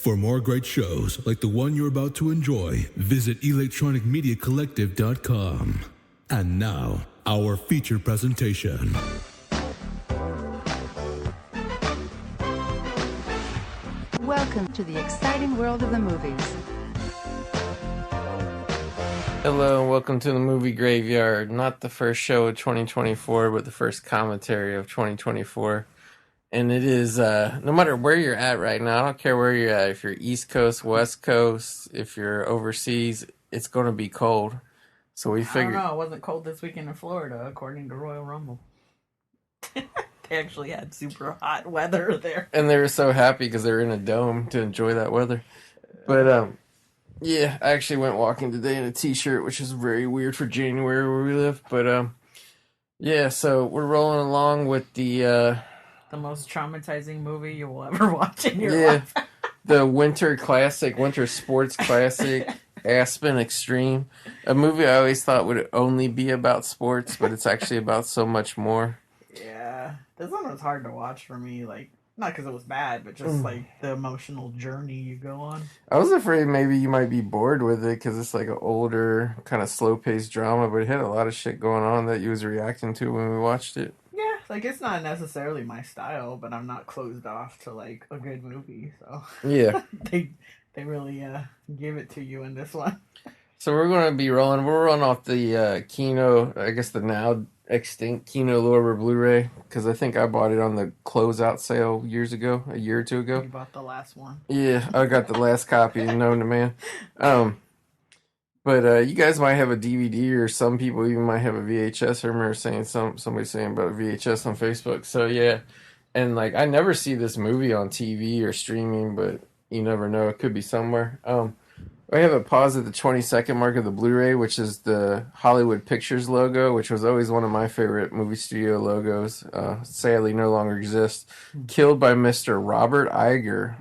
For more great shows like the one you're about to enjoy, visit electronicmediacollective.com. And now, our feature presentation. Welcome to the exciting world of the movies. Hello and welcome to the Movie Graveyard. Not the first show of 2024, but the first commentary of 2024. And it is, no matter where you're at right now, I don't care where you're at, if you're East Coast, West Coast, if you're overseas, it's going to be cold. So we figured... I don't know, it wasn't cold this weekend in Florida, according to Royal Rumble. They actually had super hot weather there. And they were so happy because they were in a dome to enjoy that weather. But, yeah, I actually went walking today in a t-shirt, which is very weird for January where we live. But, yeah, so we're rolling along with the most traumatizing movie you will ever watch in your life. The winter sports classic, Aspen Extreme. A movie I always thought would only be about sports, but it's actually about so much more. Yeah, this one was hard to watch for me, like, not because it was bad, but just, like, the emotional journey you go on. I was afraid maybe you might be bored with it, because it's, like, an older, kind of slow-paced drama, but it had a lot of shit going on that you was reacting to when we watched it. Yeah, like, it's not necessarily my style, but I'm not closed off to, like, a good movie, so... Yeah. They really, give it to you in this one. So we're going to be rolling off the Kino, I guess the now extinct Kino Lorber Blu-ray, because I think I bought it on the closeout sale a year or two ago. You bought the last one. Yeah, I got the last copy, known to man. But you guys might have a DVD, or some people even might have a VHS. I remember somebody saying about VHS on Facebook. So yeah, and like I never see this movie on TV or streaming, but you never know, it could be somewhere. I have it paused at the 20-second mark of the Blu-ray, which is the Hollywood Pictures logo, which was always one of my favorite movie studio logos. Sadly, no longer exists. Killed by Mr. Robert Iger,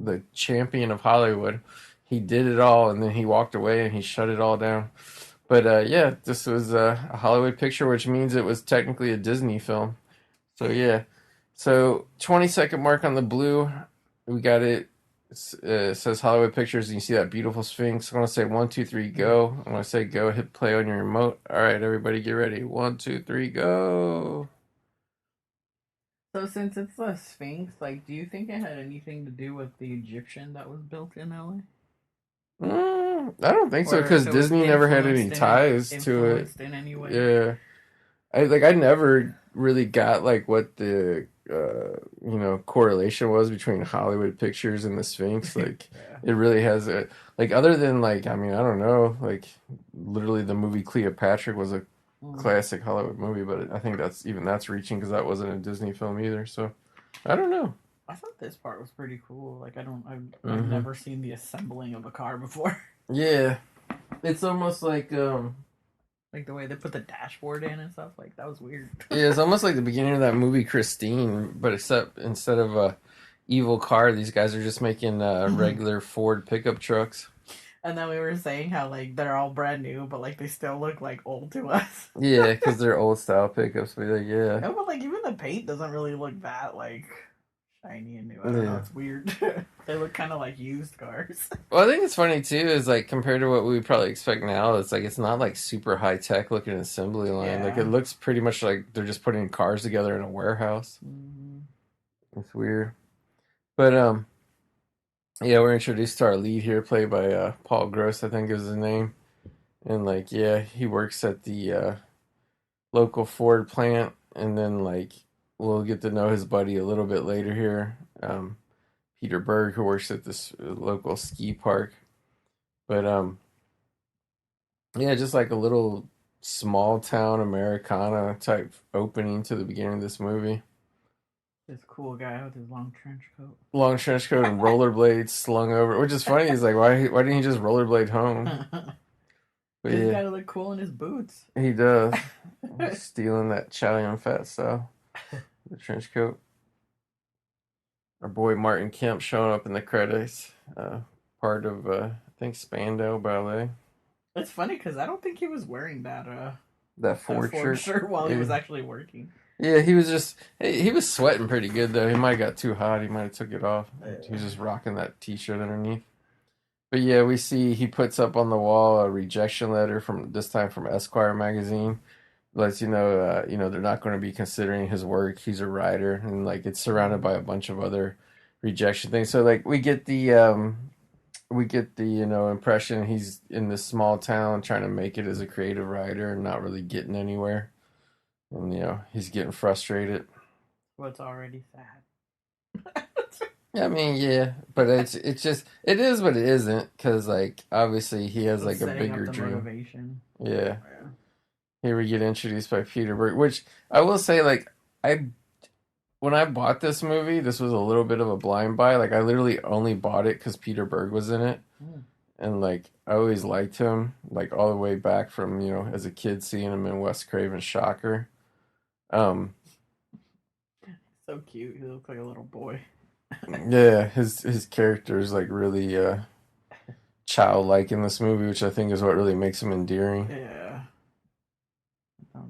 the champion of Hollywood. He did it all, and then he walked away, and he shut it all down. But yeah, this was a Hollywood picture, which means it was technically a Disney film. So yeah. So 20-second mark on the blue. We got it. It says Hollywood Pictures, and you see that beautiful Sphinx. I'm going to say 1, 2, 3, go. I'm going to say go, hit play on your remote. All right, everybody get ready. 1, 2, 3, go. So since it's the Sphinx, like, do you think it had anything to do with the Egyptian that was built in LA? I don't think so, because Disney never had any ties to it. In any way? Yeah. I never really got, like, what the... correlation was between Hollywood Pictures and the Sphinx. Like, It really has a, like, other than, like, I mean, I don't know, like, literally the movie Cleopatra was a classic Hollywood movie, but I think that's reaching, because that wasn't a Disney film either, so I don't know. I thought this part was pretty cool. Like, I've never seen the assembling of a car before. Yeah. It's almost like, like the way they put the dashboard in and stuff, like that was weird. Yeah, it's almost like the beginning of that movie Christine, but instead of a evil car, these guys are just making regular Ford pickup trucks. And then we were saying how like they're all brand new, but like they still look like old to us. Yeah, because they're old style pickups. But like, yeah. No, but like even the paint doesn't really look that like shiny and new. I don't know, it's weird. They look kind of like used cars. Well, I think it's funny too, is like compared to what we would probably expect now, it's like it's not like super high tech looking assembly line. Yeah. Like it looks pretty much like they're just putting cars together in a warehouse. It's weird. But yeah, we're introduced to our lead here, played by Paul Gross, I think is his name. And like, yeah, he works at the local Ford plant, and then like we'll get to know his buddy a little bit later here. Peter Berg, who works at this local ski park. But yeah, just like a little small town Americana type opening to the beginning of this movie. This cool guy with his long trench coat. Long trench coat and rollerblades slung over, which is funny. He's like, why didn't he just rollerblade home? But He's yeah, gotta look cool in his boots. he does. Stealing that Chow Yun-Fat style. The trench coat. Our boy Martin Kemp showing up in the credits. Part of, I think, Spandau Ballet. It's funny because I don't think he was wearing that Ford shirt while he was actually working. Yeah, he was sweating pretty good though. He might have got too hot. He might have took it off. He was just rocking that t-shirt underneath. But yeah, we see he puts up on the wall a rejection letter from this time from Esquire magazine. Lets you know they're not going to be considering his work. He's a writer, and like it's surrounded by a bunch of other rejection things. So like we get the impression he's in this small town trying to make it as a creative writer and not really getting anywhere, and he's getting frustrated. What's already sad. I mean, yeah, but it's just it is, but it isn't because like obviously he has like a Setting up bigger the dream. motivation. Yeah, Yeah. here we get introduced by Peter Berg, which I will say like I when I bought this movie, this was a little bit of a blind buy. Like I literally only bought it because Peter Berg was in it, Mm. and like I always liked him, like all the way back from as a kid seeing him in Wes Craven's Shocker. Um, So cute. He looks like a little boy. yeah, his character is like really childlike in this movie, which I think is what really makes him endearing. Yeah.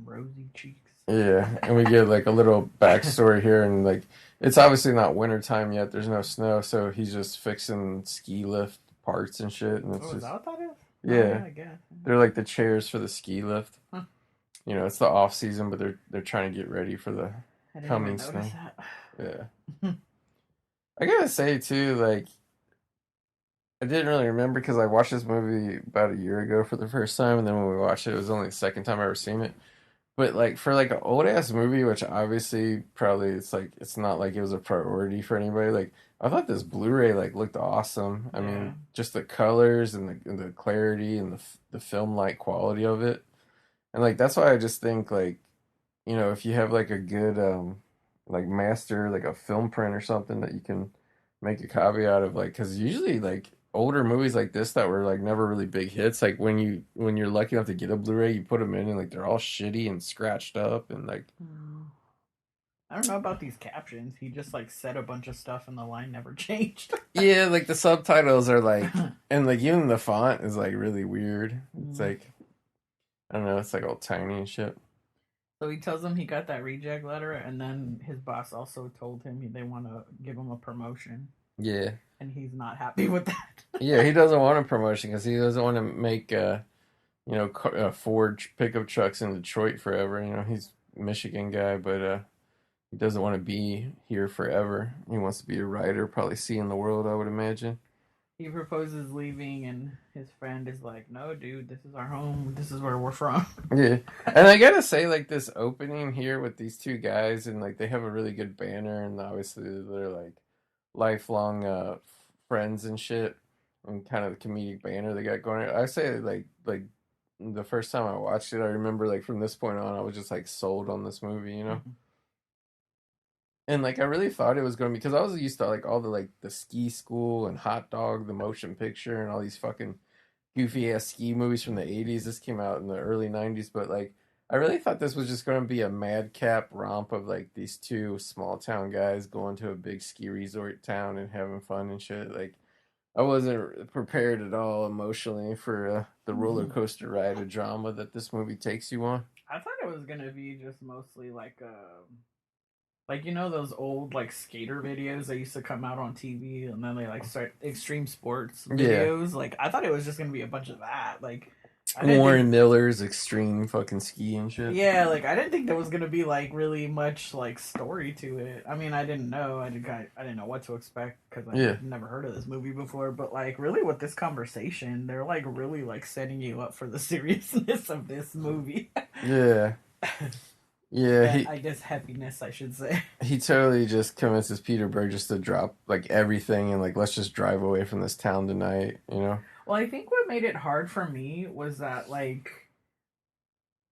Rosy cheeks. Yeah, and we get like a little backstory here, and like it's obviously not wintertime yet. There's no snow, so he's just fixing ski lift parts and shit, and it's Oh, is just that what that is? yeah, Oh, yeah, I guess. they're like the chairs for the ski lift. Huh. It's the off season, but they're trying to get ready for the I didn't coming even notice snow. that. Yeah, I gotta say too, like I didn't really remember because I watched this movie about a year ago for the first time, and then when we watched it, it was only the second time I ever seen it. But like for like an old ass movie, which obviously probably it's like it's not like it was a priority for anybody. Like I thought this Blu-ray like looked awesome. I Yeah. mean, just the colors and the clarity and the film like quality of it. And like that's why I just think like if you have like a good like master like a film print or something that you can make a copy out of like because usually like older movies like this that were like never really big hits like when you're lucky enough to get a Blu-ray you put them in and like they're all shitty and scratched up and like I don't know about these captions. He just like said a bunch of stuff and the line never changed. yeah like the subtitles are like and like even the font is like really weird. It's like I don't know, it's like all tiny and shit. So he tells him he got that reject letter, and then his boss also told him they want to give him a promotion, Yeah, and he's not happy with that. yeah, he doesn't want a promotion because he doesn't want to make Ford pickup trucks in Detroit forever. He's a Michigan guy, but he doesn't want to be here forever. He wants to be a writer, probably seeing the world, I would imagine. He proposes leaving, and his friend is like, "No, dude, this is our home. This is where we're from." Yeah, and I gotta say, like this opening here with these two guys, and like they have a really good banner, and obviously they're like lifelong friends and shit, and kind of the comedic banner they got going. I say like the first time I watched it, I remember like from this point on, I was just like sold on this movie. And like I really thought it was going to be because I was used to like all the like the ski school and Hot Dog, the motion picture, and all these fucking goofy ass ski movies from the '80s. This came out in the early '90s, but like I really thought this was just going to be a madcap romp of like these two small town guys going to a big ski resort town and having fun and shit. Like I wasn't prepared at all emotionally for the roller coaster ride of drama that this movie takes you on. I thought it was gonna be just mostly like those old like skater videos that used to come out on TV, and then they like start extreme sports Yeah. videos. Like I thought it was just gonna be a bunch of that. Like Warren Miller's extreme fucking ski and shit. Yeah, like I didn't think there was gonna be like really much like story to it. I mean, I didn't know. I didn't know what to expect because I've never heard of this movie before. But like, really, with this conversation, they're like really like setting you up for the seriousness of this movie. Yeah. Yeah, I guess happiness, I should say. he totally just convinces Peter Berg just to drop like everything and like let's just drive away from this town tonight. Well, I think what made it hard for me was that like,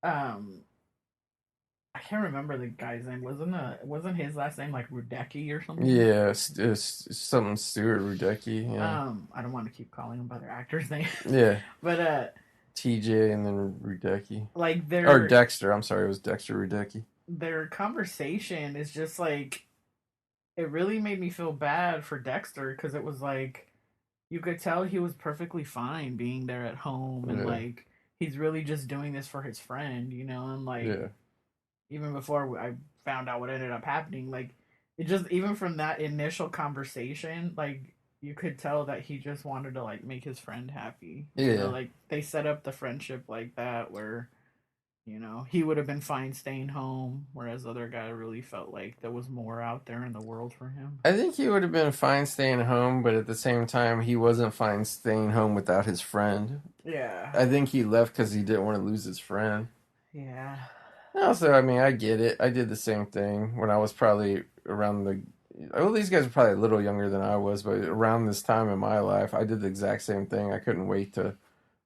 I can't remember the guy's name. Wasn't his last name like Rudecki or something? Yeah, it's something Stuart Rudecki. Yeah. I don't want to keep calling him by their actors' name. Yeah. But TJ and then Rudecki. like Or Dexter. I'm sorry, it was Dexter Rudecki. Their conversation is just like it really made me feel bad for Dexter because it was like you could tell he was perfectly fine being there at home and like he's really just doing this for his friend, and like even before I found out what ended up happening. Like, it just, even from that initial conversation, like, you could tell that he just wanted to, like, make his friend happy. You know, Yeah. like, they set up the friendship like that where, you know, he would have been fine staying home, whereas the other guy really felt like there was more out there in the world for him. I think he would have been fine staying home, but at the same time, he wasn't fine staying home without his friend. Yeah. I think he left because he didn't want to lose his friend. Yeah. Also, I mean, I get it. I did the same thing when I was probably around the. Well, these guys are probably a little younger than I was, but around this time in my life, I did the exact same thing. I couldn't wait to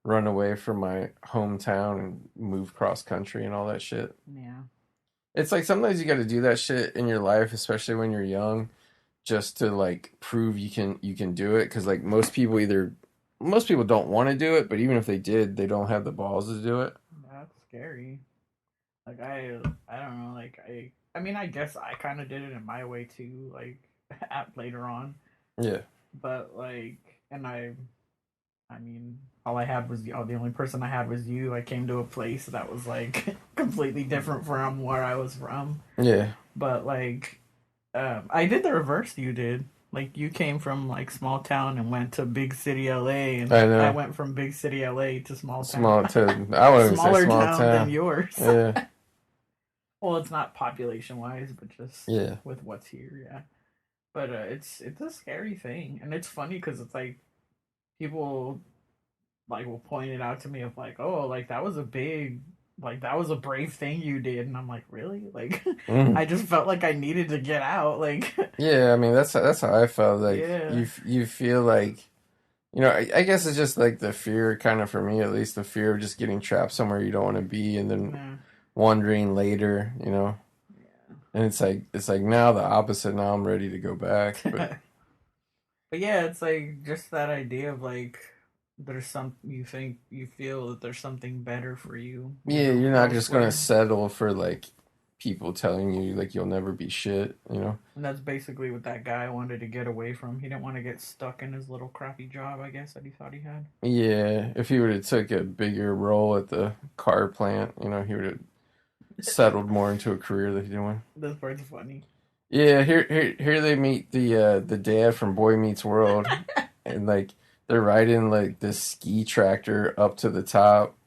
run away from my hometown and move cross country and all that shit. Yeah. It's like sometimes you got to do that shit in your life, especially when you're young, just to like prove you can do it. Because like most people don't want to do it, but even if they did, they don't have the balls to do it. That's scary. Like, I don't know, like, I mean, I guess I kind of did it in my way too, like, at later on. Yeah. But, like, and I mean, all I had was, the only person I had was you. I came to a place that was, like, completely different from where I was from. Yeah. But, like, I did the reverse you did. Like, you came from, like, small town and went to big city LA, and I know. I went from big city LA to small town. I wouldn't say Smaller small town town than yours. Yeah. Well, it's not population wise, but just Yeah. with what's here, yeah. But it's a scary thing, and it's funny because it's like people like will point it out to me of like, oh, like that was a brave thing you did, and I'm like, really? Like, I just felt like I needed to get out, like. Yeah, I mean that's how I felt. Like Yeah. you feel like, you know, I guess it's just like the fear, kind of for me at least, the fear of just getting trapped somewhere you don't want to be, and then Yeah. wandering later, you know. Yeah. And it's like now the opposite. Now I'm ready to go back. But But yeah, it's like just that idea of like there's some you feel that there's something better for you. yeah, you're not just gonna Elsewhere. settle for like people telling you like you'll never be shit, you know. And that's basically what that guy wanted to get away from. He didn't want to get stuck in his little crappy job, I guess, that he thought he had. Yeah, if he would have took a bigger role at the car plant, you know, he would have settled more into a career that he didn't want. This part's funny. Yeah, here they meet the dad from Boy Meets World, and like they're riding like this ski tractor up to the top,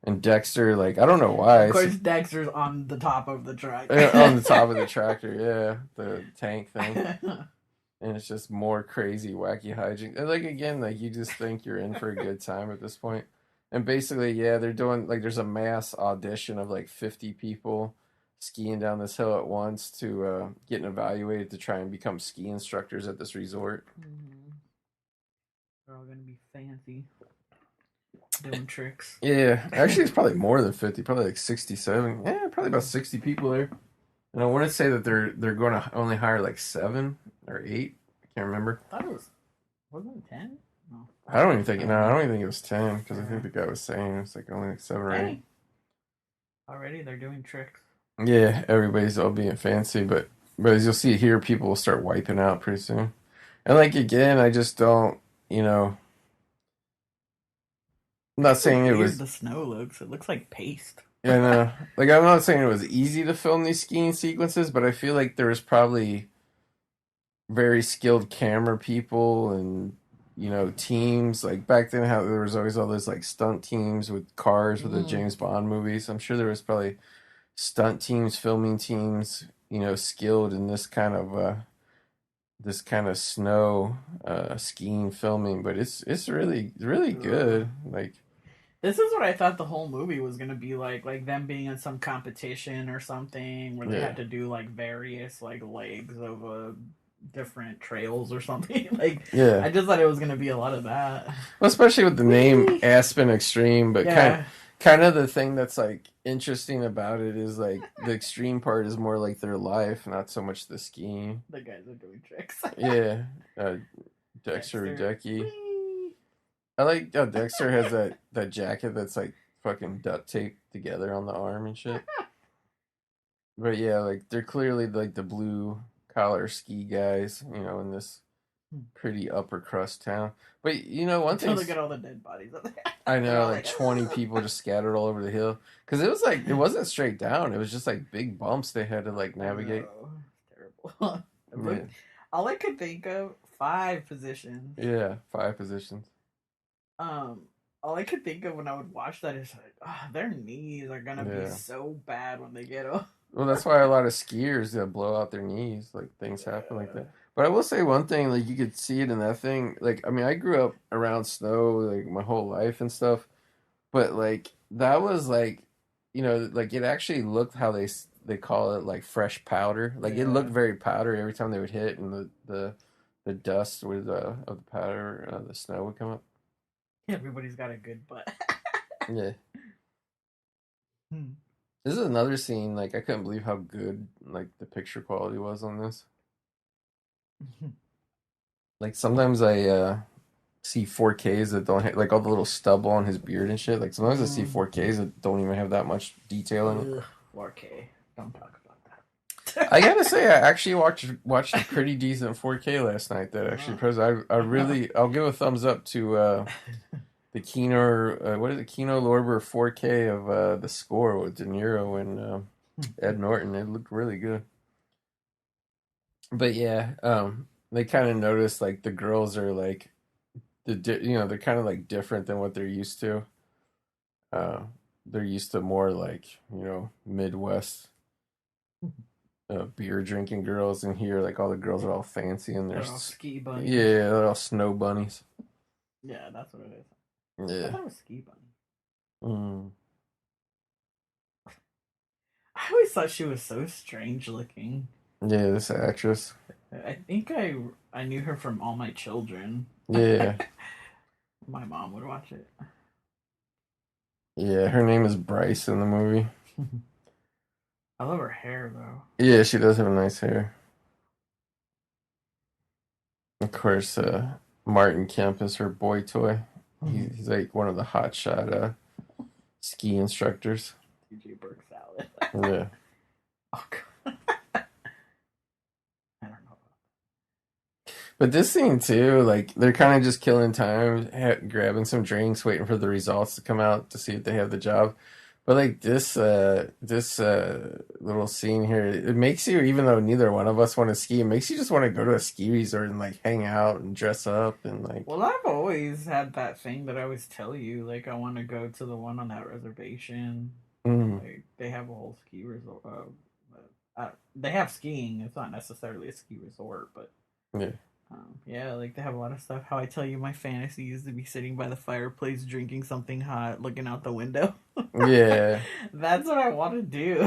and Dexter, like, I don't know why, Of course, Dexter's on the top of the truck. on the top of the tractor, yeah, the tank thing, and it's just more crazy wacky hijinks. And like again, like you just think you're in for a good time at this point. And basically, yeah, they're doing like there's a mass audition of like 50 people skiing down this hill at once to getting evaluated to try and become ski instructors at this resort. Mm-hmm. They're all gonna be fancy, doing tricks. Yeah, actually, it's probably more than 50, probably like 67. Yeah, probably about 60 people there. And I want to say that they're going to only hire like 7 or 8. I can't remember. I thought it wasn't it 10? No. I don't even think it was 10 because I think the guy was saying it's like only like 7 or 8. Dang. Already they're doing tricks. Yeah, everybody's all being fancy, but as you'll see here, people will start wiping out pretty soon. And like again, I just don't, you know. I'm not saying it was. The snow looks. It looks like paste. And like I'm not saying it was easy to film these skiing sequences, but I feel like there was probably very skilled camera people and, you know, teams. Like back then, how there was always all those like stunt teams with cars with the James Bond movies. I'm sure there was probably stunt teams, filming teams, you know, skilled in this kind of snow skiing filming. But it's really good. Like. This is what I thought the whole movie was gonna be like them being in some competition or something where they had to do like various like legs of different trails or something. Like, yeah, I just thought it was gonna be a lot of that. Well, especially with the name Aspen Extreme, but kind of the thing that's like interesting about it is like the extreme part is more like their life, not so much the skiing. The guys are doing tricks. Yeah, Dexter Decky. I like how Dexter has that jacket that's like fucking duct taped together on the arm and shit. But yeah, like they're clearly like the blue collar ski guys, you know, in this pretty upper crust town. But you know, one thing. Look at all the dead bodies up there. I know, like 20 people just scattered all over the hill. Because it was like, it wasn't straight down. It was just like big bumps they had to like navigate. Terrible. Yeah. All I could think of, 5 positions. Yeah, 5 positions. All I could think of when I would watch that is like, their knees are gonna be so bad when they get up. Well, that's why a lot of skiers blow out their knees. Like things happen like that. But I will say one thing, like you could see it in that thing. Like, I mean, I grew up around snow like my whole life and stuff. But like that was like, you know, like it actually looked how they call it like fresh powder. Like it looked very powdery every time they would hit, and the dust with of the powder, the snow would come up. Everybody's got a good butt. Yeah. This is another scene. Like I couldn't believe how good like the picture quality was on this. Like sometimes I see 4Ks that don't have like all the little stubble on his beard and shit. Like sometimes I see 4Ks that don't even have that much detail in it. 4K. Don't talk about that. I gotta say, I actually watched a pretty decent 4K last night. That actually, because I'll give a thumbs up to the Kino, what is it, Kino Lorber 4K of the score with De Niro and Ed Norton. It looked really good. But yeah, they kind of noticed like the girls are like they're kind of like different than what they're used to. They're used to more like, you know, Midwest beer drinking girls, and here like all the girls are all fancy and they're all ski bunnies. Yeah, they're all snow bunnies. Yeah, that's what it is. Yeah. I thought it was ski bunny. I always thought she was so strange looking. Yeah, this actress. I think I knew her from All My Children. Yeah. My mom would watch it. Yeah, her name is Bryce in the movie. I love her hair though. Yeah, she does have nice hair. Of course, Martin Kemp is her boy toy. He's like one of the hotshot ski instructors. TJ Burke salad. Yeah. Oh god. I don't know. But this scene too, like they're kind of just killing time, grabbing some drinks, waiting for the results to come out to see if they have the job. But like this little scene here, it makes you, even though neither one of us want to ski, it makes you just want to go to a ski resort and like hang out and dress up and like. Well, I've always had that thing that I always tell you, like I want to go to the one on that reservation. Like they have a whole ski resort. They have skiing. It's not necessarily a ski resort, but yeah. Yeah, like they have a lot of stuff. How I tell you, my fantasy is to be sitting by the fireplace, drinking something hot, looking out the window. Yeah, that's what I want to do.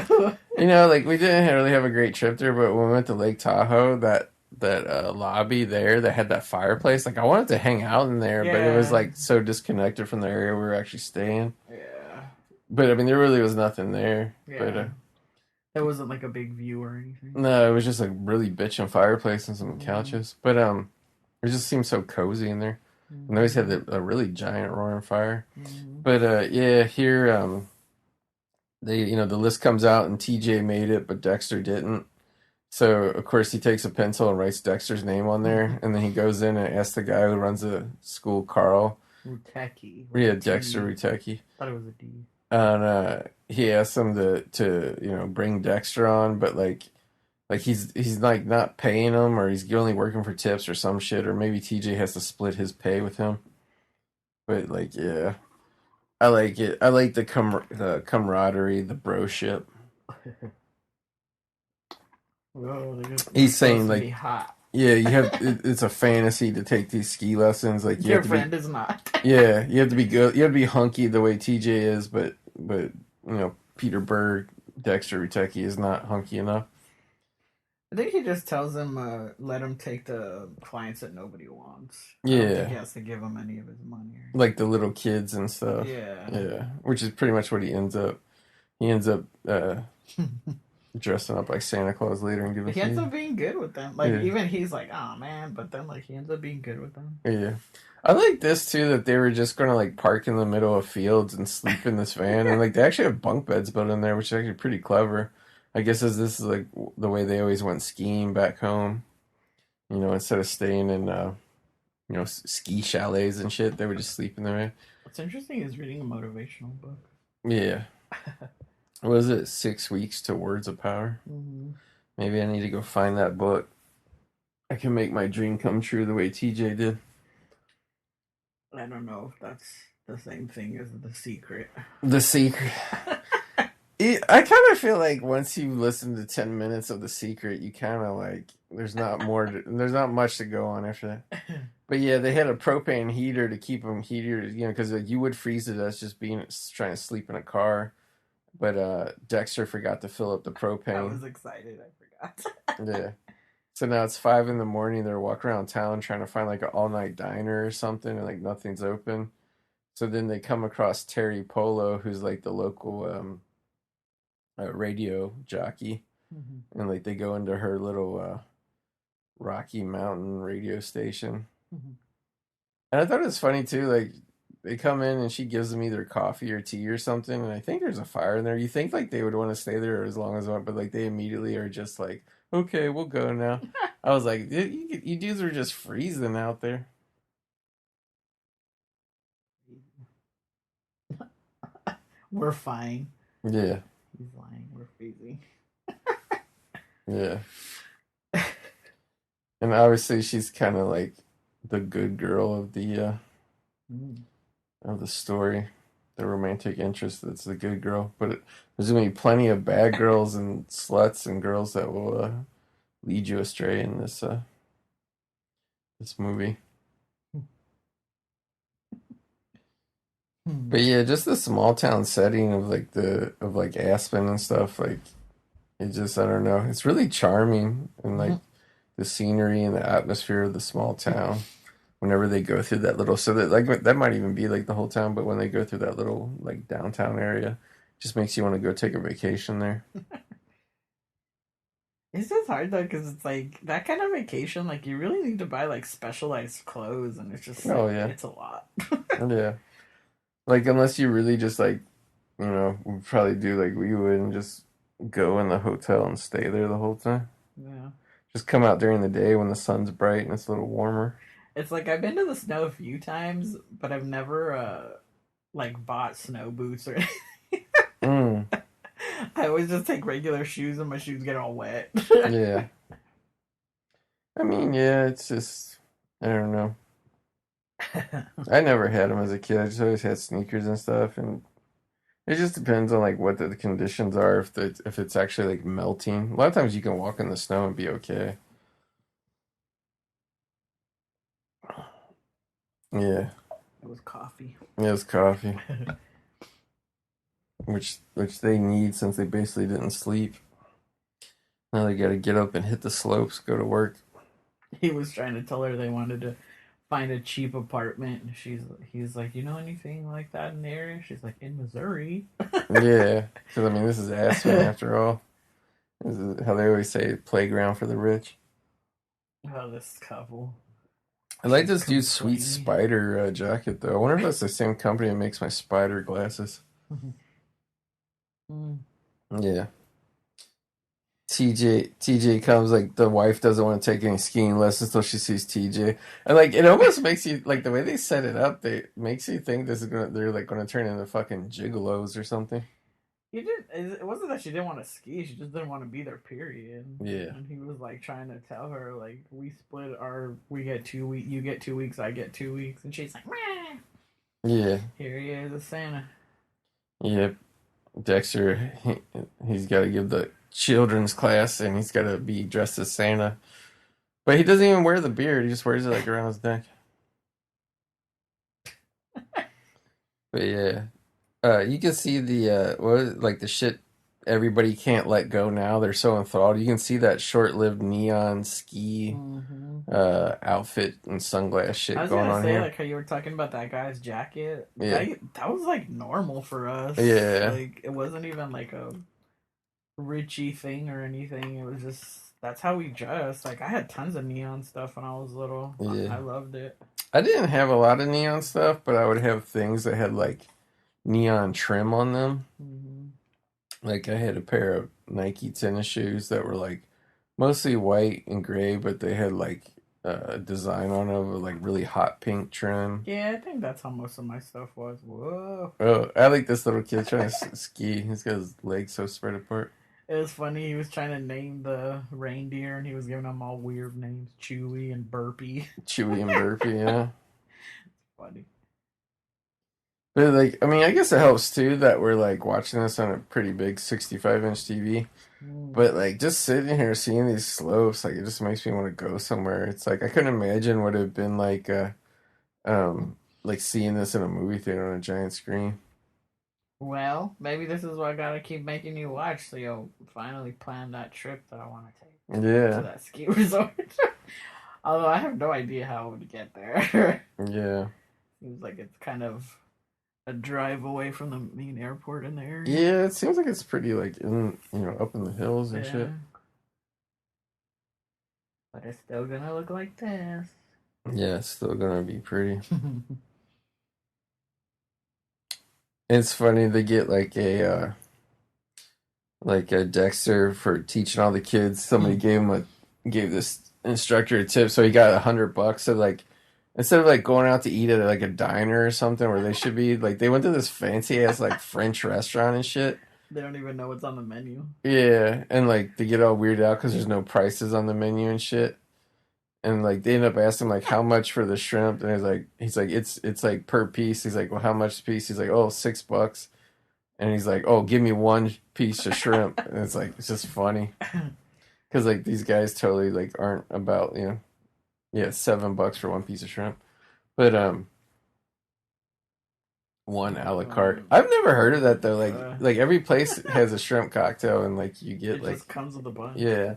You know, like we didn't really have a great trip there, but when we went to Lake Tahoe, that lobby there that had that fireplace, like I wanted to hang out in there, but it was like so disconnected from the area we were actually staying. Yeah, but I mean, there really was nothing there. Yeah. But there wasn't like a big view or anything. No, it was just a really bitchin' fireplace and some couches. But it just seemed so cozy in there. And they always had a really giant roaring fire. But yeah, here they, you know, the list comes out and TJ made it, but Dexter didn't. So of course he takes a pencil and writes Dexter's name on there, and then he goes in and asks the guy who runs the school, Carl. Rutecki. Yeah, Dexter Rutecki. Thought it was a D. And he asks him to you know, bring Dexter on, but like he's like not paying him, or he's only working for tips or some shit, or maybe TJ has to split his pay with him. But like, yeah, I like it. I like the camaraderie, the broship. He's saying like, hot. Yeah, you have. It's a fantasy to take these ski lessons. Like your friend is not. Yeah, you have to be good. You have to be hunky the way TJ is, but you know, Peter Berg, Dexter Rutecki is not hunky enough. I think he just tells him, let him take the clients that nobody wants. Yeah, I don't think he has to give him any of his money. Like the little kids and stuff. Yeah, which is pretty much what he ends up. He ends up dressing up like Santa Claus later and giving. He ends up being good with them. Like even he's like, oh man, but then like he ends up being good with them. Yeah, I like this too, that they were just gonna like park in the middle of fields and sleep in this van, and like they actually have bunk beds built in there, which is actually pretty clever. I guess as this is like the way they always went skiing back home, you know, instead of staying in ski chalets and shit. They would just sleep in their bed. What's interesting is reading a motivational book. Yeah. What was it? 6 Weeks to Words of Power? Mm-hmm. Maybe I need to go find that book. I can make my dream come true the way TJ did. I don't know if that's the same thing as The Secret. The Secret. I kind of feel like once you listen to 10 minutes of The Secret, you kind of like, there's not much to go on after that. But yeah, they had a propane heater to keep them heated, because you would freeze to death just trying to sleep in a car. But Dexter forgot to fill up the propane. I was excited. I forgot. Yeah. So now it's 5 a.m. They're walking around town trying to find like an all-night diner or something, and like nothing's open. So then they come across Terry Polo, who's like the local radio jockey, Mm-hmm. and like they go into her little Rocky Mountain radio station. Mm-hmm. And I thought it was funny too. Like they come in and she gives them either coffee or tea or something, and I think there's a fire in there. You think like they would want to stay there as long as they want, but like they immediately are just like, okay, we'll go now. I was like, you dudes are just freezing out there. We're fine. Yeah. He's lying. We're freezing. Yeah. And obviously she's kind of like the good girl of the story, the romantic interest that's the good girl. But there's gonna be plenty of bad girls and sluts and girls that will lead you astray in this movie. But yeah, just the small town setting of like Aspen and stuff, like it just, I don't know, it's really charming, and like the scenery and the atmosphere of the small town whenever they go through that little, so that like that might even be like the whole town, but when they go through that little like downtown area, it just makes you want to go take a vacation there. It's just hard though, because it's like that kind of vacation, like you really need to buy like specialized clothes, and it's just like, it's a lot. Yeah. Like, unless you really just, like, would probably do like we would and just go in the hotel and stay there the whole time. Yeah. Just come out during the day when the sun's bright and it's a little warmer. It's like I've been to the snow a few times, but I've never, like, bought snow boots or anything. I always just take regular shoes and my shoes get all wet. Yeah. I mean, yeah, it's just, I don't know. I never had them as a kid. I just always had sneakers and stuff, and it just depends on like what the conditions are. If it's actually like melting, a lot of times you can walk in the snow and be okay. Yeah, it was coffee. Yeah, it was coffee, which they need since they basically didn't sleep. Now they got to get up and hit the slopes, go to work. He was trying to tell her they wanted to find a cheap apartment, and he's like, you know anything like that in the area? She's like, in Missouri. Yeah, because I mean, this is Aspen after all. This is how they always say, playground for the rich. Oh, this couple. I like this dude's sweet spider jacket though. I wonder if that's the same company that makes my spider glasses. Yeah. TJ comes, like the wife doesn't want to take any skiing lessons until she sees TJ, and like it almost makes you, like the way they set it up, makes you think they're like gonna turn into fucking gigolos or something. It wasn't that she didn't want to ski; she just didn't want to be there. Period. Yeah. And he was like trying to tell her, like, we get 2 weeks, you get 2 weeks, I get 2 weeks, and she's like, meh. Yeah. Here he is, a Santa. Yep. Dexter, he's got to give the children's class, and he's got to be dressed as Santa, but he doesn't even wear the beard. He just wears it like around his neck. But yeah, you can see the like the shit everybody can't let go now. They're so enthralled. You can see that short-lived neon ski outfit and sunglass shit going on here. Like how you were talking about that guy's jacket. Yeah, that was like normal for us. Yeah, like it wasn't even like a Richie thing or anything. It was just, that's how we dressed. Like I had tons of neon stuff when I was little. Yeah, I loved it. I didn't have a lot of neon stuff, but I would have things that had like neon trim on them. Like I had a pair of Nike tennis shoes that were like mostly white and gray, but they had like design on it, with like really hot pink trim. Yeah, I think that's how most of my stuff was. Whoa. Oh, I like this little kid trying to ski. He's got his legs so spread apart. It was funny. He was trying to name the reindeer, and he was giving them all weird names: Chewy and Burpy. Chewy and Burpy, yeah. Funny. But like, I mean, I guess it helps too that we're like watching this on a pretty big 65-inch TV. But like, just sitting here seeing these slopes, like it just makes me want to go somewhere. It's like I couldn't imagine what it'd been like seeing this in a movie theater on a giant screen. Well, maybe this is what I gotta keep making you watch, so you'll finally plan that trip that I want to take Yeah, to that ski resort. Although I have no idea how I would get there. yeah, Seems like it's kind of a drive away from the main airport in the area. yeah. It seems like it's pretty like in up in the hills and shit. But it's still gonna look like this. Yeah, it's still gonna be pretty. It's funny they get like a Dexter for teaching all the kids. Somebody gave this instructor a tip, so he got $100. So like instead of like going out to eat at like a diner or something where they should be, like they went to this fancy ass like French restaurant and shit. They don't even know what's on the menu. Yeah, and like they get all weirded out because there's no prices on the menu and shit. And like they end up asking like how much for the shrimp, and he's like it's like per piece. He's like, well, how much a piece? He's like, oh, $6. And he's like, oh, give me one piece of shrimp. And it's just funny because like these guys totally like aren't about $7 for one piece of shrimp, but one a la carte. I've never heard of that though. Like every place has a shrimp cocktail, and like you get it just comes with a bunch. Yeah.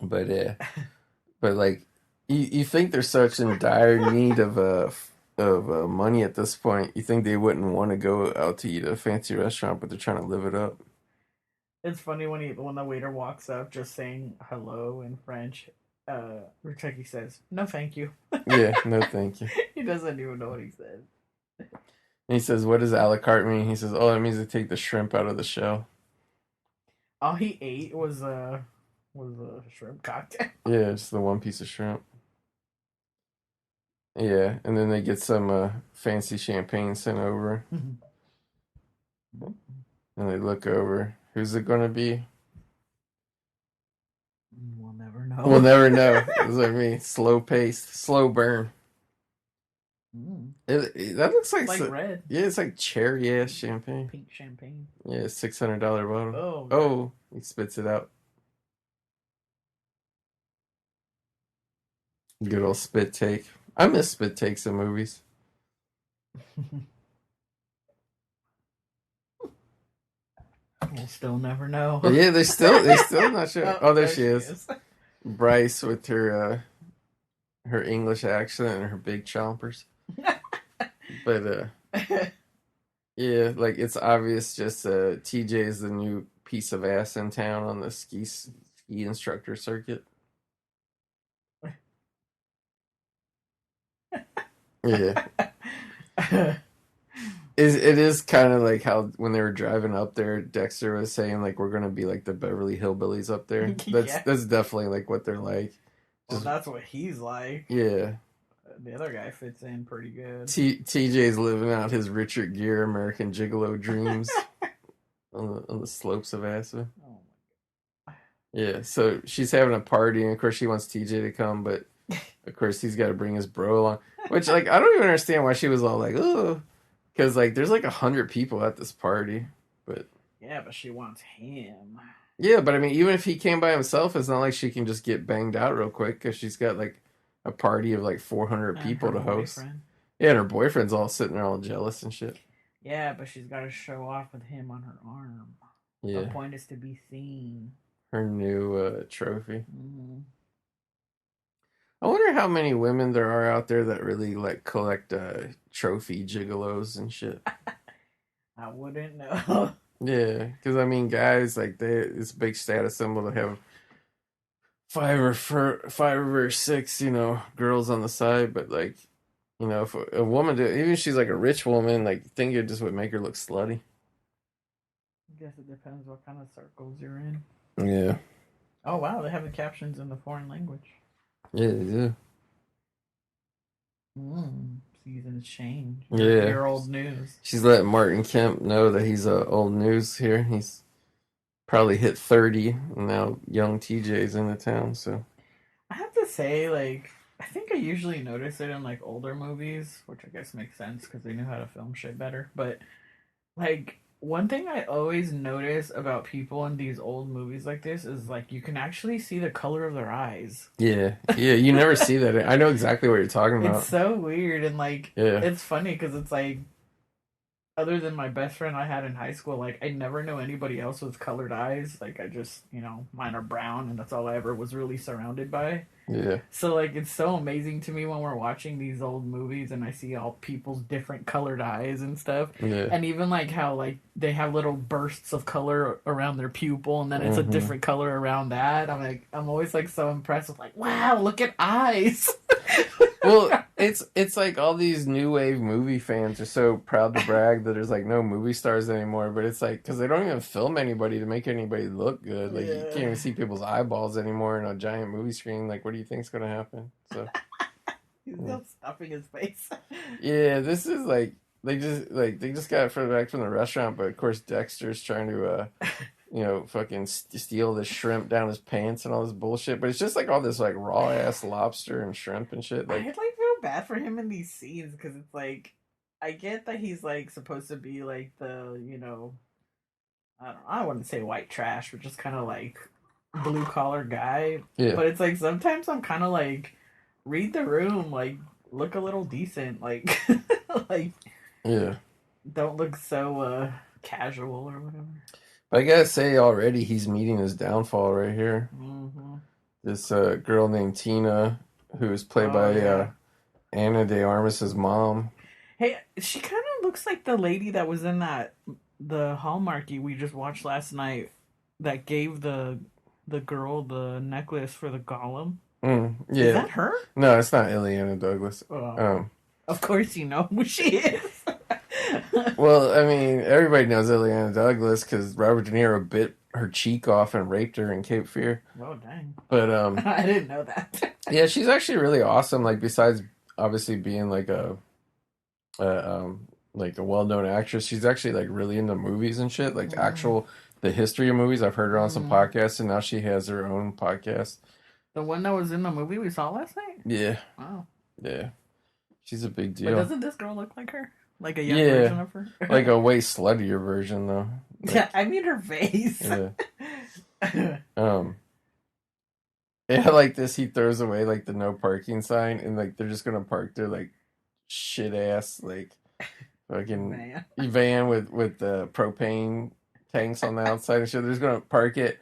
But but like you think they're such in dire need of money at this point. You think they wouldn't want to go out to eat at a fancy restaurant, but they're trying to live it up. It's funny when the waiter walks up, just saying hello in French. Richeki says, "No, thank you." Yeah, no, thank you. He doesn't even know what he says. And he says, "What does a la carte mean?" He says, "Oh, that means they take the shrimp out of the shell." All he ate was a shrimp cocktail. Yeah, just the one piece of shrimp. Yeah, and then they get some fancy champagne sent over. And they look over. Who's it gonna be? We'll never know. We'll never know. That's what I mean. Slow paced, slow burn. That looks like red. Yeah, it's like cherry ass champagne. Pink champagne. Yeah, $600 bottle. Oh. Oh, he spits it out. Good old spit take. I miss spit takes in movies. We'll still never know. Yeah, they still not sure. Oh, there she is. Bryce with her English accent and her big chompers. But yeah, like it's obvious. Just TJ is the new piece of ass in town on the ski instructor circuit. Yeah. It is kind of like how when they were driving up there, Dexter was saying like we're gonna be like the Beverly Hillbillies up there. That's definitely like what they're like. Well, that's what he's like. Yeah. The other guy fits in pretty good. TJ's living out his Richard Gere American Gigolo dreams on the slopes of Aspen. Oh my God. Yeah, so she's having a party, and of course she wants TJ to come, but of course he's got to bring his bro along. Which like I don't even understand why she was all like, oh. Because, like, there's, like, 100 people at this party, but... Yeah, but she wants him. Yeah, but, I mean, even if he came by himself, it's not like she can just get banged out real quick, because she's got, like, a party of, like, 400 people to host. Yeah, and her boyfriend's all sitting there all jealous and shit. Yeah, but she's got to show off with him on her arm. Yeah. The point is to be seen. Her new trophy. Mm-hmm. I wonder how many women there are out there that really like collect trophy gigolos and shit. I wouldn't know. Yeah, because I mean, guys like it's a big status symbol to have five or six, girls on the side. But like, if a woman, even if she's like a rich woman, like, think it just would make her look slutty. I guess it depends what kind of circles you're in. Yeah. Oh wow, they have the captions in the foreign language. Yeah, they do. Seasons change. Yeah. You're old news. She's letting Martin Kemp know that he's old news here. He's probably hit 30, and now young TJ's in the town, so. I have to say, like, I think I usually notice it in like older movies, which I guess makes sense because they knew how to film shit better. But like one thing I always notice about people in these old movies like this is like you can actually see the color of their eyes. Yeah, yeah, you never see that. I know exactly what you're talking about. It's so weird and like Yeah. it's funny because it's like other than my best friend I had in high school, like I never know anybody else with colored eyes. Like I just, mine are brown and that's all I ever was really surrounded by. Yeah. So like it's so amazing to me when we're watching these old movies and I see all people's different colored eyes and stuff. Yeah. And even like how like they have little bursts of color around their pupil and then it's a different color around that. I'm always like so impressed with like, wow, look at eyes. Well, it's like all these new wave movie fans are so proud to brag that there's like no movie stars anymore, but it's like because they don't even film anybody to make anybody look good. Like you can't even see people's eyeballs anymore in a giant movie screen. Like, what do you think's gonna happen? So he's still stuffing his face. yeah, this is like they just got it back from the restaurant, but of course Dexter's trying to fucking steal the shrimp down his pants and all this bullshit. But it's just like all this like raw ass llobster and shrimp and shit. Like I like feel bad for him in these scenes because it's like I get that he's like supposed to be like the I wouldn't say white trash, but just kind of like blue collar guy. Yeah. But it's like sometimes I'm kind of like read the room, like look a little decent, like like yeah. Don't look so casual or whatever. But I gotta say, already he's meeting his downfall right here. Mm-hmm. This girl named Tina, who is played by Anna de Armas's mom. Hey, she kind of looks like the lady that was in the Hallmarky we just watched last night that gave the girl the necklace for the golem. Yeah. Is that her? No, it's not Ileana Douglas. Of course you know who she is. Well, I mean, everybody knows Ileana Douglas because Robert De Niro bit her cheek off and raped her in Cape Fear. Oh, dang. But, I didn't know that. yeah, she's actually really awesome. Like, besides obviously being like a well-known actress, she's actually like really into movies and shit. Like, the history of movies. I've heard her on some podcasts, and now she has her own podcast. The one that was in the movie we saw last night? Yeah. Wow. Yeah. She's a big deal. But doesn't this girl look like her? Like a young version of her? Like a way sluttier version, though. Like, yeah, I mean her face. Yeah. Yeah, like this, he throws away like the no parking sign, and like they're just gonna park their like shit ass like fucking van with the propane tanks on the outside and shit. They're just gonna park it.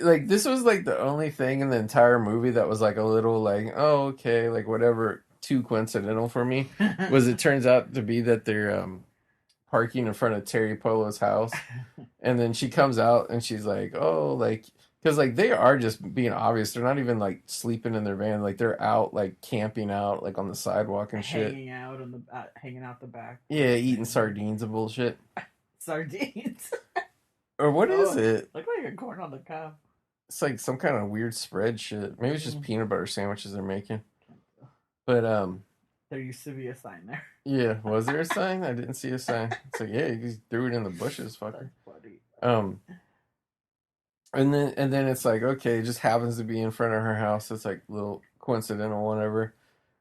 Like this was like the only thing in the entire movie that was like a little like, oh okay, like whatever, too coincidental for me. Was it turns out to be that they're parking in front of Terry Polo's house, and then she comes out and she's like, oh, like, because like they are just being obvious, they're not even like sleeping in their van, like they're out like camping out like on the sidewalk and shit, hanging out the back, eating sardines and bullshit. Sardines. Or what is it? Look like a corn on the cob. It's like some kind of weird spread shit. Maybe it's just peanut butter sandwiches they're making. But there used to be a sign there. Yeah, was there a sign? I didn't see a sign. It's like, yeah, you just threw it in the bushes, fucker. And then it's like, okay, it just happens to be in front of her house. It's like a little coincidental, whatever.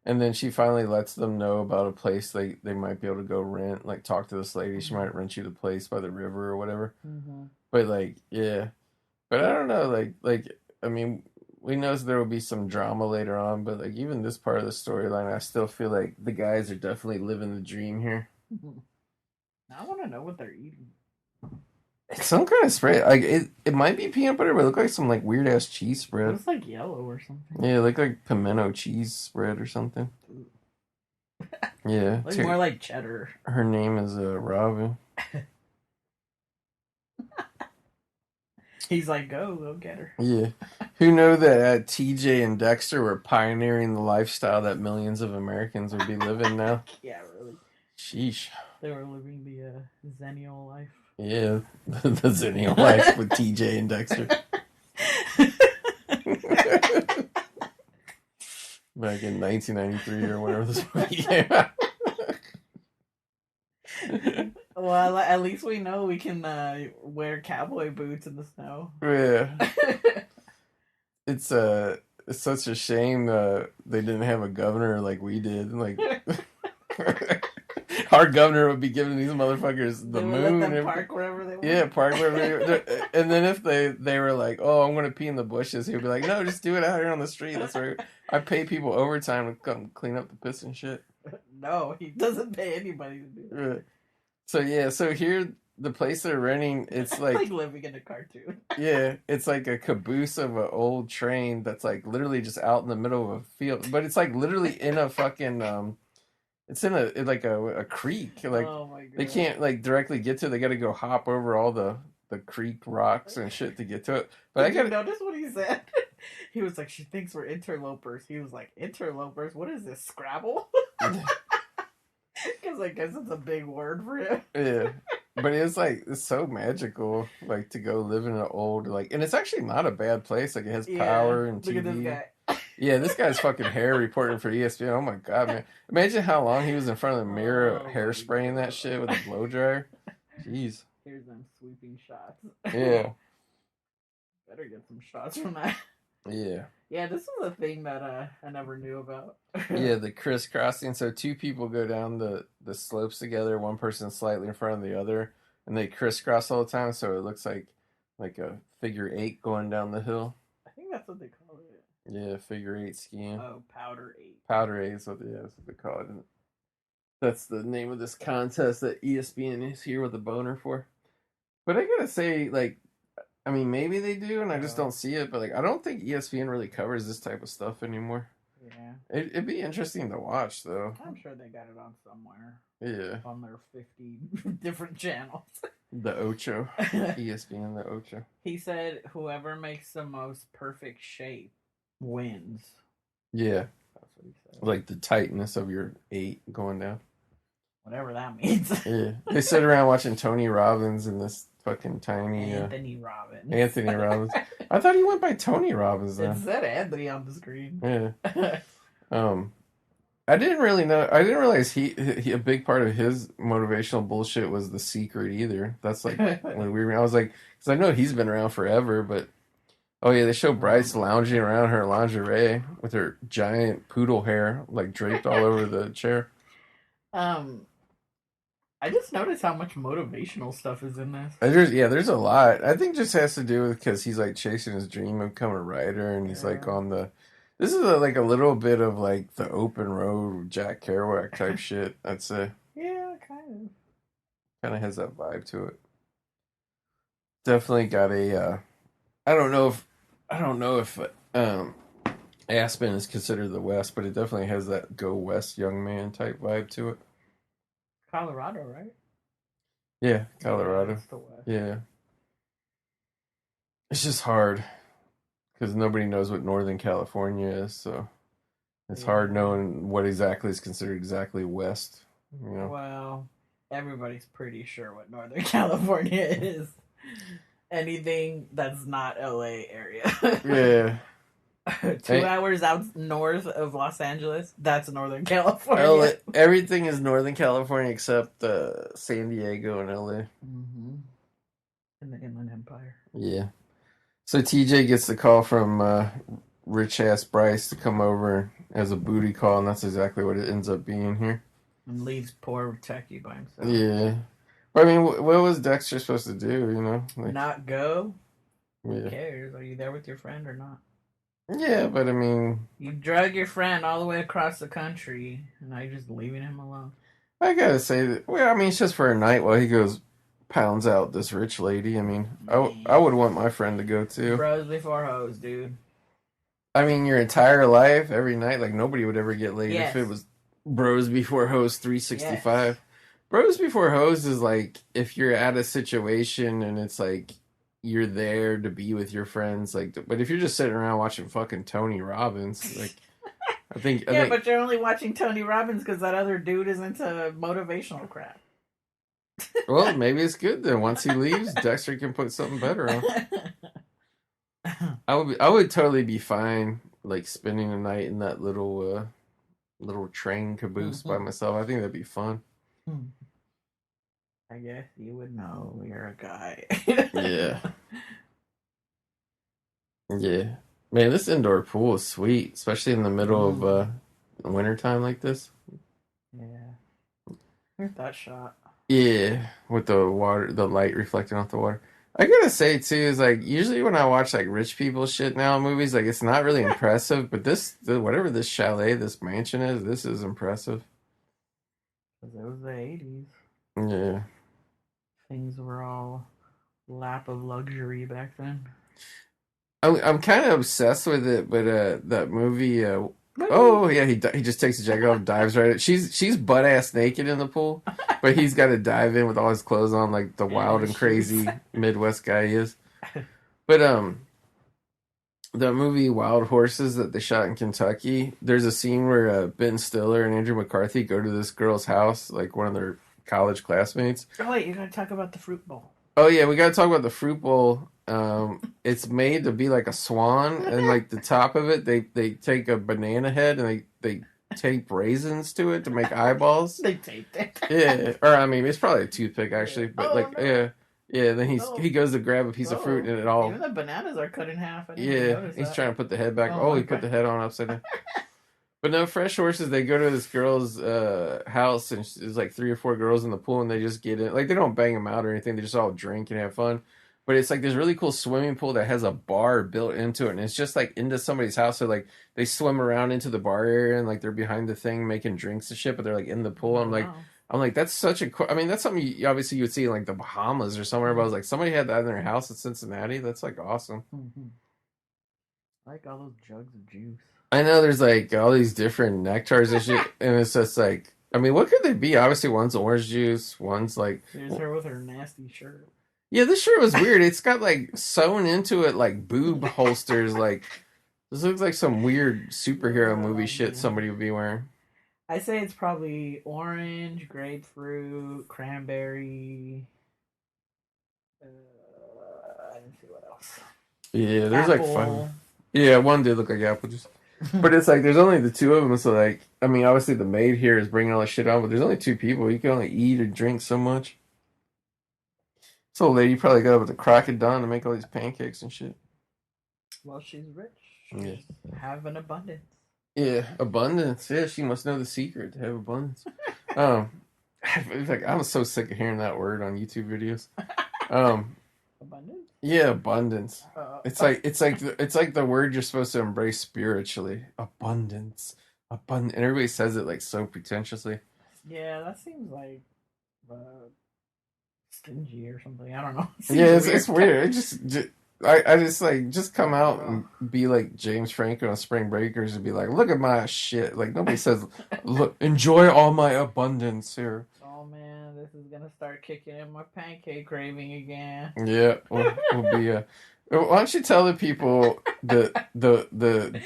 And then she finally lets them know about a place they might be able to go rent. Like, talk to this lady. She might rent you the place by the river or whatever. Mm-hmm. But, like, yeah. But I don't know. Like I mean, we know there will be some drama later on. But, like, even this part of the storyline, I still feel like the guys are definitely living the dream here. I want to know what they're eating. It's some kind of spread. Like, it might be peanut butter, but it looked like some, like, weird-ass cheese spread. It looks like yellow or something. Yeah, it looked like pimento cheese spread or something. Yeah. Like more like cheddar. Her name is Robin. He's like, go get her. Yeah. Who knew that TJ and Dexter were pioneering the lifestyle that millions of Americans would be living now? Yeah, really. Sheesh. They were living the Zennial life. Yeah, the Zennial life with TJ and Dexter. Back in 1993 or whatever this movie came out. Well, at least we know we can wear cowboy boots in the snow. Yeah. It's such a shame they didn't have a governor like we did. Like our governor would be giving these motherfuckers the moon. Let them park wherever they want. Yeah, park wherever they and then if they were like, oh, I'm gonna pee in the bushes, he'd be like, no, just do it out here on the street. That's where I pay people overtime to come clean up the piss and shit. No, he doesn't pay anybody to do that. So here the place they're renting, it's like living in a cartoon. Yeah, it's like a caboose of an old train that's like literally just out in the middle of a field, but it's like literally in a fucking it's in a creek. Like oh my God. They can't like directly get to it. They got to go hop over all the creek rocks and shit to get to it. But Did you notice what he said? He was like, she thinks we're interlopers. He was like, interlopers? What is this, Scrabble? Because I guess it's a big word for him. Yeah. But it's so magical, like to go live in an old and it's actually not a bad place. Like it has power and TV. Look at this guy. Yeah, this guy's fucking hair reporting for ESPN. Oh my God, man! Imagine how long he was in front of the mirror, hairspraying that shit with a blow dryer. Jeez. Here's them sweeping shots. Yeah. Better get some shots from that. Yeah. Yeah, this was a thing that I never knew about. Yeah, the crisscrossing. So two people go down the slopes together. One person slightly in front of the other, and they crisscross all the time. So it looks like a figure eight going down the hill. I think that's what they call it. Yeah, figure eight skiing. Oh, powder eight. Powder eight is what they call it. And that's the name of this contest that ESPN is here with a boner for. But I gotta say, I mean, maybe they do, and I just don't see it. But I don't think ESPN really covers this type of stuff anymore. Yeah, it'd be interesting to watch, though. I'm sure they got it on somewhere. Yeah, on their 50 different channels. The Ocho, ESPN, the Ocho. He said, "Whoever makes the most perfect shape wins." Yeah, that's what he said. Like the tightness of your eight going down. Whatever that means. Yeah, they sit around watching Tony Robbins in this fucking tiny Anthony Robbins. Anthony Robbins. I thought he went by Tony Robbins though. It said Anthony on the screen. Yeah. I didn't really know. I didn't realize he a big part of his motivational bullshit was The Secret either. That's like when I was like, because I know he's been around forever, but oh yeah, they show Bryce lounging around her lingerie with her giant poodle hair like draped all over the chair. I just noticed how much motivational stuff is in this. There's a lot. I think just has to do with because he's like chasing his dream of becoming a writer, and he's like on the. This is like a little bit of like the open road Jack Kerouac type shit. I'd say. Yeah, kind of. Kind of has that vibe to it. Definitely got a. I don't know if Aspen is considered the West, but it definitely has that go West young man type vibe to it. Colorado, right? Yeah, Colorado. Yeah, the West. Yeah. It's just hard because nobody knows what Northern California is, so it's hard knowing what exactly is considered exactly West. You know? Well, everybody's pretty sure what Northern California is. Anything that's not LA area. Yeah. 2 hours out north of Los Angeles, that's Northern California. Everything is Northern California except San Diego and LA. Mm-hmm. And the Inland Empire. Yeah. So TJ gets the call from rich ass Bryce to come over as a booty call, and that's exactly what it ends up being here. And leaves poor Techie by himself. Yeah. But I mean, what was Dexter supposed to do, you know? Not go? Yeah. Who cares? Are you there with your friend or not? Yeah, but I mean... You drug your friend all the way across the country, and now you're just leaving him alone. I gotta say that, well, I mean, it's just for a night while he goes, pounds out this rich lady. I mean, I would want my friend to go too. Bros before hoes, dude. I mean, your entire life, every night, like, nobody would ever get laid if it was bros before hoes 365. Yes. Bros before hoes is like, if you're at a situation and it's like, you're there to be with your friends, like, but if you're just sitting around watching fucking Tony Robbins, like, I think but you're only watching Tony Robbins because that other dude is into motivational crap. Well, maybe it's good then. Once he leaves, Dexter can put something better on. I would totally be fine like spending the night in that little train caboose by myself. I think that'd be fun. I guess you would know. You're a guy. Yeah. Yeah. Man, this indoor pool is sweet, especially in the middle of winter time like this. Yeah. Here's that shot. Yeah, with the water, the light reflecting off the water. I gotta say too, is like usually when I watch like rich people shit now in movies, like it's not really impressive. But whatever this chalet, this mansion is, this is impressive. Because it was the 80s. Yeah. Things were all lap of luxury back then. I'm kind of obsessed with it, but that movie. Oh yeah, he just takes the jacket off, dives right. She's butt ass naked in the pool, but he's got to dive in with all his clothes on, like the wild and crazy Midwest guy he is. But the movie Wild Horses that they shot in Kentucky. There's a scene where Ben Stiller and Andrew McCarthy go to this girl's house, like one of their college classmates. Oh wait, you gotta talk about the fruit bowl. Oh yeah, we gotta talk about the fruit bowl. It's made to be like a swan, and like the top of it, they take a banana head and they tape raisins to it to make eyeballs. They taped it. Yeah, or I mean, it's probably a toothpick actually, but yeah. Then he goes to grab a piece of fruit and it all. Even the bananas are cut in half. He's trying to put the head back. He put the head on upside down. But no, Fresh Horses, they go to this girl's house, and there's like 3 or 4 girls in the pool, and they just get in. Like, they don't bang them out or anything. They just all drink and have fun. But it's like this really cool swimming pool that has a bar built into it, and it's just like into somebody's house. So like they swim around into the bar area, and like they're behind the thing making drinks and shit, but they're like in the pool. I'm like, that's such a cool. I mean, that's something obviously you would see in like the Bahamas or somewhere. But I was like, somebody had that in their house in Cincinnati. That's like awesome. Mm-hmm. I like all those jugs of juice. I know there's like all these different nectars and shit, and it's just like, I mean, what could they be? Obviously, one's orange juice, one's like. There's her with her nasty shirt. Yeah, this shirt was weird. It's got like sewn into it like boob holsters. Like, this looks like some weird superhero movie shit somebody would be wearing. I say it's probably orange, grapefruit, cranberry. I didn't see what else. Yeah, there's apple. Like 5. Yeah, one did look like apple juice. But it's like there's only the 2 of them, so like, I mean, obviously the maid here is bringing all this shit on, but there's only 2 people. You can only eat or drink so much. This old lady probably got up at the crack of dawn to make all these pancakes and shit. Well, she's rich. She's have an abundance. Yeah, abundance. Yeah, she must know the secret to have abundance. I'm so sick of hearing that word on YouTube videos. Abundance. Yeah, abundance. It's like the word you're supposed to embrace spiritually. Abundance, and everybody says it like so pretentiously. Yeah, that seems like stingy or something. I don't know. It's weird. I just like just come out and be like James Franco on Spring Breakers and be like, look at my shit. Like nobody says, look, enjoy all my abundance here. Oh man, this is gonna start kicking in my pancake craving again. Yeah, we'll be. Why don't you tell the people the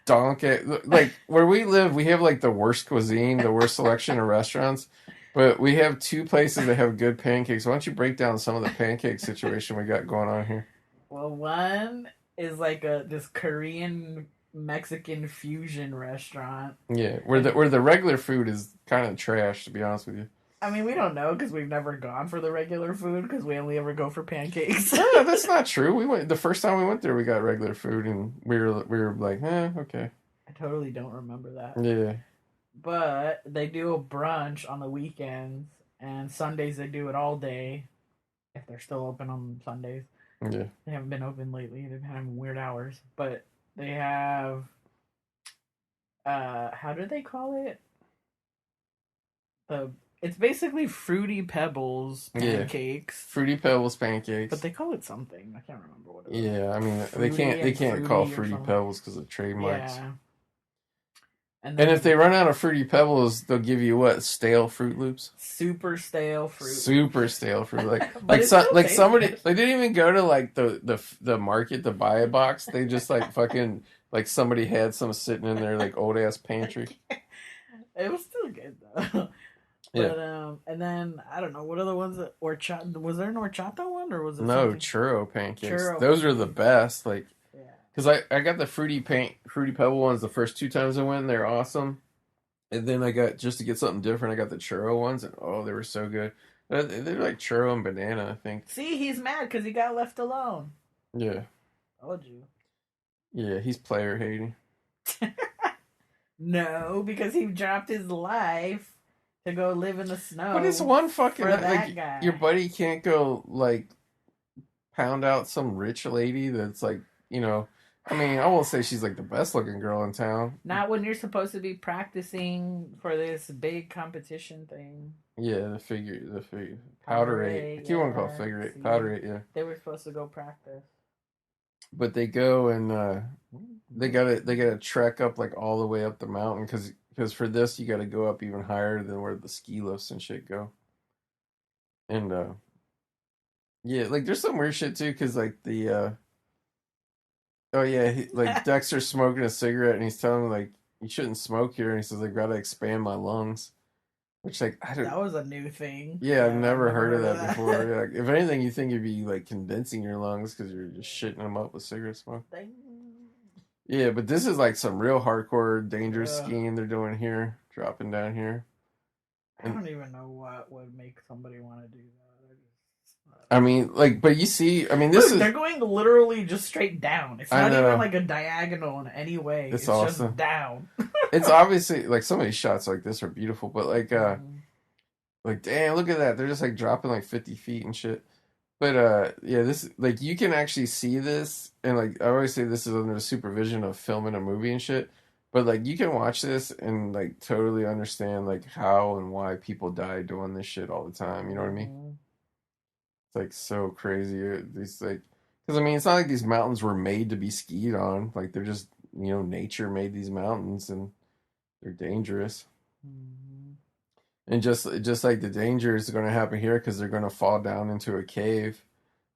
donkey, like where we live, we have like the worst cuisine, the worst selection of restaurants, but we have 2 places that have good pancakes. Why don't you break down some of the pancake situation we got going on here? Well, one is like this Korean Mexican fusion restaurant. Yeah, where the regular food is kind of trash, to be honest with you. I mean, we don't know because we've never gone for the regular food because we only ever go for pancakes. No, that's not true. We went the first time we went there. We got regular food, and we were like, okay. I totally don't remember that. Yeah. But they do a brunch on the weekends, and Sundays they do it all day, if they're still open on Sundays. Yeah. They haven't been open lately. They've been having weird hours, but they have. How do they call it? It's basically Fruity Pebbles pancakes. Yeah. Fruity Pebbles pancakes. But they call it something. I can't remember what it is. Yeah, I mean they can't call Fruity Pebbles because of trademarks. Yeah. And if they run out of Fruity Pebbles, they'll give you what? Stale Fruit Loops? Super stale fruit. Super stale fruit. Like somebody they didn't even go to like the market to buy a box. They just like fucking like somebody had some sitting in their like old ass pantry. It was still good though. But and then I don't know what other ones horchata. Was there an horchata one or was it no something? churro pancakes? Those are the best. Like Because I got the Fruity Pebble ones the first 2 times I went. They're awesome. And then I got, just to get something different, I got the churro ones, and oh, they were so good. They're like churro and banana, I think. See, he's mad because he got left alone. Yeah. Told you. Yeah, he's player hating. No, because he dropped his life to go live in the snow. But it's one fucking, for that like, guy. your buddy can't go, like, pound out some rich lady that's, like, you know, I mean, I won't say she's, like, the best looking girl in town. Not when you're supposed to be practicing for this big competition thing. Yeah, the figure, powder eight. I keep on calling figure eight, powder eight, yeah. They were supposed to go practice. But they go and they gotta trek up like all the way up the mountain because for this you gotta go up even higher than where the ski lifts and shit go. And yeah, like there's some weird shit too because like the oh yeah, like Dexter's smoking a cigarette and he's telling him like you shouldn't smoke here and he says I gotta expand my lungs. Which like I don't. That was a new thing. Yeah, I've never heard of that before. Yeah, like, if anything, you think you'd be like condensing your lungs because you're just shitting them up with cigarette smoke. Yeah, but this is like some real hardcore, dangerous skiing they're doing here, dropping down here. I don't even know what would make somebody want to do that. I mean, like, but you see, I mean, this is they're going literally just straight down. It's not even like a diagonal in any way. It's awesome. Just down. It's obviously like some of these shots like this are beautiful, but like damn, look at that. They're just like dropping like 50 feet and shit. But yeah, this like you can actually see this, and like I always say, this is under the supervision of filming a movie and shit. But like you can watch this and like totally understand like how and why people die doing this shit all the time. You know what I mean? It's like so crazy. These like, because I mean, it's not like these mountains were made to be skied on. Like they're just, you know, nature made these mountains and they're dangerous. And just like the danger is going to happen here because they're going to fall down into a cave,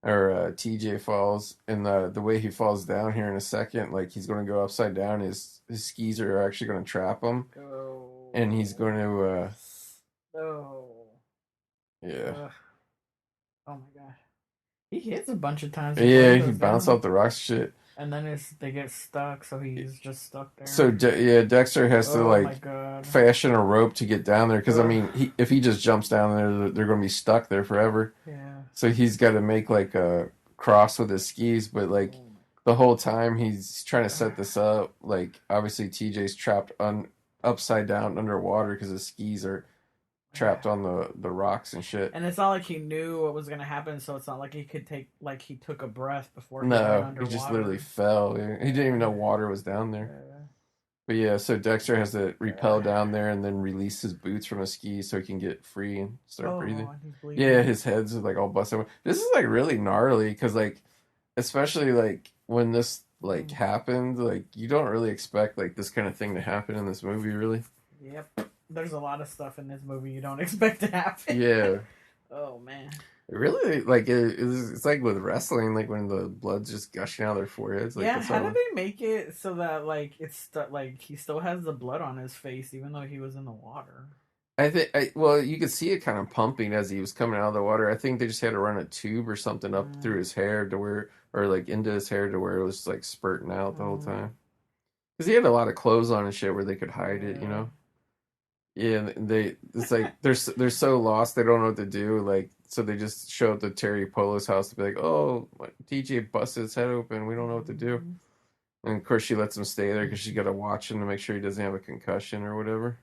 or TJ falls, and the way he falls down here in a second, like he's going to go upside down. His skis are actually going to trap him, and he's going to. Yeah. Oh my god. He hits a bunch of times. Yeah, he bounced off the rocks, shit. And then they get stuck, so he's just stuck there. So Dexter has to like fashion a rope to get down there because I mean, if he just jumps down there, they're going to be stuck there forever. Yeah. So he's got to make like a cross with his skis, but like the whole time he's trying to set this up, like obviously TJ's trapped upside down underwater because his skis are trapped on the rocks and shit. And it's not like he knew what was going to happen, so it's not like he could he took a breath before he went underwater. He just literally fell. He didn't even know water was down there. But yeah, so Dexter has to rappel down there and then release his boots from his skis so he can get free and start breathing. Yeah, his head's like all busted. This is like really gnarly because like, especially like when this like happened, like you don't really expect like this kind of thing to happen in this movie, really. Yep. There's a lot of stuff in this movie you don't expect to happen. Yeah. Oh man. It really like it's like with wrestling, like when the blood's just gushing out of their foreheads. Like, yeah. How did they make it so that like like he still has the blood on his face even though he was in the water? I think well, you could see it kind of pumping as he was coming out of the water. I think they just had to run a tube or something up through his hair to where, or like into his hair to where it was like spurting out the whole time. Because he had a lot of clothes on and shit where they could hide it, you know. Yeah, it's like they're so lost they don't know what to do. Like, so they just show up to Terry Polo's house to be like, "Oh, TJ busted his head open. We don't know what to do." And of course, she lets him stay there because she got to watch him to make sure he doesn't have a concussion or whatever.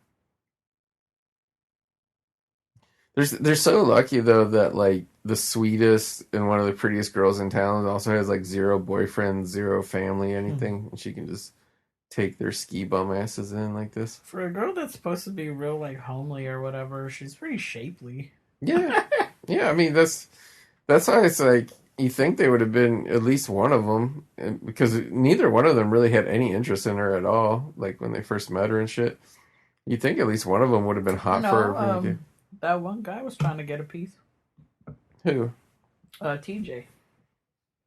They're so lucky though that like the sweetest and one of the prettiest girls in town also has like 0 boyfriends, 0 family, anything, and she can just take their ski bum asses in like this. For a girl that's supposed to be real like homely or whatever, she's pretty shapely. Yeah, yeah. I mean that's why it's like you think they would have been at least one of them, because neither one of them really had any interest in her at all. Like when they first met her and shit, you think at least one of them would have been hot for her. That one guy was trying to get a piece. Who? TJ.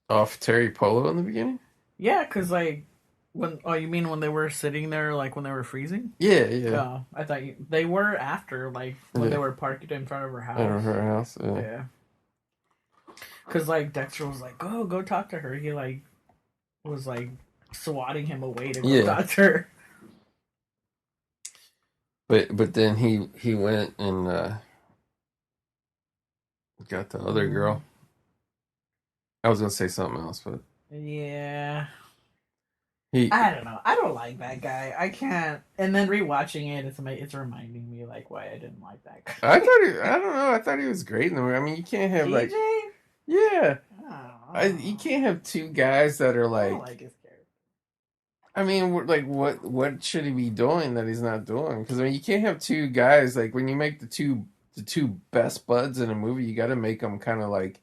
Off Terry Polo in the beginning? Yeah, because like. You mean when they were sitting there, like when they were freezing? Yeah, yeah. Oh, I thought they were after, like when they were parked in front of her house. In her house, yeah. Because like Dexter was like, "Go talk to her." He like was like swatting him away to go talk to her. But then he went and got the other girl. I was gonna say something else, but yeah. I don't know. I don't like that guy. I can't. And then rewatching it, it's reminding me like why I didn't like that guy. I don't know. I thought he was great in the movie. I mean, you can't have like, yeah. You can't have two guys that are like. I don't like his character. I mean, like, what should he be doing that he's not doing? Because I mean, you can't have two guys like when you make the two best buds in a movie, you got to make them kind of like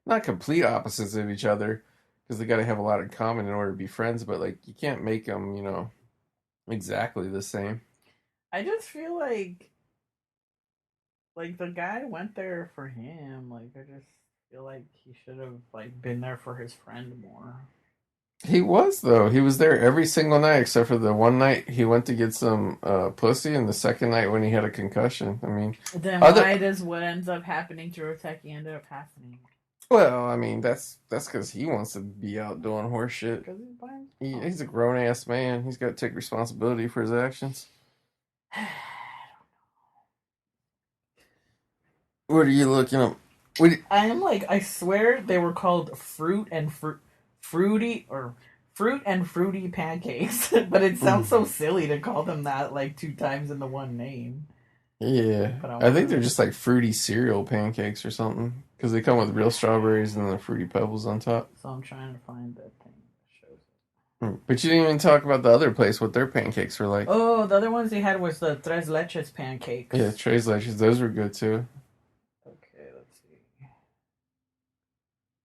not complete opposites of each other. Because they got to have a lot in common in order to be friends, but like you can't make them, exactly the same. I just feel like the guy went there for him. Like I just feel like he should have like been there for his friend more. He was though. He was there every single night except for the one night he went to get some pussy, and the second night when he had a concussion. I mean, then why does what ends up happening to Roteki end up happening? Well, I mean, that's because he wants to be out doing horse shit. He's a grown-ass man. He's got to take responsibility for his actions. What are you looking up? I am like, I swear they were called fruit and fruity pancakes, but it sounds so silly to call them that like two times in the one name. Yeah, I think they're just like fruity cereal pancakes or something. Because they come with real strawberries and the fruity pebbles on top. So I'm trying to find that thing that shows it. But you didn't even talk about the other place, what their pancakes were like. Oh, the other ones they had was the Tres Leches pancakes. Yeah, Tres Leches. Those were good too. Okay, let's see.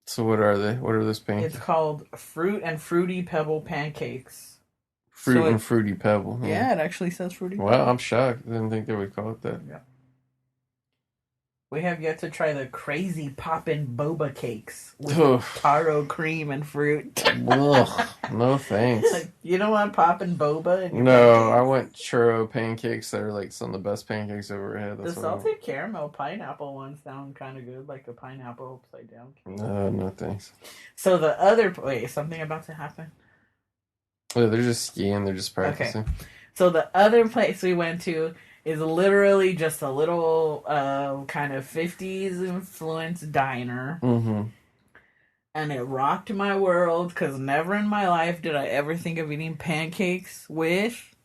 So what are they? What are those pancakes? It's called Fruit and Fruity Pebble Pancakes. Fruit and Fruity Pebble. Yeah, it actually says Fruity Pebble. Wow, I'm shocked. I didn't think they would call it that. Yeah. We have yet to try the crazy poppin' boba cakes with taro cream and fruit. Ugh, no thanks. You don't want poppin' boba? No, pancakes? I want churro pancakes that are like some of the best pancakes I've ever had. That's the salted caramel pineapple ones sound kind of good, like the pineapple upside down cake. No thanks. So the other... Wait, something about to happen? Oh, they're just skiing. They're just practicing. Okay. So the other place we went to is literally just a little kind of 50s influenced diner. Mm-hmm. And it rocked my world because never in my life did I ever think of eating pancakes with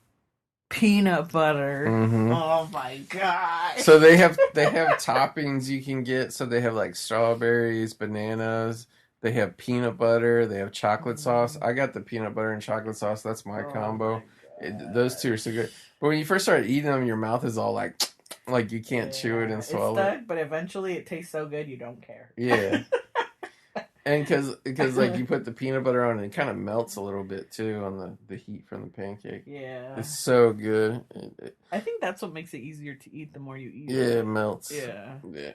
peanut butter. Mm-hmm. Oh my god. So they have toppings you can get. So they have like strawberries, bananas. They have peanut butter. They have chocolate sauce. I got the peanut butter and chocolate sauce. That's my combo. Those two are so good. But when you first start eating them, your mouth is all like you can't chew it and swallow it's stuck, but eventually it tastes so good you don't care. Yeah. And because like you put the peanut butter on, it kind of melts a little bit too on the heat from the pancake. Yeah. It's so good. I think that's what makes it easier to eat the more you eat it. Yeah, it melts. Yeah. Yeah.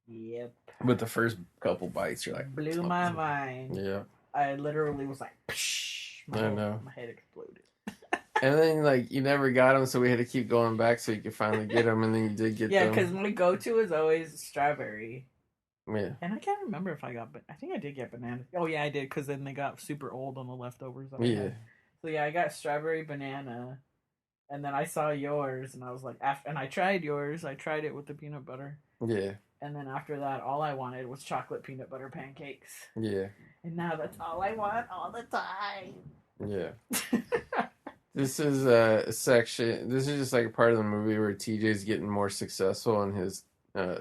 Yep. But the first couple bites, you're like... Blew my mind. Yeah. I literally was like... Psh, my head exploded. And then, like, you never got them, so we had to keep going back so you could finally get them, and then you did get them. Yeah, because my go-to is always strawberry. Yeah. And I can't remember if I got... I think I did get banana. Oh, yeah, I did, because then they got super old on the leftovers. Yeah. So, yeah, I got strawberry banana, and then I saw yours, and I was like... And I tried yours. I tried it with the peanut butter. Yeah. And then after that, all I wanted was chocolate peanut butter pancakes. Yeah. And now that's all I want all the time. Yeah. This is a section. This is just like a part of the movie where TJ's getting more successful in his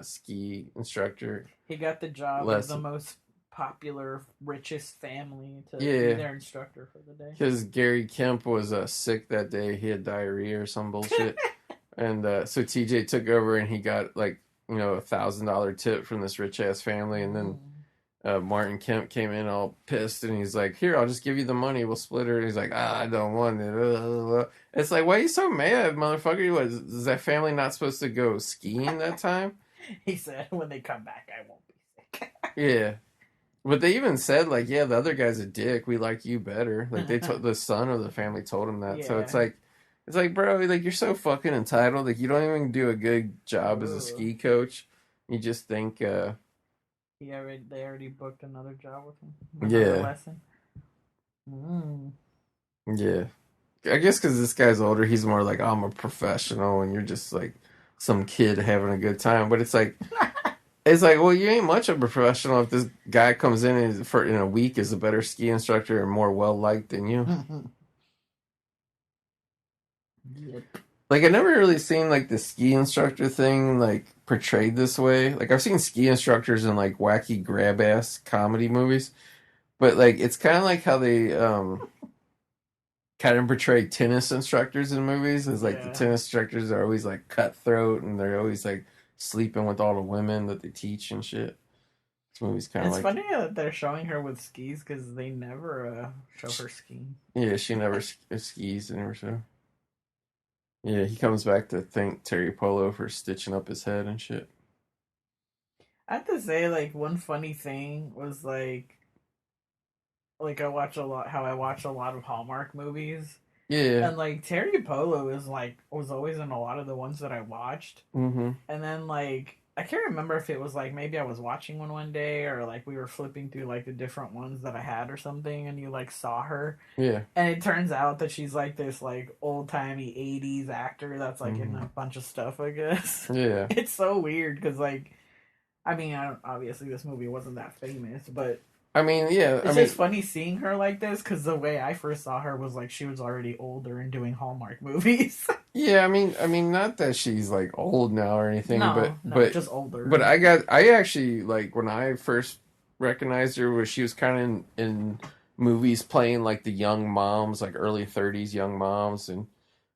ski instructor. He got the job of the most popular, richest family to be their instructor for the day. Because Gary Kemp was sick that day. He had diarrhea or some bullshit. And so TJ took over and he got like, $1,000 tip from this rich ass family. And then Martin Kemp came in all pissed and he's like, "Here, I'll just give you the money. We'll split it." And he's like, "I don't want it." It's like, why are you so mad, motherfucker? Is that family not supposed to go skiing that time? He said, "When they come back, I won't be sick." Yeah. But they even said, like, yeah, the other guy's a dick. We like you better. Like, the son of the family told him that. Yeah. So it's like, bro, like, you're so fucking entitled. Like, you don't even do a good job as a ski coach. You just think, they already booked another job with him. Another lesson. Mm. Yeah. I guess because this guy's older, he's more like, I'm a professional, and you're just like some kid having a good time. But it's like, well, you ain't much of a professional if this guy comes in and for in a week is a better ski instructor and more well liked than you. Yep. Like I never really seen like the ski instructor thing like portrayed this way. Like I've seen ski instructors in like wacky grab ass comedy movies, but like it's kind of like how they kind of portray tennis instructors in movies. Is like the Yeah. tennis instructors are always like cutthroat and they're always like sleeping with all the women that they teach and shit. This movie's kind of It's like funny that they're showing her with skis because they never show her skiing. yeah, she never skis in her show. Yeah, he comes back to thank Terry Polo for stitching up his head and shit. I have to say, like, one funny thing was like I watch a lot how I watch a lot of Hallmark movies. Yeah. And like Terry Polo was always in a lot of the ones that I watched. Mm-hmm. And then like I can't remember if it was like maybe I was watching one day or like we were flipping through like the different ones that I had or something and you like saw her. Yeah. And it turns out that she's like this like old timey 80s actor that's like in a bunch of stuff, I guess. Yeah. It's so weird because like I mean, obviously this movie wasn't that famous, but I mean, yeah. it's just funny seeing her like this because the way I first saw her was like she was already older and doing Hallmark movies. Yeah, I mean, not that she's like old now or anything, but just older. But I actually like when I first recognized her was she was kind of in movies playing like the young moms, like early 30s young moms, and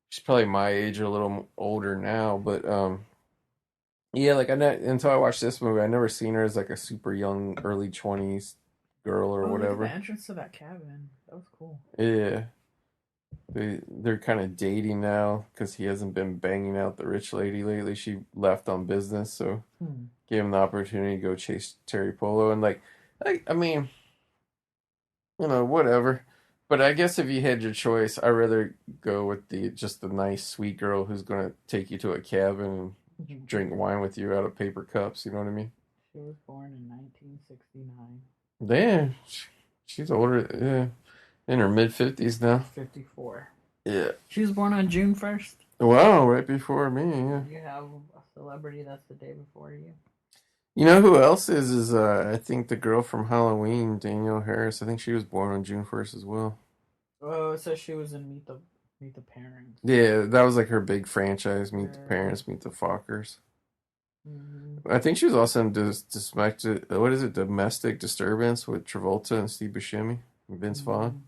she's probably my age or a little older now. But yeah, like until I watched this movie, I never seen her as like a super young early 20s girl or look at the whatever. entrance to that cabin. That was cool. Yeah. They're kind of dating now because he hasn't been banging out the rich lady lately. She left on business, so gave him the opportunity to go chase Terry Polo and like I mean, whatever. But I guess if you had your choice, I'd rather go with the nice sweet girl who's gonna take you to a cabin and drink wine with you out of paper cups. You know what I mean? She was born in 1969. Damn, she's older. Yeah, in her mid-50s now. 54. Yeah. She was born on June 1st. Wow, right before me. Yeah. You have a celebrity that's the day before you. You know who else is I think the girl from Halloween, Danielle Harris. I think she was born on June 1st as well. Oh, it says she was in Meet the Parents. Yeah, that was like her big franchise, Meet the Parents, Meet the Fockers. Mm-hmm. I think she was also in Domestic Disturbance with Travolta and Steve Buscemi and Vince Vaughn.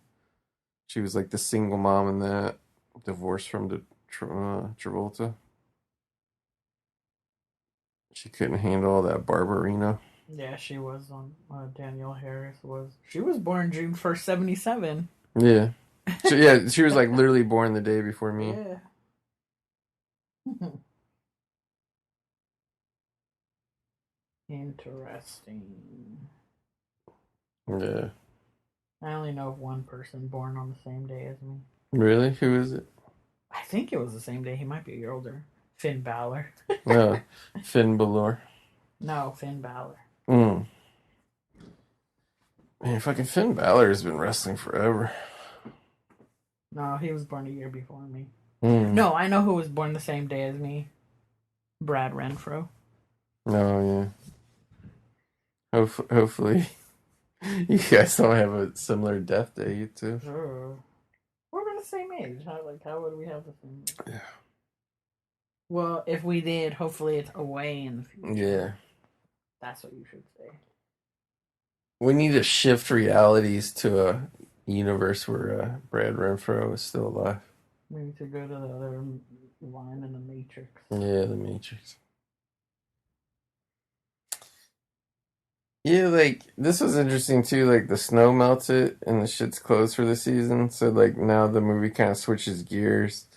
She was like the single mom in that, divorced from Travolta. She couldn't handle all that Barbarino. Yeah, she was on. Danielle Harris was. She was born June 1st, 77. Yeah. She was like literally born the day before me. Yeah. Interesting. Yeah. I only know of one person born on the same day as me. Really? Who is it? I think it was the same day. He might be a year older. Finn Balor. Oh, Finn Balor. No, Finn Balor. Man, fucking Finn Balor has been wrestling forever. No, he was born a year before me. No, I know who was born the same day as me. Brad Renfro. Oh, yeah. Hopefully, you guys don't have a similar death day, you two. Sure. We're the same age. How would we have the same age? Yeah. Well, if we did, hopefully it's away in the future. Yeah. That's what you should say. We need to shift realities to a universe where Brad Renfro is still alive. We need to go to the other line in the Matrix. Yeah, the Matrix. Yeah, like, this was interesting too, like, the snow melted and the shit's closed for the season, so, like, now the movie kind of switches gears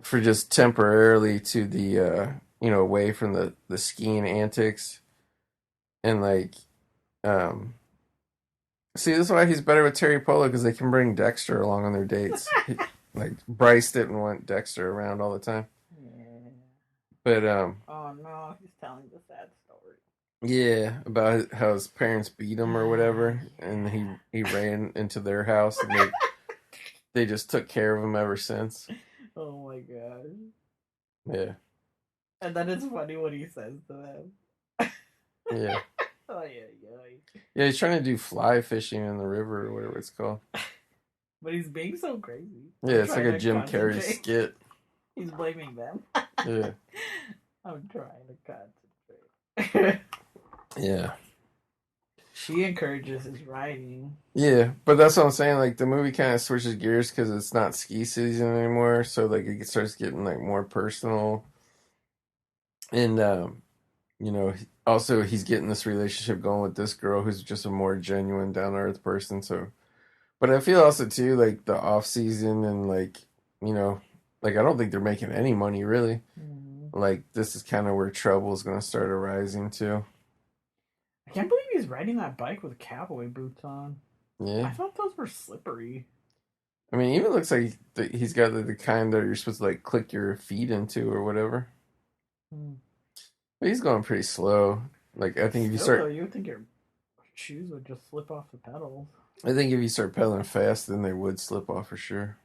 for just temporarily to the, away from the skiing antics, and, like, see, this is why he's better with Terry Polo, because they can bring Dexter along on their dates. Like, Bryce didn't want Dexter around all the time. Yeah. But, oh no, he's telling the sad story. Yeah, about how his parents beat him or whatever, and he ran into their house, and they just took care of him ever since. Oh my god. Yeah, And then it's funny what he says to them. yeah, Oh yeah. yeah. He's trying to do fly fishing in the river or whatever it's called. But he's being so crazy. Yeah, I'm it's like trying a to Jim Carrey concentrate. skit. He's blaming them. Yeah, I'm trying to concentrate. yeah, She encourages his writing. yeah. But that's what I'm saying. Like the movie kind of switches gears because it's not ski season anymore, so like it starts getting like more personal, and also he's getting this relationship going with this girl who's just a more genuine, down to earth person. So, but I feel also too like the off season and like you know, like I don't think they're making any money really. Like this is kind of where trouble is going to start arising too. I can't believe he's riding that bike with cowboy boots on. I Yeah, thought those were slippery. I mean, even looks like he's got the kind that you're supposed to like click your feet into or whatever. Hmm. But he's going pretty slow. Like I think if you Still, though, start, you would think your shoes would just slip off the pedals. I think if you start pedaling fast, then they would slip off for sure.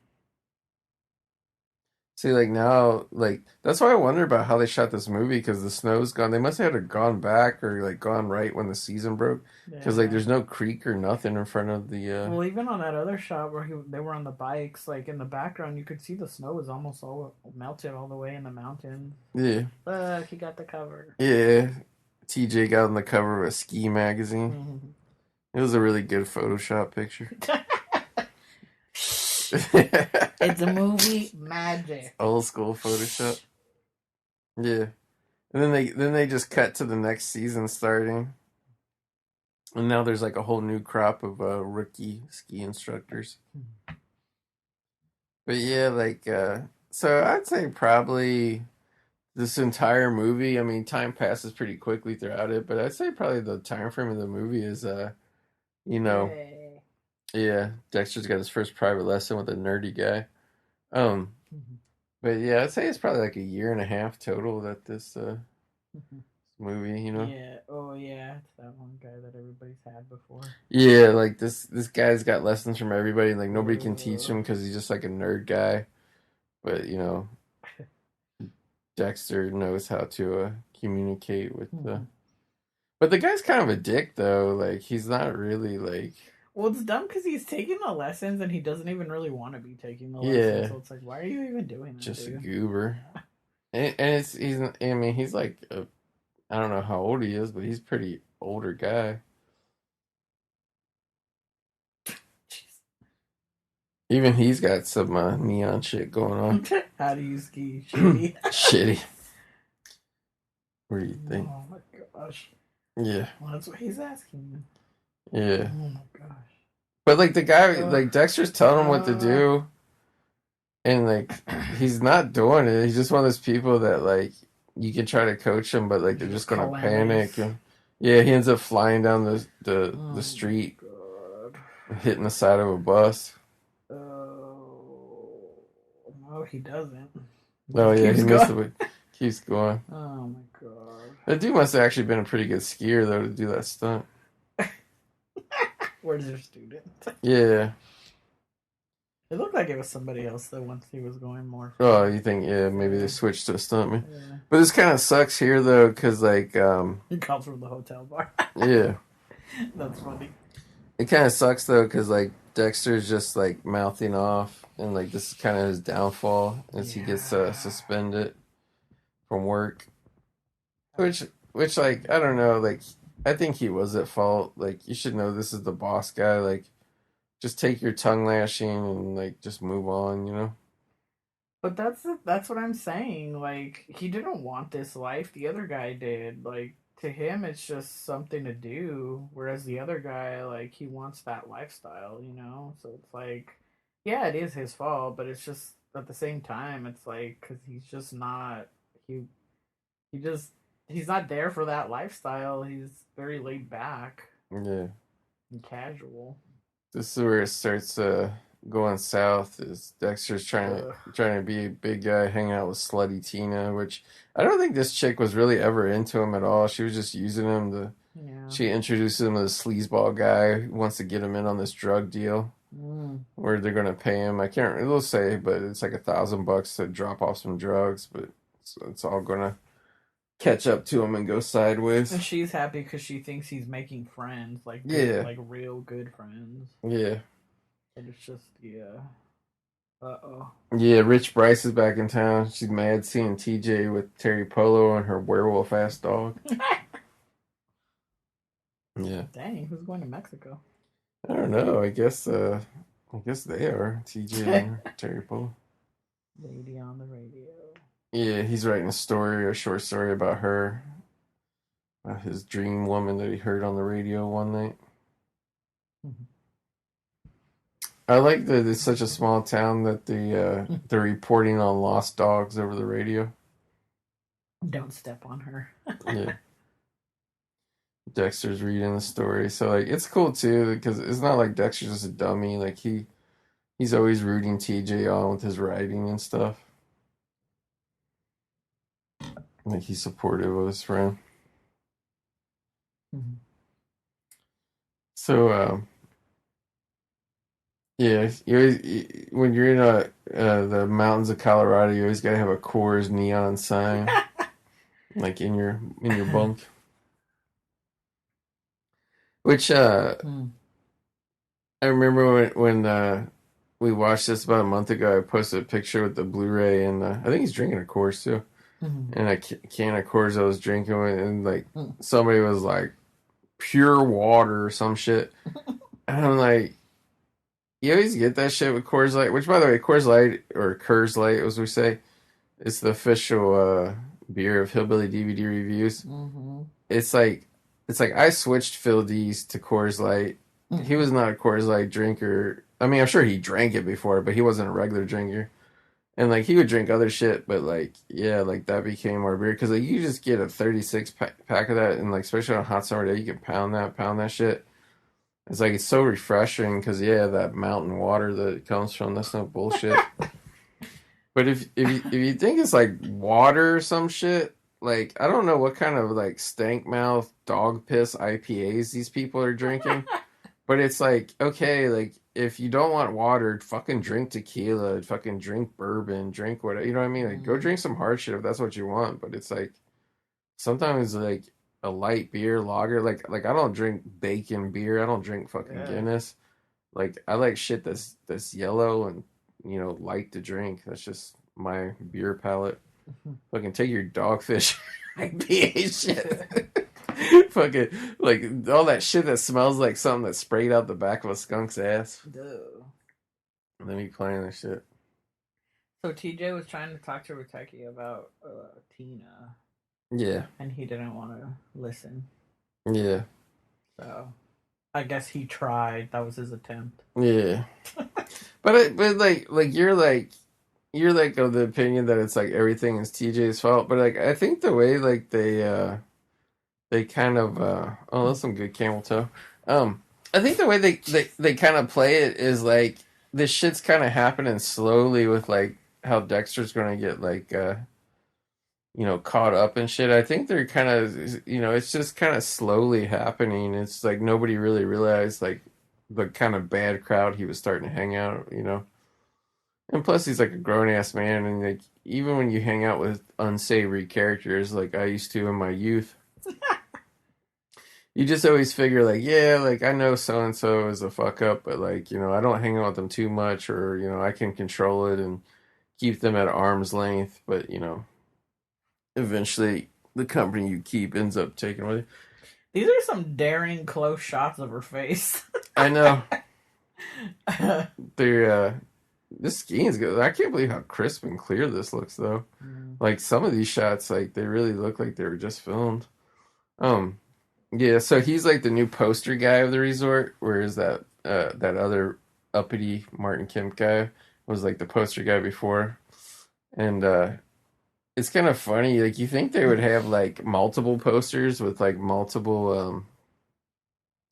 See, like now, like that's why I wonder about how they shot this movie because the snow's gone. They must have had gone back or like gone right when the season broke because like Yeah. there's no creek or nothing in front of the. Well, even on that other shot where they were on the bikes, like in the background, you could see the snow was almost all melted all the way in the mountains. Yeah, Look, he got the cover. yeah. TJ got on the cover of a ski magazine. Mm-hmm. It was a really good Photoshop picture. It's a movie magic. Old school Photoshop. Yeah. And then they just cut to the next season starting. And now there's like a whole new crop of rookie ski instructors. But yeah, like so I'd say probably this entire movie, I mean time passes pretty quickly throughout it, but I'd say probably the time frame of the movie is you know, Yay. yeah, Dexter's got his first private lesson with a nerdy guy. Um but yeah, I'd say it's probably like a year and a half total that this movie, you know. Yeah. Oh, yeah. It's that one guy that everybody's had before. Yeah, like this guy's got lessons from everybody. Like nobody can teach him because he's just like a nerd guy. But you know, Dexter knows how to communicate with the. But the guy's kind of a dick though. Like he's not really like. Well, it's dumb because he's taking the lessons and he doesn't even really want to be taking the lessons. Yeah, So it's like, why are you even doing that? just Dude? a goober. And he's. I mean, he's like I don't know how old he is, but he's pretty older guy. Even he's got some neon shit going on. How do you ski? Shitty. Shitty. What do you think? Oh my gosh. Yeah. Well, that's what he's asking. Yeah. Oh my gosh. But like the guy, like Dexter's telling him what to do, and like he's not doing it. He's just one of those people that like you can try to coach him, but like they're just gonna panic. And, yeah, he ends up flying down the street, hitting the side of a bus. Oh no, he doesn't. Oh yeah, he missed it. Keeps going. Oh my god. That dude must have actually been a pretty good skier though to do that stunt. Where's your student? Yeah. It looked like it was somebody else though once he was going more. Oh, you think maybe they switched to a stuntman? Yeah. But this kind of sucks here though, cause like He comes from the hotel bar. Yeah. That's funny. It kind of sucks though, cause like Dexter's just like mouthing off, and like this is kind of his downfall as he gets suspended from work. Which like I don't know, like I think he was at fault. Like you should know this is the boss guy. Like just take your tongue lashing and like just move on, you know. But that's what I'm saying. Like he didn't want this life. The other guy did. Like to him, it's just something to do. Whereas the other guy, like he wants that lifestyle, you know. So it's like, yeah, it is his fault. But it's just at the same time, it's like because he's just not he just he's not there for that lifestyle. He's very laid back Yeah. and casual. This is where it starts going south is Dexter's trying to be a big guy, hanging out with slutty Tina, which I don't think this chick was really ever into him at all. She was just using him to. Yeah. She introduces him to this sleazeball guy who wants to get him in on this drug deal. Where they're gonna pay him. I can't. It'll say, but it's like $1,000 to drop off some drugs, but it's all gonna catch up to him and go sideways. And she's happy because she thinks he's making friends, like like real good friends. Yeah. And it's just Uh-oh. Yeah, Rich Bryce is back in town. She's mad seeing TJ with Terry Polo and her werewolf ass dog. Yeah. Dang, who's going to Mexico? I don't know. I guess they are TJ and Terry Polo. Lady on the radio. Yeah, he's writing a short story about her, about his dream woman that he heard on the radio one night. Mm-hmm. I like that it's such a small town that they're reporting on lost dogs over the radio. Don't step on her. Yeah. Dexter's reading the story, so like it's cool too because it's not like Dexter's just a dummy. Like he's always rooting TJ on with his writing and stuff. Like he's supportive of his friend. Mm-hmm. So yeah, when you're in the mountains of Colorado, you always gotta have a Coors neon sign, like in your bunk. Which I remember when we watched this about a month ago. I posted a picture with the Blu-ray, and I think he's drinking a Coors too, and a can of Coors I was drinking, and like somebody was like pure water or some shit, and I'm like, you always get that shit with Coors Light. Which, by the way, Coors Light or Coors Light, as we say, it's the official beer of Hillbilly DVD Reviews. Mm-hmm. It's like I switched Phil D's to Coors Light. He was not a Coors Light drinker. I mean, I'm sure he drank it before, but he wasn't a regular drinker. And like he would drink other shit, but like yeah, like that became our beer because like you just get a 36 pack of that, and like especially on a hot summer day, you can pound that shit. It's like it's so refreshing because yeah, that mountain water that it comes from, that's no bullshit. But if you think it's like water or some shit. Like, I don't know what kind of, like, stank mouth dog piss IPAs these people are drinking. But it's like, okay, like, if you don't want water, fucking drink tequila, fucking drink bourbon, drink whatever. You know what I mean? Like, go drink some hard shit if that's what you want. But it's like, sometimes, like, a light beer, lager. Like I don't drink bacon beer. I don't drink fucking Guinness. Like, I like shit that's yellow and, you know, light to drink. That's just my beer palate. Fucking take your dogfish IPA shit. Fucking like all that shit that smells like something that sprayed out the back of a skunk's ass. Duh. And then me playing that shit. So TJ was trying to talk to Riteki about Tina. Yeah. And he didn't want to listen. Yeah. So I guess he tried. That was his attempt. Yeah. but you're like of the opinion that it's like everything is TJ's fault, but like I think the way like they kind of oh, that's some good camel toe. I think the way they kind of play it is like this shit's kind of happening slowly with like how Dexter's going to get like you know, caught up and shit. I think they're kind of, you know, it's just kind of slowly happening. It's like nobody really realized like the kind of bad crowd he was starting to hang out, you know. And plus, he's like a grown ass man, and like even when you hang out with unsavory characters, like I used to in my youth, you just always figure like, yeah, like I know so and so is a fuck up, but like you know, I don't hang out with them too much, or you know, I can control it and keep them at arm's length. But you know, eventually, the company you keep ends up taking with you. These are some daring close shots of her face. I know. They're this skiing's good. I can't believe how crisp and clear this looks, though. Like some of these shots, like they really look like they were just filmed. Yeah. So he's like the new poster guy of the resort, whereas that other uppity Martin Kemp guy was like the poster guy before. And it's kind of funny. Like you think they would have like multiple posters with like multiple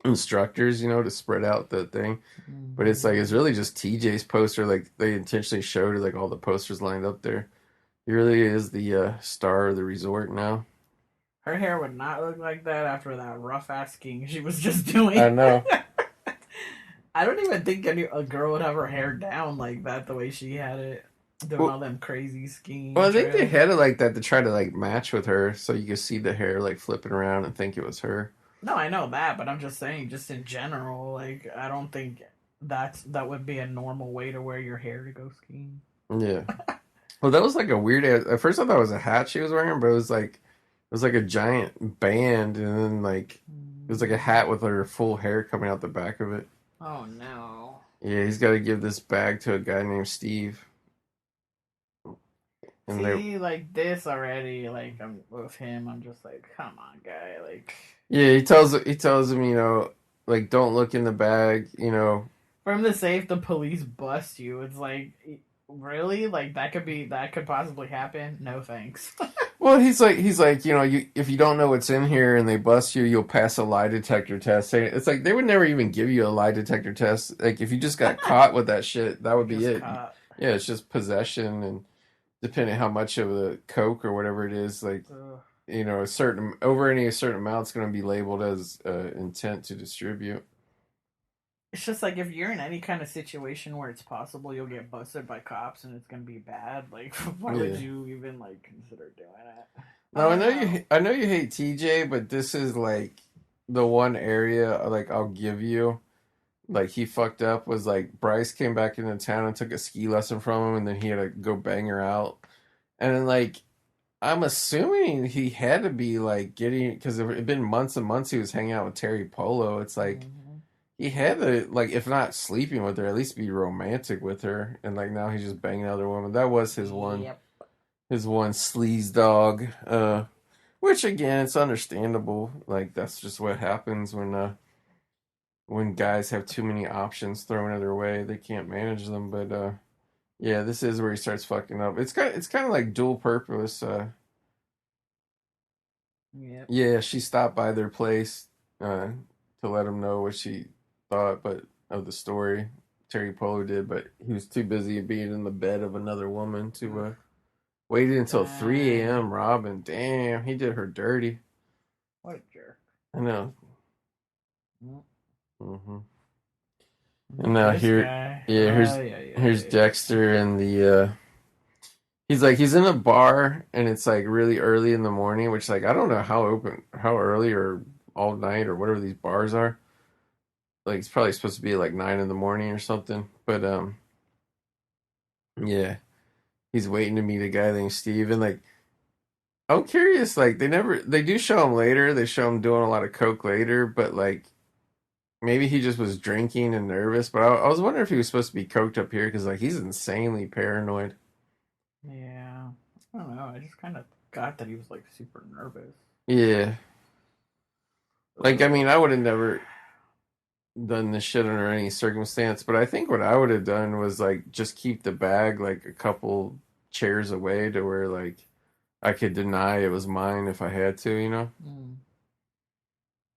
instructors, to spread out the thing. But it's like, it's really just TJ's poster. Like, they intentionally showed like all the posters lined up there. He really is the star of the resort now. Her hair would not look like that after that rough ass skiing she was just doing. I know. I don't even think a girl would have her hair down like that the way she had it. Doing all them crazy skiing. Well, I think they had it like that to try to like match with her, so you could see the hair like flipping around and think it was her. No, I know that, but I'm just saying, just in general, like I don't think that would be a normal way to wear your hair to go skiing. Yeah. Well, that was like a weird. At first, I thought it was a hat she was wearing, but it was like a giant band, and then like it was like a hat with her full hair coming out the back of it. Oh no. Yeah, he's got to give this bag to a guy named Steve. And see, like this already, like I'm with him. I'm just like, come on, guy. Like, yeah, he tells him, like don't look in the bag, For him to say if the police bust you, it's like, really, like that could possibly happen. No thanks. Well, he's like, if you don't know what's in here and they bust you, you'll pass a lie detector test. It's like they would never even give you a lie detector test. Like if you just got caught with that shit, that would be it. Caught. Yeah, it's just possession, and depending how much of the coke or whatever it is, like a certain amount is going to be labeled as intent to distribute. It's just like if you're in any kind of situation where it's possible you'll get busted by cops and it's gonna be bad, like why would you even like consider doing it? No, I know you hate TJ, but this is like the one area like I'll give you. Like he fucked up was like Bryce came back into town and took a ski lesson from him, and then he had to go bang her out, and then like I'm assuming he had to be like getting, because it had been months and months he was hanging out with Terry Polo. It's like. He had to, like, if not sleeping with her, at least be romantic with her. And, like, now he's just banging other women. That was his one sleaze dog. Which, again, it's understandable. Like, that's just what happens when guys have too many options thrown their way. They can't manage them. But, yeah, this is where he starts fucking up. It's kind of like dual purpose. Yeah, she stopped by their place to let him know what she thought of the story. Terry Polo did, but he was too busy being in the bed of another woman to wait until 3 a.m. Robin, damn, he did her dirty. What a jerk. I know. Mm-hmm. And now here's Dexter and the he's in a bar, and it's like really early in the morning, which like I don't know how early or all night or whatever these bars are. Like it's probably supposed to be like 9 in the morning or something. But yeah. He's waiting to meet a guy named Steve, and like I'm curious, like they do show him later. They show him doing a lot of coke later, but like maybe he just was drinking and nervous. But I was wondering if he was supposed to be coked up here, because like he's insanely paranoid. Yeah, I don't know. I just kind of got that he was like super nervous. Yeah. Like I mean, I would have never done this shit under any circumstance, but I think what I would have done was like just keep the bag like a couple chairs away to where like I could deny it was mine if I had to,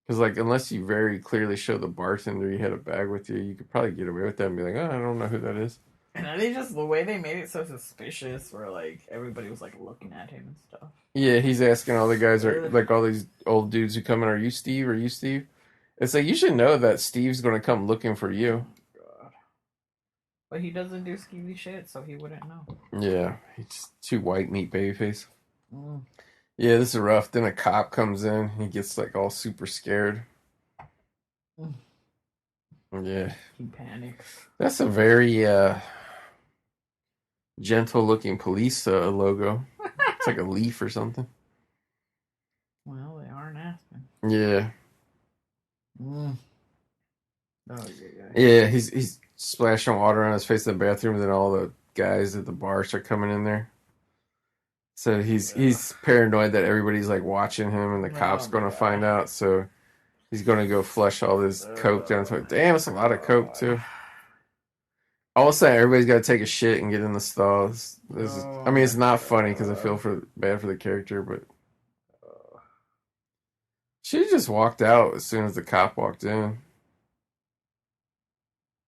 because like unless you very clearly show the bartender you had a bag with you, you could probably get away with that and be like, oh, I don't know who that is. And then the way they made it so suspicious, where like everybody was like looking at him and stuff. Yeah, he's asking all the guys, are like all these old dudes who come in, are you Steve? Are you Steve? It's like, you should know that Steve's going to come looking for you. Oh, God. But he doesn't do skeevy shit, so he wouldn't know. Yeah, he's too white meat babyface. Yeah, this is rough. Then a cop comes in. He gets like all super scared. Yeah. He panics. That's a very gentle looking police logo. It's like a leaf or something. Well, they are in Aspen. Yeah. Oh, yeah, he's splashing water on his face in the bathroom, and then all the guys at the bar start coming in there. So he's paranoid that everybody's like watching him, and the cops going to find out. So he's going to go flush all this coke down. Damn, it's a lot of coke too. All of a sudden, everybody's got to take a shit and get in the stalls. I mean, it's not funny because I feel bad for the character, but She just walked out as soon as the cop walked in.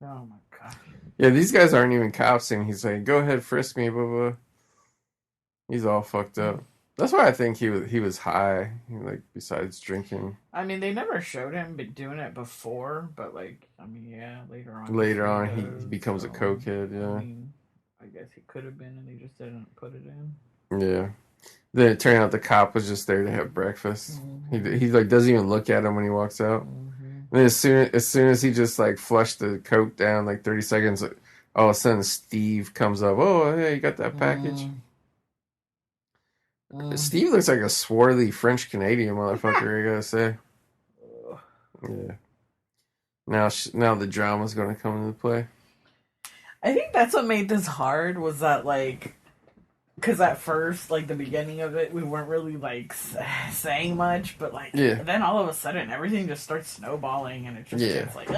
Oh my god. Yeah, these guys aren't even cops, and he's like, "Go ahead, frisk me, blah blah." He's all fucked up. That's why I think he was high. Like besides drinking. I mean, they never showed him doing it before, but like, I mean, yeah, later on. Later he on, does, he becomes a cokehead. Yeah. I mean, I guess he could have been, and they just didn't put it in. Yeah. Then it turned out the cop was just there to have breakfast. Mm-hmm. He like doesn't even look at him when he walks out. Mm-hmm. And then as soon as he just like flushed the coke down, like 30 seconds, all of a sudden Steve comes up. Oh, hey, you got that package? Steve looks like a swarthy French Canadian motherfucker. I gotta say. Yeah. Now the drama's going to come into play. I think that's what made this hard, was that like, because at first, like the beginning of it, we weren't really like saying much, but like then all of a sudden everything just starts snowballing, and it just gets like,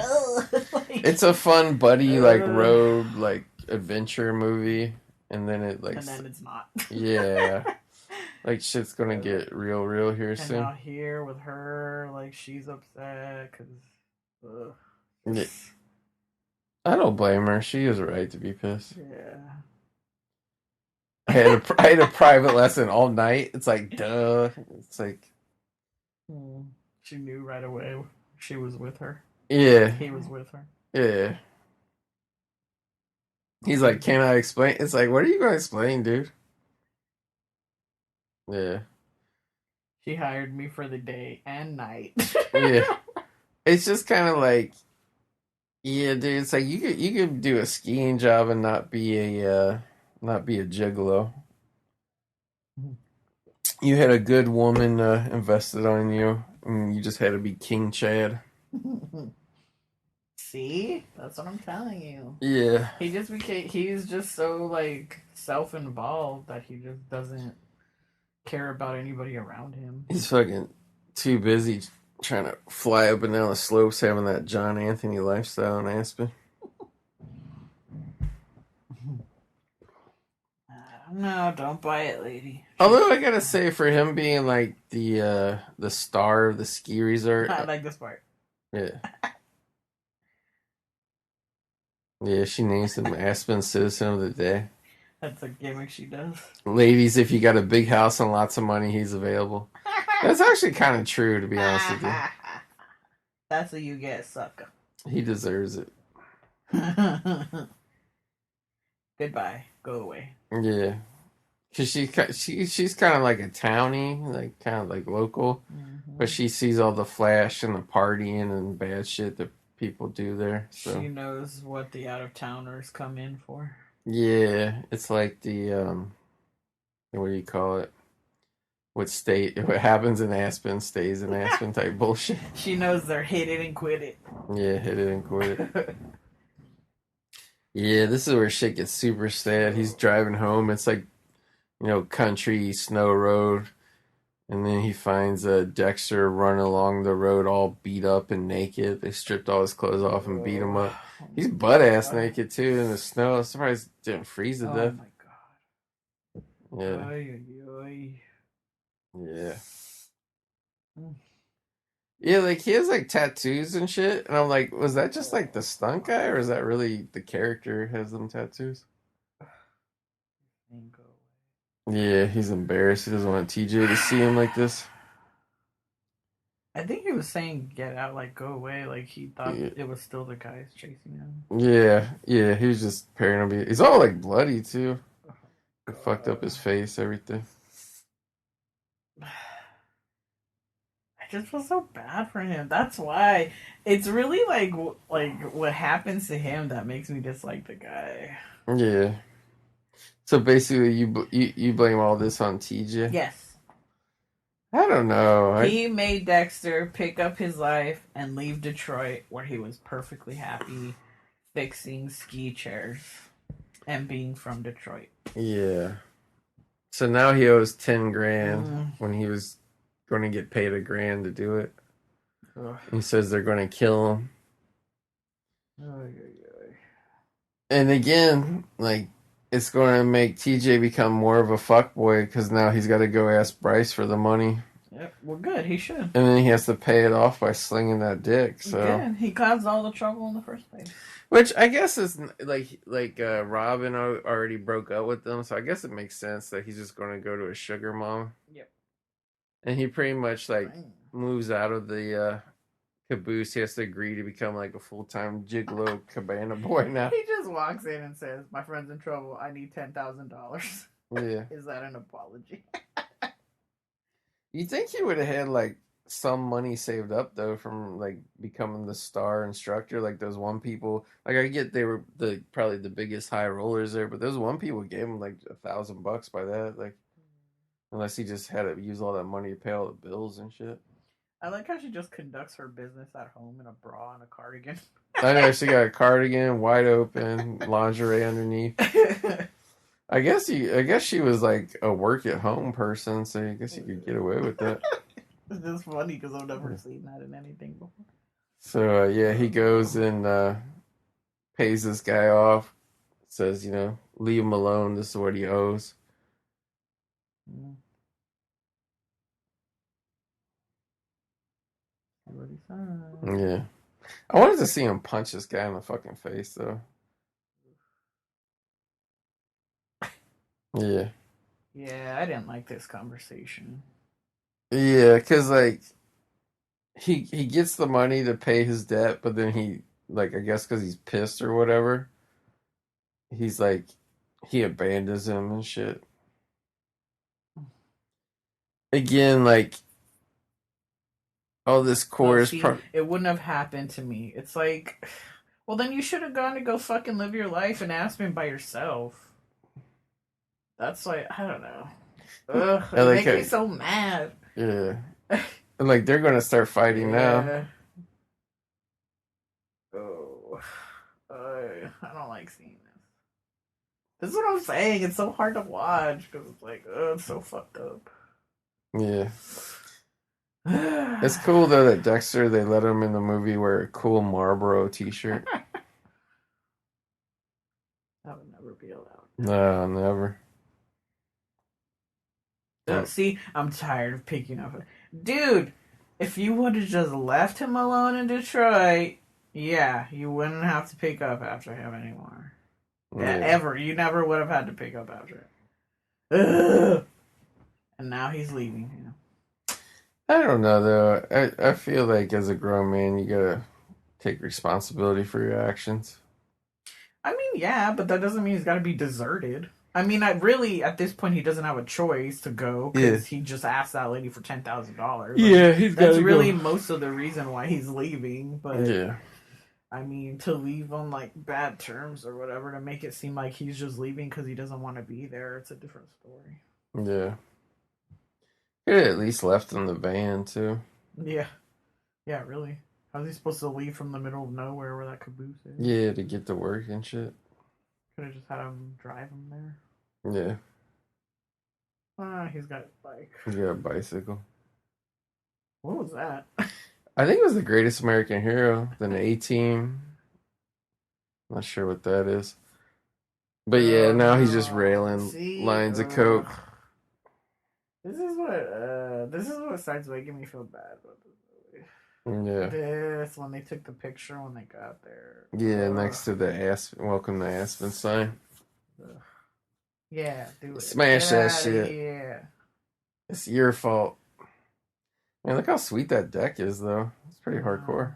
like, it's a fun buddy like road like adventure movie, and then it's not. Yeah. Like shit's gonna get real here soon. And now here with her, like she's upset because. Yeah. I don't blame her. She has a right to be pissed. Yeah. I had a private lesson all night. It's like, duh. It's like. She knew right away she was with her. Yeah. He was with her. Yeah. He's like, can I explain? It's like, what are you going to explain, dude? Yeah. She hired me for the day and night. Yeah. It's just kind of like, yeah, dude. It's like you could do a skiing job and not be a gigolo. You had a good woman invested on you, and you just had to be King Chad. See, that's what I'm telling you. Yeah. He's just so like self-involved that he just doesn't care about anybody around him. He's fucking too busy trying to fly up and down the slopes, having that John Anthony lifestyle in Aspen. No, don't buy it, lady. Although I gotta say, for him being like the star of the ski resort, I like this part. Yeah. Yeah, she names him Aspen Citizen of the Day. That's a gimmick she does. Ladies, if you got a big house and lots of money, he's available. That's actually kind of true, to be honest with you. That's what you get, sucker. He deserves it. Goodbye. Go away. Yeah. Because she's kind of like a townie, like kind of like local. Mm-hmm. But she sees all the flash and the partying and bad shit that people do there. So. She knows what the out-of-towners come in for. Yeah, it's like the what do you call it? What happens in Aspen stays in Aspen type bullshit. She knows they're hit it and quit it. Yeah, hit it and quit it. Yeah, this is where shit gets super sad. He's driving home. It's like, country snow road, and then he finds Dexter running along the road all beat up and naked. They stripped all his clothes off and beat him up. He's butt-ass naked, too, in the snow. I'm surprised he didn't freeze to death. Oh, my God. Yeah. Yeah. Yeah, like, he has, like, tattoos and shit. And I'm like, was that just, like, the stunt guy? Or is that really the character has them tattoos? Yeah, he's embarrassed. He doesn't want TJ to see him like this. I think he was saying get out, like go away, like he thought it was still the guys chasing him. Yeah, he was just paranoid. He's all like bloody too. He fucked up his face, everything. I just feel so bad for him. That's why it's really like what happens to him that makes me dislike the guy. Yeah. So basically, you blame all this on TJ? Yes. I don't know. He made Dexter pick up his life and leave Detroit, where he was perfectly happy, fixing ski chairs and being from Detroit. Yeah. So now he owes $10,000 when he was going to get paid $1,000 to do it. He says they're going to kill him. And again, like, it's going to make TJ become more of a fuckboy because now he's got to go ask Bryce for the money. Yep. Well, good. He should. And then he has to pay it off by slinging that dick. So good. He caused all the trouble in the first place. which I guess is like Robin already broke up with them, so I guess it makes sense that he's just going to go to a sugar mom. Yep. And he pretty much like moves out of the caboose. He has to agree to become like a full-time gigolo cabana boy now. He just walks in and says, "My friend's in trouble. I need $10,000." Yeah. Is that an apology? You think he would have had like some money saved up though from like becoming the star instructor? Like those one people, like I get they were probably the biggest high rollers there, but those one people gave him like $1,000 by that. Like unless he just had to use all that money to pay all the bills and shit. I like how she just conducts her business at home in a bra and a cardigan. I know she got a cardigan, wide open, lingerie underneath. I guess she was like a work at home person, so I guess you could get away with that. It's just funny because I've never seen that in anything before. So yeah, he goes and pays this guy off. Says, leave him alone. This is what he owes. Yeah. What he said. Yeah, I wanted to see him punch this guy in the fucking face though. Yeah. Yeah, I didn't like this conversation. Yeah, because like he gets the money to pay his debt, but then he like I guess because he's pissed or whatever, he's like he abandons him and shit. Again, like all this chorus. It wouldn't have happened to me. It's like, well, then you should have gone to go fucking live your life in Aspen by yourself. That's like, I don't know. Ugh, it makes me so mad. Yeah. And like they're gonna start fighting now. Oh, I don't like seeing this. This is what I'm saying. It's so hard to watch because it's like, it's so fucked up. Yeah. It's cool though that Dexter, they let him in the movie wear a cool Marlboro t-shirt. That would never be allowed. No, never. See, I'm tired of picking up. Dude, if you would have just left him alone in Detroit, yeah, you wouldn't have to pick up after him anymore. Yeah. Ever. You never would have had to pick up after him. Ugh. And now he's leaving. I don't know though. I feel like as a grown man, you gotta take responsibility for your actions. I mean, yeah, but that doesn't mean he's gotta be deserted. I mean, really, at this point, he doesn't have a choice to go because he just asked that lady for $10,000. Yeah, he's got to go. That's really most of the reason why he's leaving. But yeah, I mean, to leave on like bad terms or whatever to make it seem like he's just leaving because he doesn't want to be there, it's a different story. Yeah, he at least left in the van too. Yeah, really. How's he supposed to leave from the middle of nowhere where that caboose is? Yeah, to get to work and shit. Could have just had him drive him there. Yeah. He's got a bike. He's got a bicycle. What was that? I think it was the Greatest American Hero, then the A-Team. Not sure what that is. But yeah, now he's just railing lines of coke. This is what starts making me feel bad about this movie. Yeah. This when they took the picture when they got there. Yeah, next to the Aspen, welcome to Aspen sign. Yeah, do it. Smash that shit. Yeah. It's your fault. Man, look how sweet that deck is, though. It's pretty hardcore.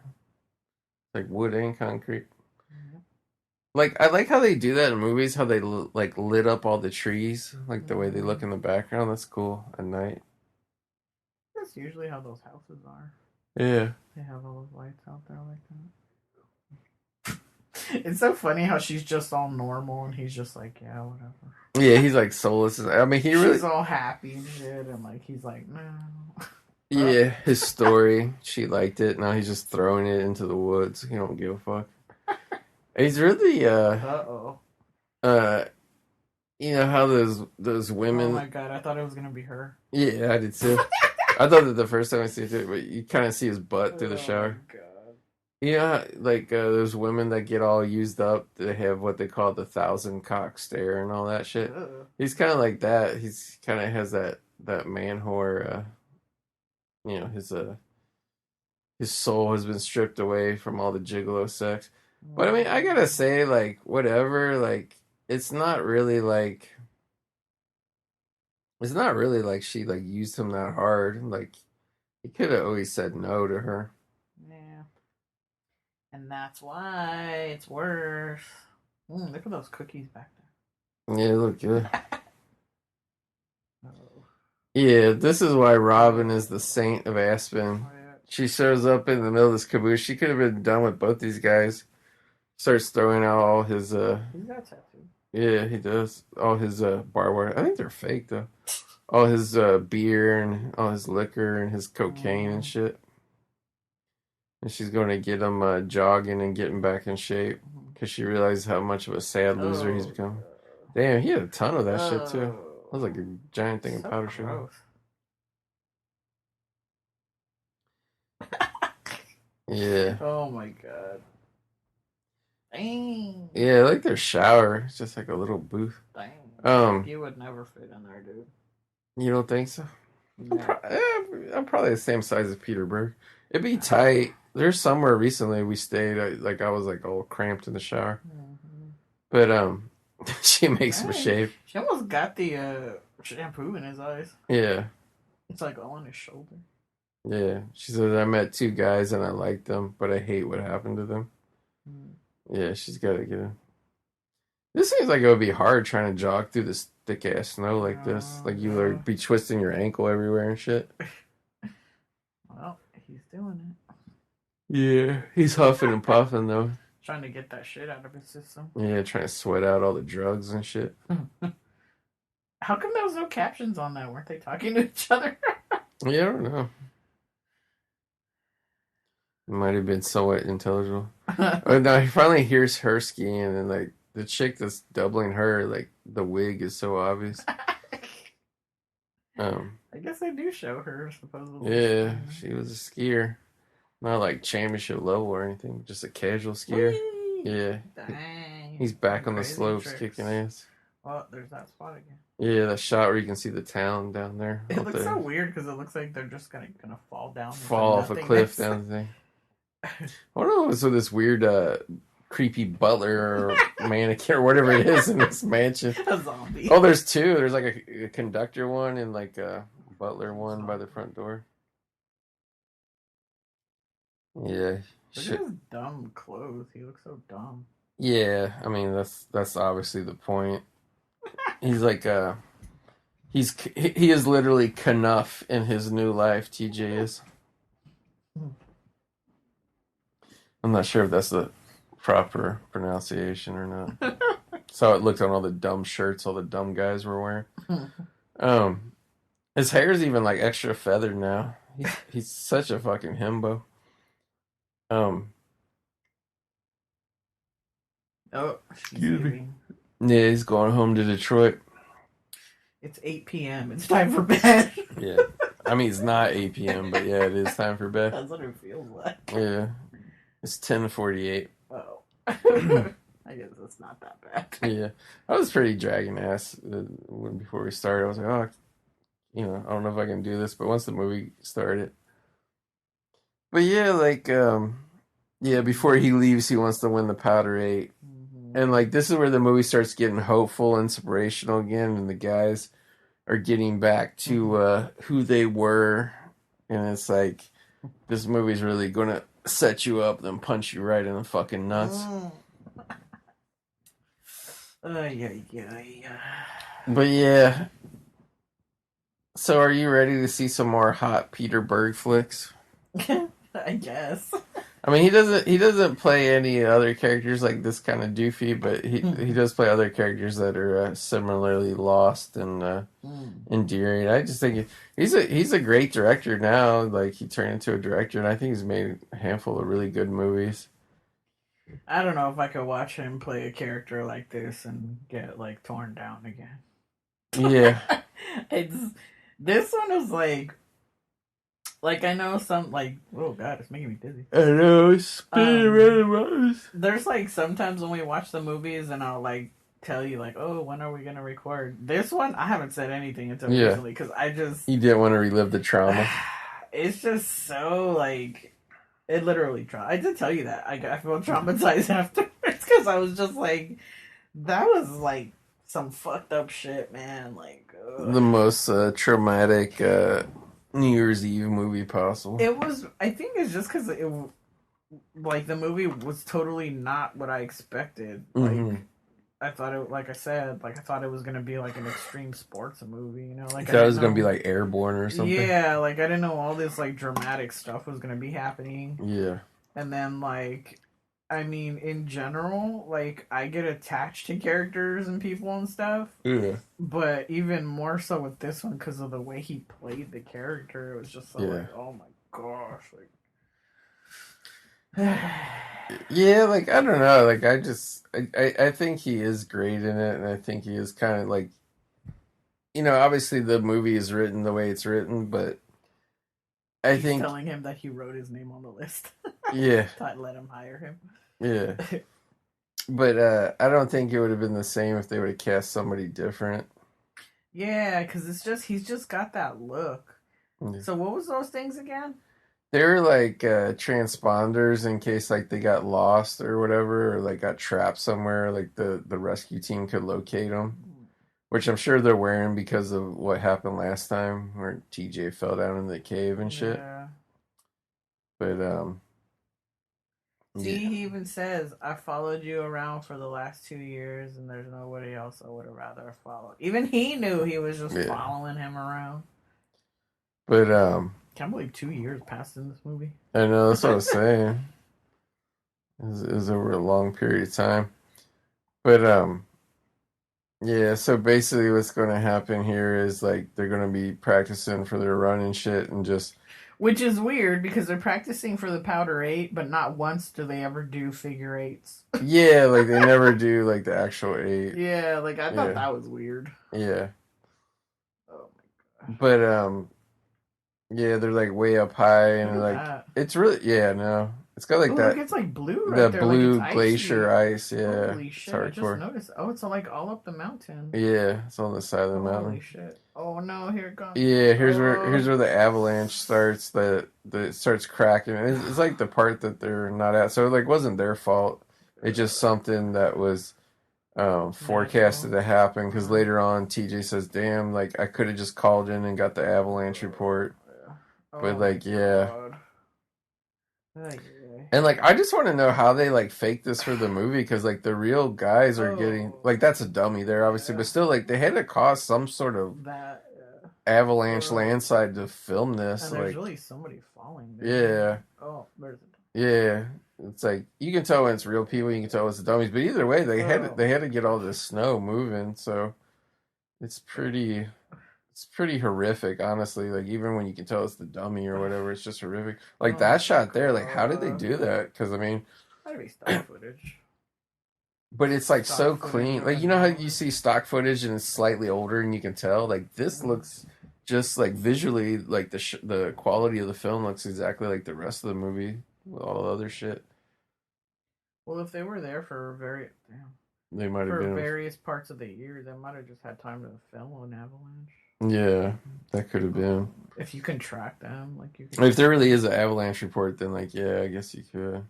Like wood and concrete. Mm-hmm. Like, I like how they do that in movies, how they, like, lit up all the trees. Like, the way they look in the background. That's cool at night. That's usually how those houses are. Yeah. They have all those lights out there like that. It's so funny how she's just all normal and he's just like, yeah, whatever. Yeah, he's like soulless. I mean, she's all happy and shit, and like he's like, no. Yeah, his story. She liked it. Now he's just throwing it into the woods. He don't give a fuck. He's really you know how those women. Oh my god, I thought it was gonna be her. Yeah, I did too. I thought that the first time I see it, but you kind of see his butt through the shower. Oh my god. You know, like those women that get all used up, they have what they call the 1,000 cock stare and all that shit. He's kind of like that. He's kind of has that man whore his soul has been stripped away from all the gigolo sex. But I mean, I gotta say, like, whatever, like, it's not really like she like used him that hard. Like, he could have always said no to her. Yeah. And that's why it's worse. Look at those cookies back there. Yeah, look good. Yeah, this is why Robin is the saint of Aspen. She shows up in the middle of this caboose. She could have been done with both these guys. Starts throwing out all his He's got tattoos. Yeah, he does. All his barbed wire. I think they're fake though. All his beer and all his liquor and his cocaine and shit. And she's going to get him jogging and getting back in shape because she realizes how much of a sad loser he's become. Damn, he had a ton of that shit too. That was like a giant thing of powder sugar. Yeah. Oh my god. Dang. Yeah, like their shower. It's just like a little booth. Dang. You would never fit in there, dude. You don't think so? No. I'm probably the same size as Peter Berg. It'd be tight. There's somewhere recently we stayed. I was like all cramped in the shower. But she makes him shave. She almost got the shampoo in his eyes. Yeah. It's like all on his shoulder. Yeah. She says, I met two guys and I liked them, but I hate what happened to them. Yeah, she's got to get him. This seems like it would be hard trying to jog through this thick ass snow like this. Like you would be twisting your ankle everywhere and shit. Well, he's doing it. Yeah, he's huffing and puffing though. Trying to get that shit out of his system. Yeah, trying to sweat out all the drugs and shit. How come there was no captions on that? Weren't they talking to each other? Yeah, I don't know. It might have been somewhat intelligible. Oh, now he finally hears her skiing, and like the chick that's doubling her, like the wig is so obvious. I guess they do show her supposedly. Yeah, she was a skier, not like championship level or anything, just a casual skier. Whee! Yeah, Dang. he's back on the Crazy slopes tricks. kicking ass. Well, there's that spot again. Yeah, that shot where you can see the town down there. It looks so weird because it looks like they're just gonna fall down. Fall off a cliff down the thing. I don't know what's with this weird, creepy butler or mannequin or whatever it is in this mansion. A zombie. Oh, there's two. There's like a conductor one and like a butler one by the front door. Yeah. Look at his dumb clothes. He looks so dumb. Yeah, I mean that's obviously the point. He's like he is literally Knuff in his new life. TJ is. I'm not sure if that's the proper pronunciation or not. So it looked on all the dumb shirts all the dumb guys were wearing. His hair's even like extra feathered now. He's such a fucking himbo. Oh, excuse me. Yeah, he's going home to Detroit. It's 8 p.m. It's time for bed. Yeah. I mean, it's not 8 p.m., but yeah, it is time for bed. That's what it feels like. Yeah. It's 10:48. Oh. I guess it's not that bad. Yeah. I was pretty dragging ass before we started. I was like, oh, I don't know if I can do this, but once the movie started. But yeah, like, before he leaves, he wants to win the Powder 8. And like this is where the movie starts getting hopeful, inspirational again, and the guys are getting back to who they were, and it's like this movie's really gonna set you up, then punch you right in the fucking nuts. Yeah. But yeah. So are you ready to see some more hot Peter Berg flicks? I guess. I mean, he doesn't play any other characters like this kind of doofy, but he does play other characters that are similarly lost and endearing. I just think he's a great director now. Like he turned into a director, and I think he's made a handful of really good movies. I don't know if I could watch him play a character like this and get like torn down again. Yeah, this one is like I know some like, oh god, it's making me dizzy. I know, spinning around the rose. There's like sometimes when we watch the movies and I'll like tell you like, oh, when are we gonna record this one? I haven't said anything until recently because I just you didn't want to relive the trauma. it's just so like it literally. I did tell you that I feel traumatized afterwards because I was just like, that was like some fucked up shit, man. Like the most traumatic New Year's Eve movie possible. it was. I think it's just because it like the movie was totally not what I expected. Like I thought it, like I said, like I thought it was gonna be like an extreme sports movie. You know, like I thought it was gonna be like Airborne or something. Yeah, like I didn't know all this like dramatic stuff was gonna be happening. Yeah, and then like. I mean, in general, like I get attached to characters and people and stuff. Yeah. But even more so with this one because of the way he played the character, it was just so like, oh my gosh, like. Yeah, like I don't know, like I think he is great in it, and I think he is kind of like, obviously the movie is written the way it's written, but I think telling him that he wrote his name on the list. Yeah. To let him hire him. Yeah. But I don't think it would have been the same if they would have cast somebody different. Yeah, because he's just got that look. Yeah. So what was those things again? They were like transponders in case like they got lost or whatever, or like got trapped somewhere, like the rescue team could locate them. Which I'm sure they're wearing because of what happened last time where TJ fell down in the cave and shit. Yeah. But See, he even says, I followed you around for the last 2 years and there's nobody else I would have rather followed. Even he knew he was just following him around. But can't believe 2 years passed in this movie. I know, that's what I was saying. It was over a long period of time. But yeah, so basically what's going to happen here is like they're going to be practicing for their run and shit and just... Which is weird because they're practicing for the powder 8, but not once do they ever do figure 8s. Yeah, like they never do like the actual 8. Yeah, like I thought that was weird. Yeah. Oh my gosh. But yeah, they're like way up high and like it's really no. It's got like that. Look, it's like blue right there. The blue like glacier ice. Yeah. Holy shit! I just noticed. Oh, it's like all up the mountain. Yeah, it's on the side of the mountain. Holy shit! Oh no, here it comes. Yeah, here's where the avalanche starts. That it starts cracking. It's like the part that they're not at. So it like wasn't their fault. It's just something that was forecasted to happen. Because later on, TJ says, "Damn, like I could have just called in and got the avalanche report." But like, yeah. And like, I just want to know how they like fake this for the movie because like the real guys are getting like that's a dummy there obviously, but still like they had to cause some sort of avalanche landslide to film this. And there's really somebody falling there. Yeah. Oh, there's it. Yeah, it's like you can tell when it's real people, you can tell it's the dummies, but either way they had to get all this snow moving, so it's pretty horrific, honestly. Like even when you can tell it's the dummy or whatever, it's just horrific. Like that shot there, like how did they do that? Because I mean, that'd be stock footage. But it's like so clean. Like you know how you see stock footage and it's slightly older and you can tell. Like this looks just like visually, like the quality of the film looks exactly like the rest of the movie with all the other shit. Well, if they were there for they might have been various parts of the year, they might have just had time to film an avalanche. Yeah, that could have been. If you can track them, like you can. If there really is an avalanche report, then like yeah, I guess you could.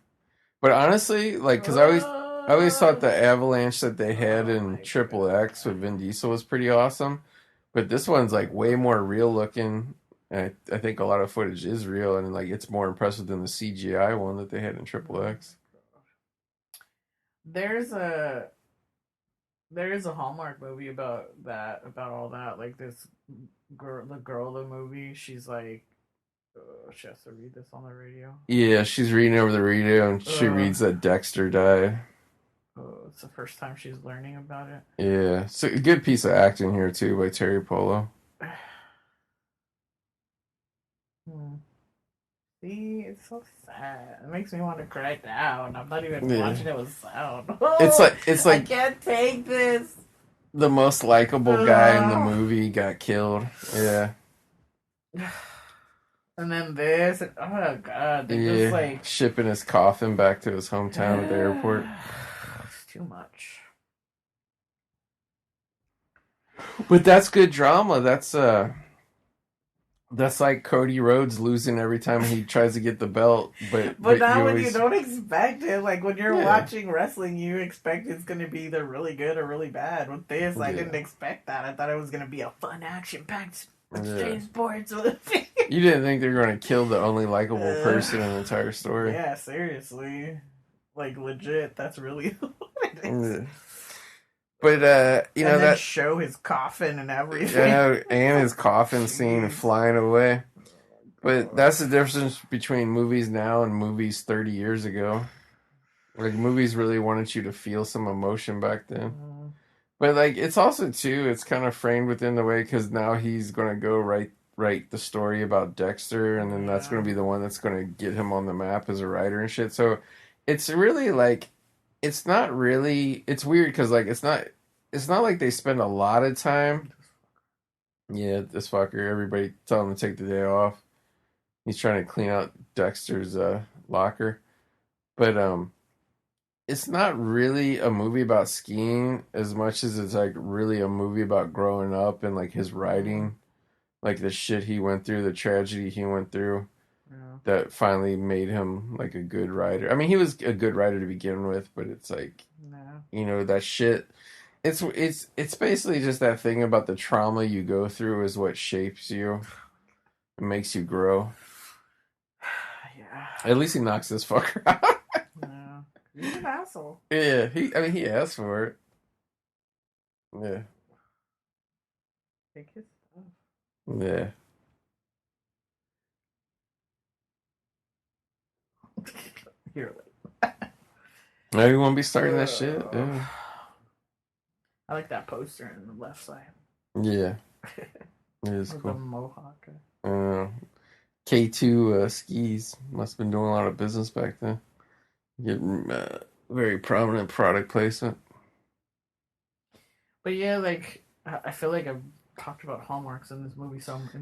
But honestly, like because I always thought the avalanche that they had in Triple X with Vin Diesel was pretty awesome, but this one's like way more real looking. And I think a lot of footage is real, and like it's more impressive than the CGI one that they had in Triple X. There is a Hallmark movie about all that. Like this girl, the movie, she's like, she has to read this on the radio. Yeah, she's reading over the radio, and she reads that Dexter died. Oh, it's the first time she's learning about it. Yeah, it's a good piece of acting here too by Terry Polo. See, it's so sad. It makes me want to cry down. I'm not even watching it with sound. It's like I can't take this. The most likable guy in the movie got killed. Yeah. And then this. Oh god, they just like shipping his coffin back to his hometown at the airport. It's too much. But that's good drama. That's That's like Cody Rhodes losing every time he tries to get the belt, but not you when always... you don't expect it. Like when you're watching wrestling, you expect it's gonna be either really good or really bad. With this, I didn't expect that. I thought it was gonna be a fun, action-packed extreme sports. You didn't think they were gonna kill the only likable person in the entire story. Yeah, seriously, like legit. That's really what it is. But you know, and then that show his coffin and everything. and his coffin scene flying away. But that's the difference between movies now and movies 30 years ago. Like, movies really wanted you to feel some emotion back then. But like, it's also too, it's kind of framed within the way, because now he's gonna go write the story about Dexter, and then that's gonna be the one that's gonna get him on the map as a writer and shit. So it's really like, it's not really, it's weird because like it's not like they spend a lot of time. Yeah, this fucker, everybody tell him to take the day off. He's trying to clean out Dexter's locker. But it's not really a movie about skiing as much as it's like really a movie about growing up and like his writing, like the shit he went through, the tragedy he went through, that finally made him like a good writer. I mean, he was a good writer to begin with, but it's like, you know, that shit. It's basically just that thing about the trauma you go through is what shapes you, it makes you grow. Yeah. At least he knocks this fucker out. Yeah. He's an asshole. Yeah, he asked for it. Yeah. Take his stuff. Yeah. Here, Now you won't be starting that shit. Yeah. I like that poster on the left side. Yeah. It is cool. The mohawk. K2 skis must have been doing a lot of business back then. Getting very prominent product placement. But yeah, like I feel like I've talked about Hallmarks in this movie.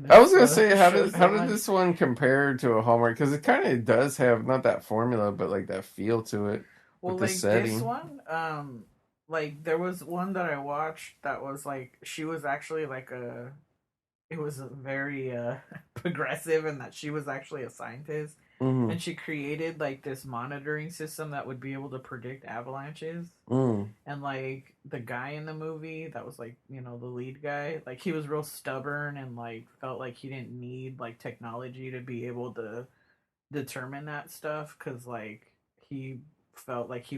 I was gonna say, how did this one compare to a Hallmark? Because it kind of does have not that formula, but like that feel to it. Well, with the setting. This one, like there was one that I watched that was like she was actually like it was very progressive, and that she was actually a scientist. And she created like this monitoring system that would be able to predict avalanches. And like the guy in the movie that was like, you know, the lead guy, like he was real stubborn and like felt like he didn't need like technology to be able to determine that stuff, because like he felt like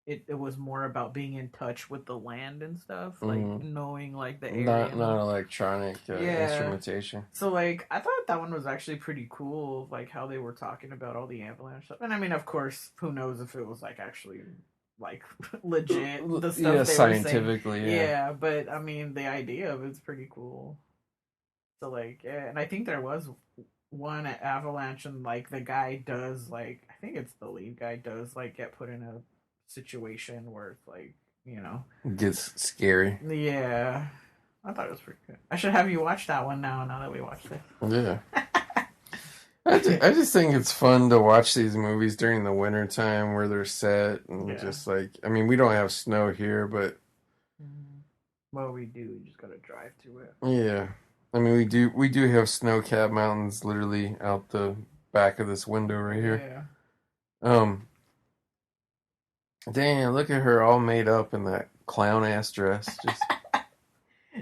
it was more about being in touch with the land and stuff, like knowing like the area. Not electronic instrumentation. So like I thought that one was actually pretty cool, like how they were talking about all the avalanche stuff. And I mean, of course, who knows if it was like actually like legit the stuff they scientifically were saying. Yeah, but I mean the idea of it's pretty cool. So like and I think there was one at Avalanche, and like the guy does, like I think it's the lead guy does like get put in a situation where it's like, you know, it gets scary. Yeah, I thought it was pretty good. I should have you watch that one now that we watched it. Yeah. I just think it's fun to watch these movies during the winter time where they're set, and just like, I mean, we don't have snow here, but well, we do. We just gotta drive to it. Yeah, I mean, we do have snow-capped mountains literally out the back of this window right here. Yeah. Damn, look at her all made up in that clown ass dress. Just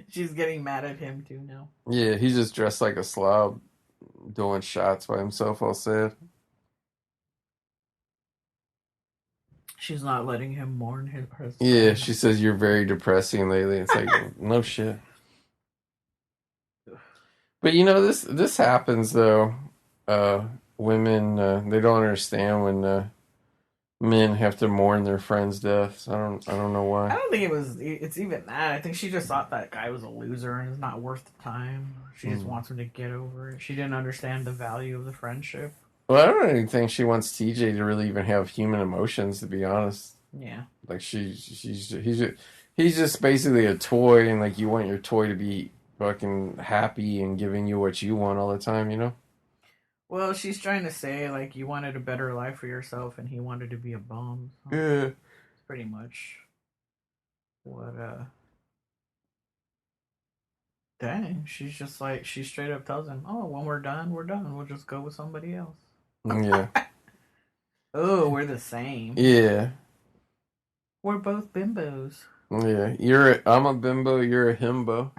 she's getting mad at him too now. Yeah, he's just dressed like a slob, doing shots by himself, all sad. She's not letting him mourn her. Yeah, she says you're very depressing lately. It's like, no shit. But you know, this happens though. Women they don't understand when men have to mourn their friends' deaths. I don't know why. I don't think it's even that. I think she just thought that guy was a loser and is not worth the time. She just wants him to get over it. She didn't understand the value of the friendship. Well, I don't even think she wants TJ to really even have human emotions, to be honest. Yeah. Like he's just basically a toy, and like you want your toy to be fucking happy and giving you what you want all the time, you know? Well, she's trying to say, like, you wanted a better life for yourself, and he wanted to be a bum. So. Yeah. It's pretty much what, Dang, she's just like, she straight up tells him, "Oh, when we're done, we're done. We'll just go with somebody else." Yeah. Oh, we're the same. Yeah. We're both bimbos. Yeah. I'm a bimbo, you're a himbo.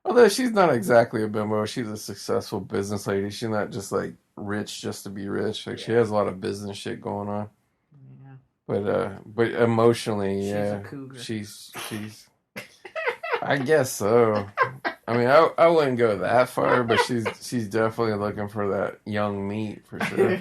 Although she's not exactly a bimbo, she's a successful business lady. She's not just like rich just to be rich. Like she has a lot of business shit going on. Yeah. But emotionally, She's yeah. a cougar. She's I guess so. I mean, I wouldn't go that far, but she's definitely looking for that young meat for sure.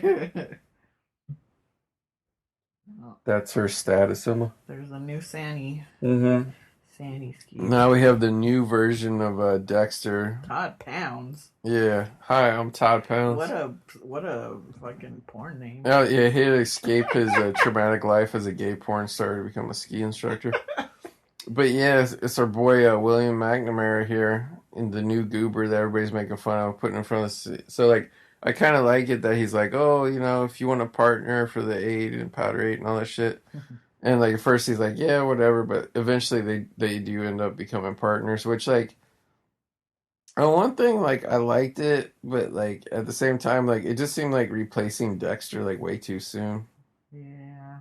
That's her status symbol. There's a new Sandy. Mm-hmm. Sandy ski. Now we have the new version of Dexter. Todd Pounds. Yeah. Hi, I'm Todd Pounds. What a fucking porn name. Oh yeah, he had to escape his traumatic life as a gay porn star to become a ski instructor. But yeah, it's our boy William McNamara here in the new goober that everybody's making fun of, putting in front of the. So like, I kind of like it that he's like, oh, you know, if you want a partner for the 8 and powder 8 and all that shit. And like at first he's like, yeah, whatever, but eventually they do end up becoming partners, which like on one thing, like I liked it, but like at the same time, like it just seemed like replacing Dexter like way too soon. Yeah.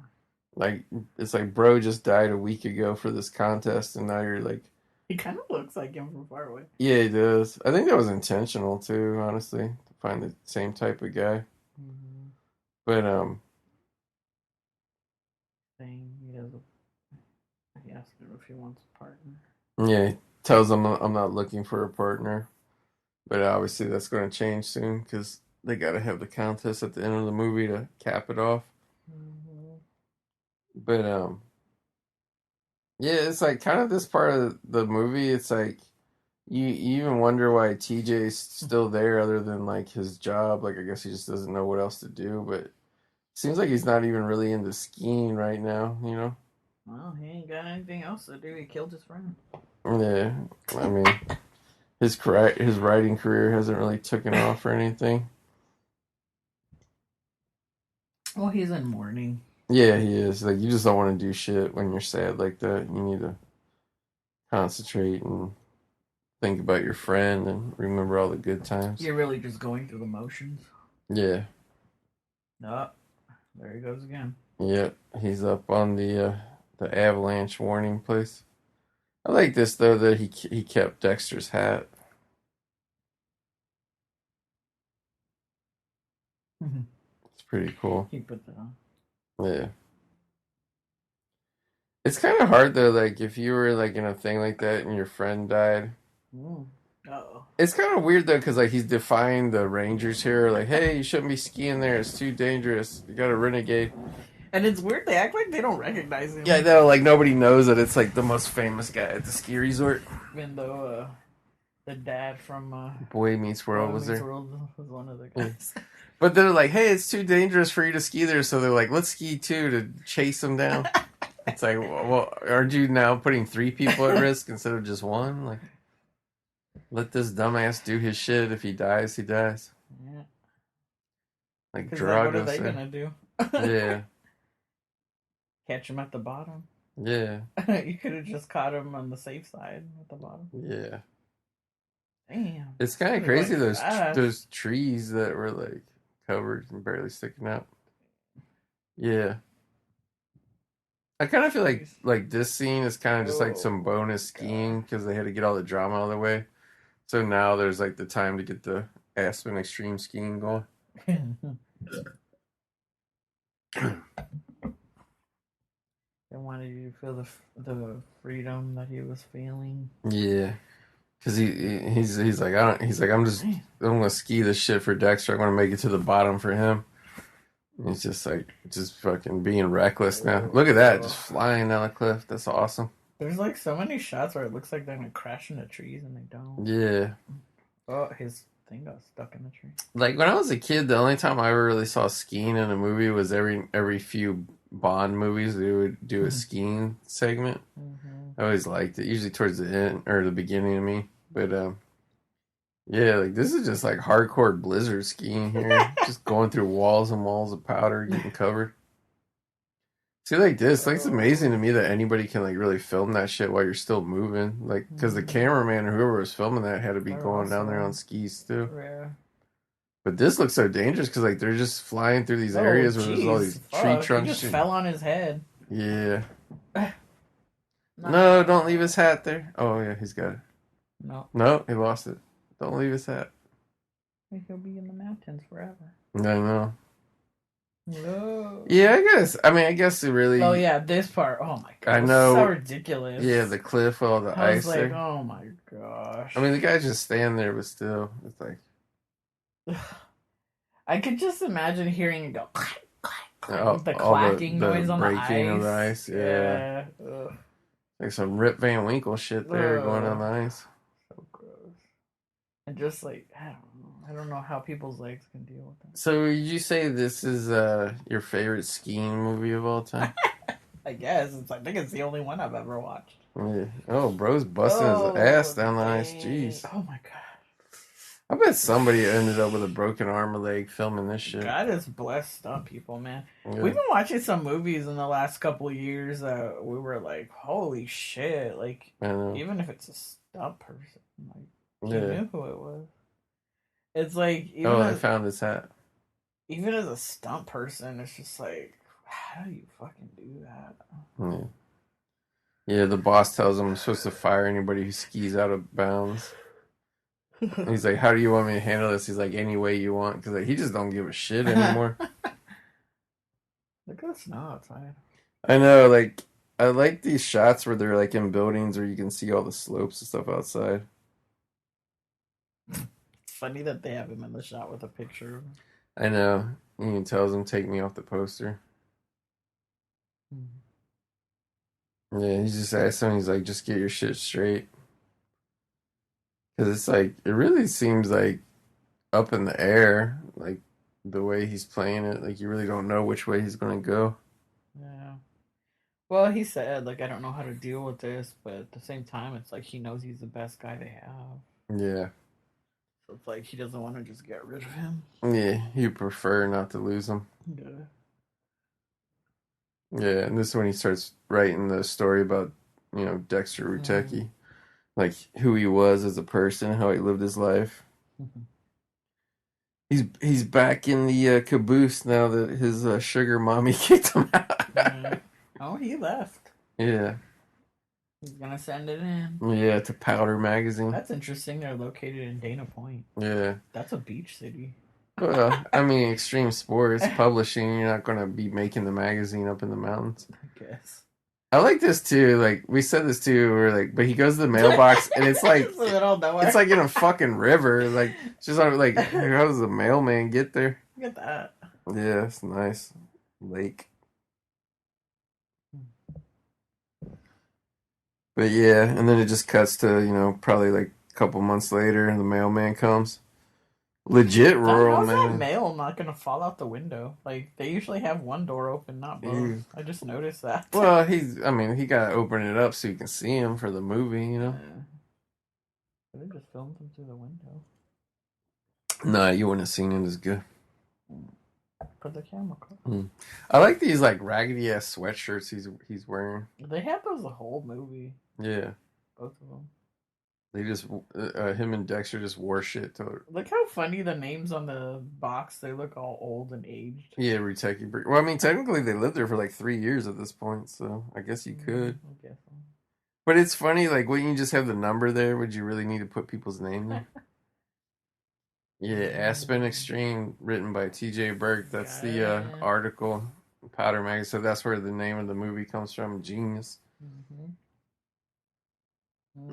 Like it's like bro just died a week ago for this contest, and now you're like, he kind of looks like him from far away. yeah, he does. I think that was intentional too, honestly, to find the same type of guy. Mm-hmm. But Saying he asked him if he wants a partner. yeah, he tells him I'm not looking for a partner, but obviously that's going to change soon because they got to have the contest at the end of the movie to cap it off. Mm-hmm. But yeah, it's like kind of this part of the movie. It's like you even wonder why TJ's still there, other than like his job. Like I guess he just doesn't know what else to do. But it seems like he's not even really into skiing right now. You know? Well, he ain't got anything else to do. He killed his friend. Yeah, I mean, his writing career hasn't really taken off or anything. Well, he's in mourning. Yeah, he is. Like you just don't want to do shit when you're sad like that. You need to concentrate and think about your friend and remember all the good times. You're really just going through the motions. Yeah. Oh, there he goes again. Yep, he's up on the Avalanche warning place. I like this though that he kept Dexter's hat. It's pretty cool. He put that on. Yeah. It's kind of hard though, like if you were like in a thing like that and your friend died. Uh-oh. It's kind of weird though, because like he's defying the Rangers here, like, hey, you shouldn't be skiing there. It's too dangerous. You got a renegade. And it's weird. They act like they don't recognize him. Yeah, no, like nobody knows that it's like the most famous guy at the ski resort. Even though the dad from Boy Meets World was there. World was one of the guys. But they're like, hey, it's too dangerous for you to ski there. So they're like, let's ski too to chase him down. It's like, well, aren't you now putting 3 people at risk instead of just one? Like, let this dumbass do his shit. If he dies, he dies. Yeah. Like Drago. What are they said. gonna do? Yeah. Catch him at the bottom. Yeah. You could have just caught him on the safe side at the bottom. Yeah. Damn. It's kind of crazy those trees that were like covered and barely sticking out. Yeah. I kind of feel like this scene is kind of just like some bonus skiing because they had to get all the drama out of the way. So now there's like the time to get the Aspen Extreme skiing going. They wanted you to feel the freedom that he was feeling. Yeah, because he's like I'm gonna ski this shit for Dexter. I'm gonna make it to the bottom for him. And he's just fucking being reckless now. Look at that, just flying down a cliff. That's awesome. There's like so many shots where it looks like they're gonna crash into trees and they don't. Yeah. Oh, his thing got stuck in the tree. Like when I was a kid, the only time I ever really saw skiing in a movie was every few Bond movies they would do a skiing segment. I always liked it, usually towards the end or the beginning of me. But yeah, like this is just like hardcore blizzard skiing here, just going through walls and walls of powder, getting covered. See, like this, like it's amazing to me that anybody can like really film that shit while you're still moving. Like, because the cameraman or whoever was filming that had to be going down there on skis too. Yeah. But this looks so dangerous because like they're just flying through these areas where there's all these tree trunks. He just fell on his head. Yeah. No, don't leave his hat there. Oh yeah, he's got it. No, he lost it. Don't leave his hat. He'll be in the mountains forever. I know. No. Yeah, I guess it really. Oh yeah, this part. Oh my god. I know. So ridiculous. Yeah, the cliff, all the ice was like, there. oh my gosh. I mean, the guy's just standing there, but still, it's like. I could just imagine hearing it go. Clack, clack, All, the clacking noise on the ice. Breaking of the ice, yeah. Like some Rip Van Winkle shit there going on the ice. So gross. And just like, I don't know how people's legs can deal with that. So, would you say this is your favorite skiing movie of all time? I guess. I think it's the only one I've ever watched. Yeah. Oh, bro's busting his ass down the ice. Jeez. Oh my god. I bet somebody ended up with a broken arm or leg filming this shit. God is blessed on people, man. Yeah. We've been watching some movies in the last couple of years that we were like, holy shit. Like, even if it's a stunt person, like, you knew who it was. It's like, I found his hat. Even as a stunt person, it's just like, how do you fucking do that? Yeah, the boss tells him I'm supposed to fire anybody who skis out of bounds. And he's like, how do you want me to handle this? He's like, any way you want. Because like, he just don't give a shit anymore. Look at the snow outside. I know, like, I like these shots where they're like in buildings where you can see all the slopes and stuff outside. It's funny that they have him in the shot with a picture. I know. He tells him, take me off the poster. Yeah, he just asked him, he's like, just get your shit straight. Because it's like, it really seems like up in the air, like the way he's playing it. Like, you really don't know which way he's going to go. Yeah. Well, he said, like, I don't know how to deal with this, but at the same time, it's like he knows he's the best guy they have. Yeah. So it's like he doesn't want to just get rid of him. Yeah, he'd prefer not to lose him. Yeah. Yeah, and this is when he starts writing the story about, Dexter Rutecki. Like, who he was as a person, how he lived his life. He's back in the caboose now that his sugar mommy kicked him out. Oh, he left. Yeah. He's gonna send it in. Yeah, to Powder Magazine. That's interesting. They're located in Dana Point. Yeah. That's a beach city. Well, I mean, Extreme Sports Publishing, you're not going to be making the magazine up in the mountains. I guess. I like this too. Like, we said this too. We're like, but he goes to the mailbox and it's like, it's like in a fucking river. Like, it's just like, how does the mailman get there? Look at that. Yeah, it's nice. Lake. But yeah, and then it just cuts to, probably like a couple months later and the mailman comes. Legit rural, man. How's that mail not gonna fall out the window? Like, they usually have one door open, not both. I just noticed that. Well, he gotta open it up so you can see him for the movie, Yeah. They just filmed him through the window. Nah, you wouldn't have seen it as good. For the camera close. I like these like raggedy ass sweatshirts he's wearing. They had those the whole movie. Yeah. Both of them. They just him and Dexter just wore shit to. Look how funny the names on the box. They look all old and aged. Yeah, Rutecki. Well, I mean, technically they lived there for like 3 years at this point, so I guess you could. I guess so. But it's funny, like, wouldn't you just have the number there? Would you really need to put people's name there? Yeah, Aspen Extreme, written by T.J. Burke. That's the article, Powder Magazine. So that's where the name of the movie comes from. Genius.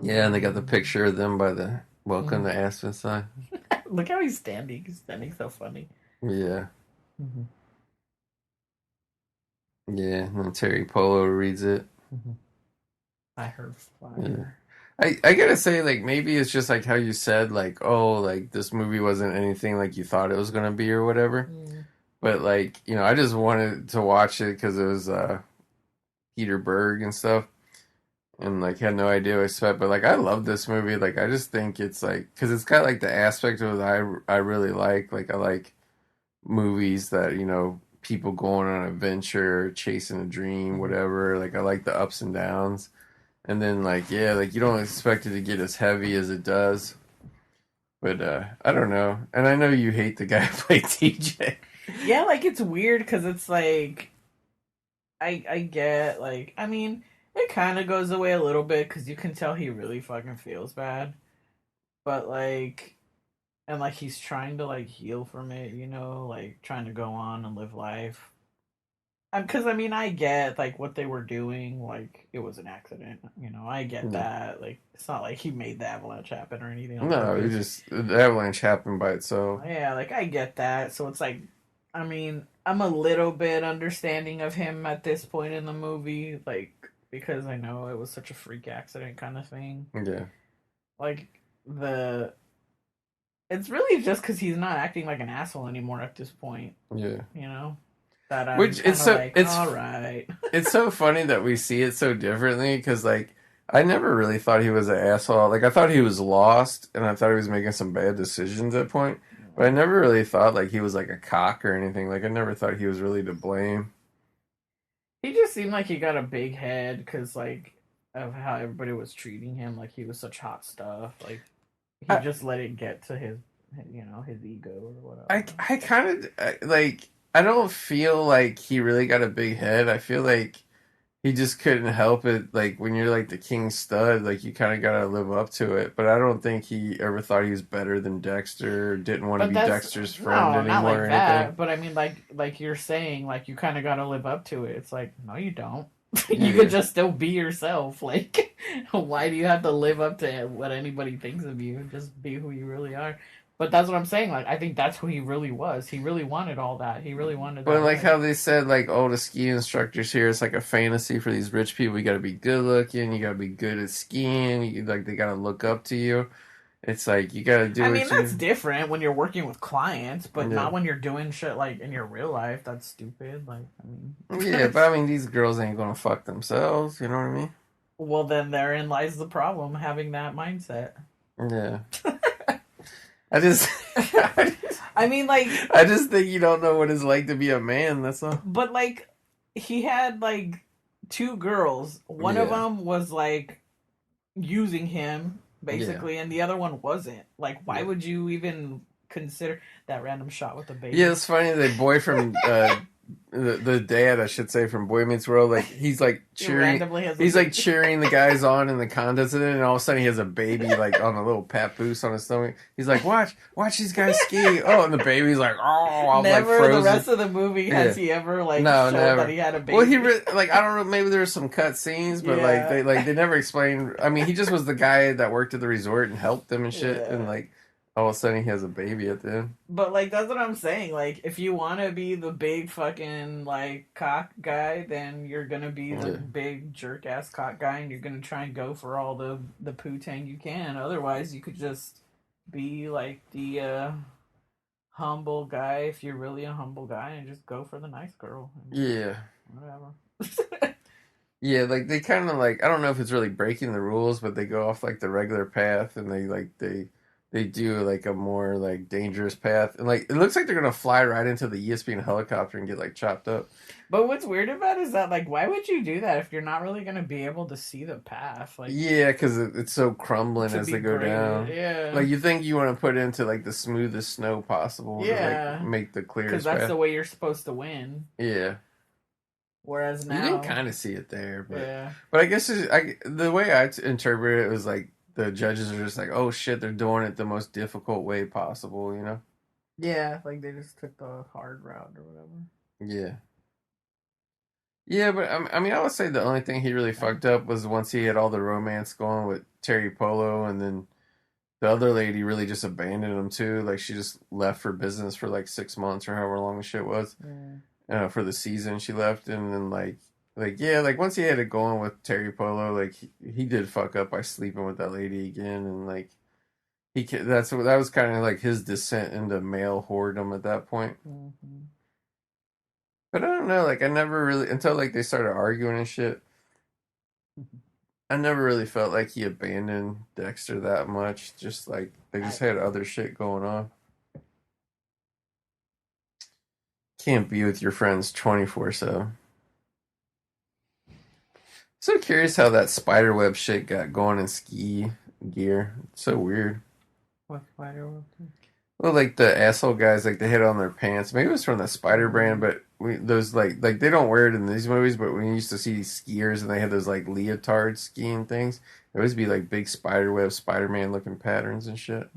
Yeah, and they got the picture of them by the Welcome to Aspen sign. Look how he's standing. He's standing so funny. Yeah. Yeah, and then Terry Polo reads it. I heard fire. Yeah. I gotta say, like, maybe it's just like how you said, like, oh, like, this movie wasn't anything like you thought it was gonna be or whatever. But, like, I just wanted to watch it because it was Peter Berg and stuff. And, like, had no idea what to expect. But, like, I love this movie. Like, I just think it's, like... Because it's got, like, the aspect of it I really like. Like, I like movies that, people going on an adventure, chasing a dream, whatever. Like I like the ups and downs. And then like like you don't expect it to get as heavy as it does. But I don't know. And I know you hate the guy who played TJ. Yeah, like it's weird because it's like I get like I mean it kind of goes away a little bit because you can tell he really fucking feels bad, but like and like he's trying to like heal from it, you know, like trying to go on and live life. Because I mean I get like what they were doing, like it was an accident, you know. I get that. Like it's not like he made the avalanche happen or anything. No, it just the avalanche happened by itself. Yeah, like I get that. So it's like I mean, I'm a little bit understanding of him at this point in the movie, like because I know it was such a freak accident kind of thing. Yeah. Like the it's really just because he's not acting like an asshole anymore at this point. Yeah. You know? That I'm Which it's so like, it's all right. it's so funny that we see it so differently because like I never really thought he was an asshole. Like I thought he was lost and I thought he was making some bad decisions at point. But I never really thought like he was like a cock or anything. Like I never thought he was really to blame. He just seemed like he got a big head because like of how everybody was treating him. Like he was such hot stuff. Like he just let it get to his his ego or whatever. I kind of like. I don't feel like he really got a big head. I feel like he just couldn't help it. Like when you're like the king stud, like you kind of gotta live up to it. But I don't think he ever thought he was better than Dexter. Or didn't want to be Dexter's friend anymore not like or that. anything. But I mean, like you're saying, like you kind of gotta live up to it. It's like no, you don't. You could just still be yourself. Like why do you have to live up to what anybody thinks of you? Just be who you really are. But that's what I'm saying. Like, I think that's who he really was. He really wanted all that. He really wanted. But that like life. how they said, like, oh, the ski instructors here, it's like a fantasy for these rich people. You got to be good looking. You got to be good at skiing. Like they got to look up to you. It's like you got to do. I mean, that's different when you're working with clients, but Yeah. not when you're doing shit like in your real life. That's stupid. Like, I mean, yeah, but I mean, these girls ain't gonna fuck themselves. You know what I mean? Well, then therein lies the problem, having that mindset. Yeah. I just, I mean, like, I just think you don't know what it's like to be a man. That's all. But like, he had like two girls. One of them was like using him basically, and the other one wasn't. Like, why would you even consider that random shot with the baby? Yeah, it's funny. The boy from the dad, I should say, from Boy Meets World, like he's like cheering. He's like cheering the guys on in the contest, and all of a sudden he has a baby like on a little papoose on his stomach. He's like, watch these guys ski. Oh, and the baby's like, oh, I'm never like frozen. The rest of the movie has he ever like showed that he had a baby. Well, like I don't know. Maybe there's some cut scenes, but like they never explained. I mean, he just was the guy that worked at the resort and helped them and shit, and like. All of a sudden, he has a baby at the end. But, like, that's what I'm saying. Like, if you want to be the big fucking, like, cock guy, then you're going to be the big jerk-ass cock guy, and you're going to try and go for all the poo-tang you can. Otherwise, you could just be, like, the humble guy, if you're really a humble guy, and just go for the nice girl. Yeah. Whatever. Yeah, like, they kind of, like, I don't know if it's really breaking the rules, but they go off, like, the regular path, and they do like a more like dangerous path, and like it looks like they're gonna fly right into the ESPN helicopter and get like chopped up. But what's weird about it is that like why would you do that if you're not really gonna be able to see the path? Like yeah, because it's so crumbling as they go down. Yeah, like you think you want to put into like the smoothest snow possible. Yeah, to, like, make the clearest. Because that's path. the way you're supposed to win. Yeah. Whereas now you can kind of see it there, but I guess the way I interpret it was like. The judges are just like, oh shit, they're doing it the most difficult way possible, you know? Yeah, like they just took the hard route or whatever. Yeah. Yeah, but I mean, I would say the only thing he really fucked up was once he had all the romance going with Terry Polo, and then the other lady really just abandoned him too. Like she just left for business for like 6 months or however long the shit was. For the season she left, and then like once he had it going with Terry Polo, like he did fuck up by sleeping with that lady again, and like that was kind of like his descent into male whoredom at that point. Mm-hmm. But I don't know, like I never really until like they started arguing and shit. I never really felt like he abandoned Dexter that much. Just like they just had other shit going on. Can't be with your friends 24/7. So curious how that spiderweb shit got going in ski gear. It's so weird. What spiderweb? Well, like the asshole guys, like they hit on their pants. Maybe it was from the Spider brand, but those like they don't wear it in these movies. But we used to see skiers and they had those like leotard skiing things. There always be like big spiderweb, Spider-Man looking patterns and shit.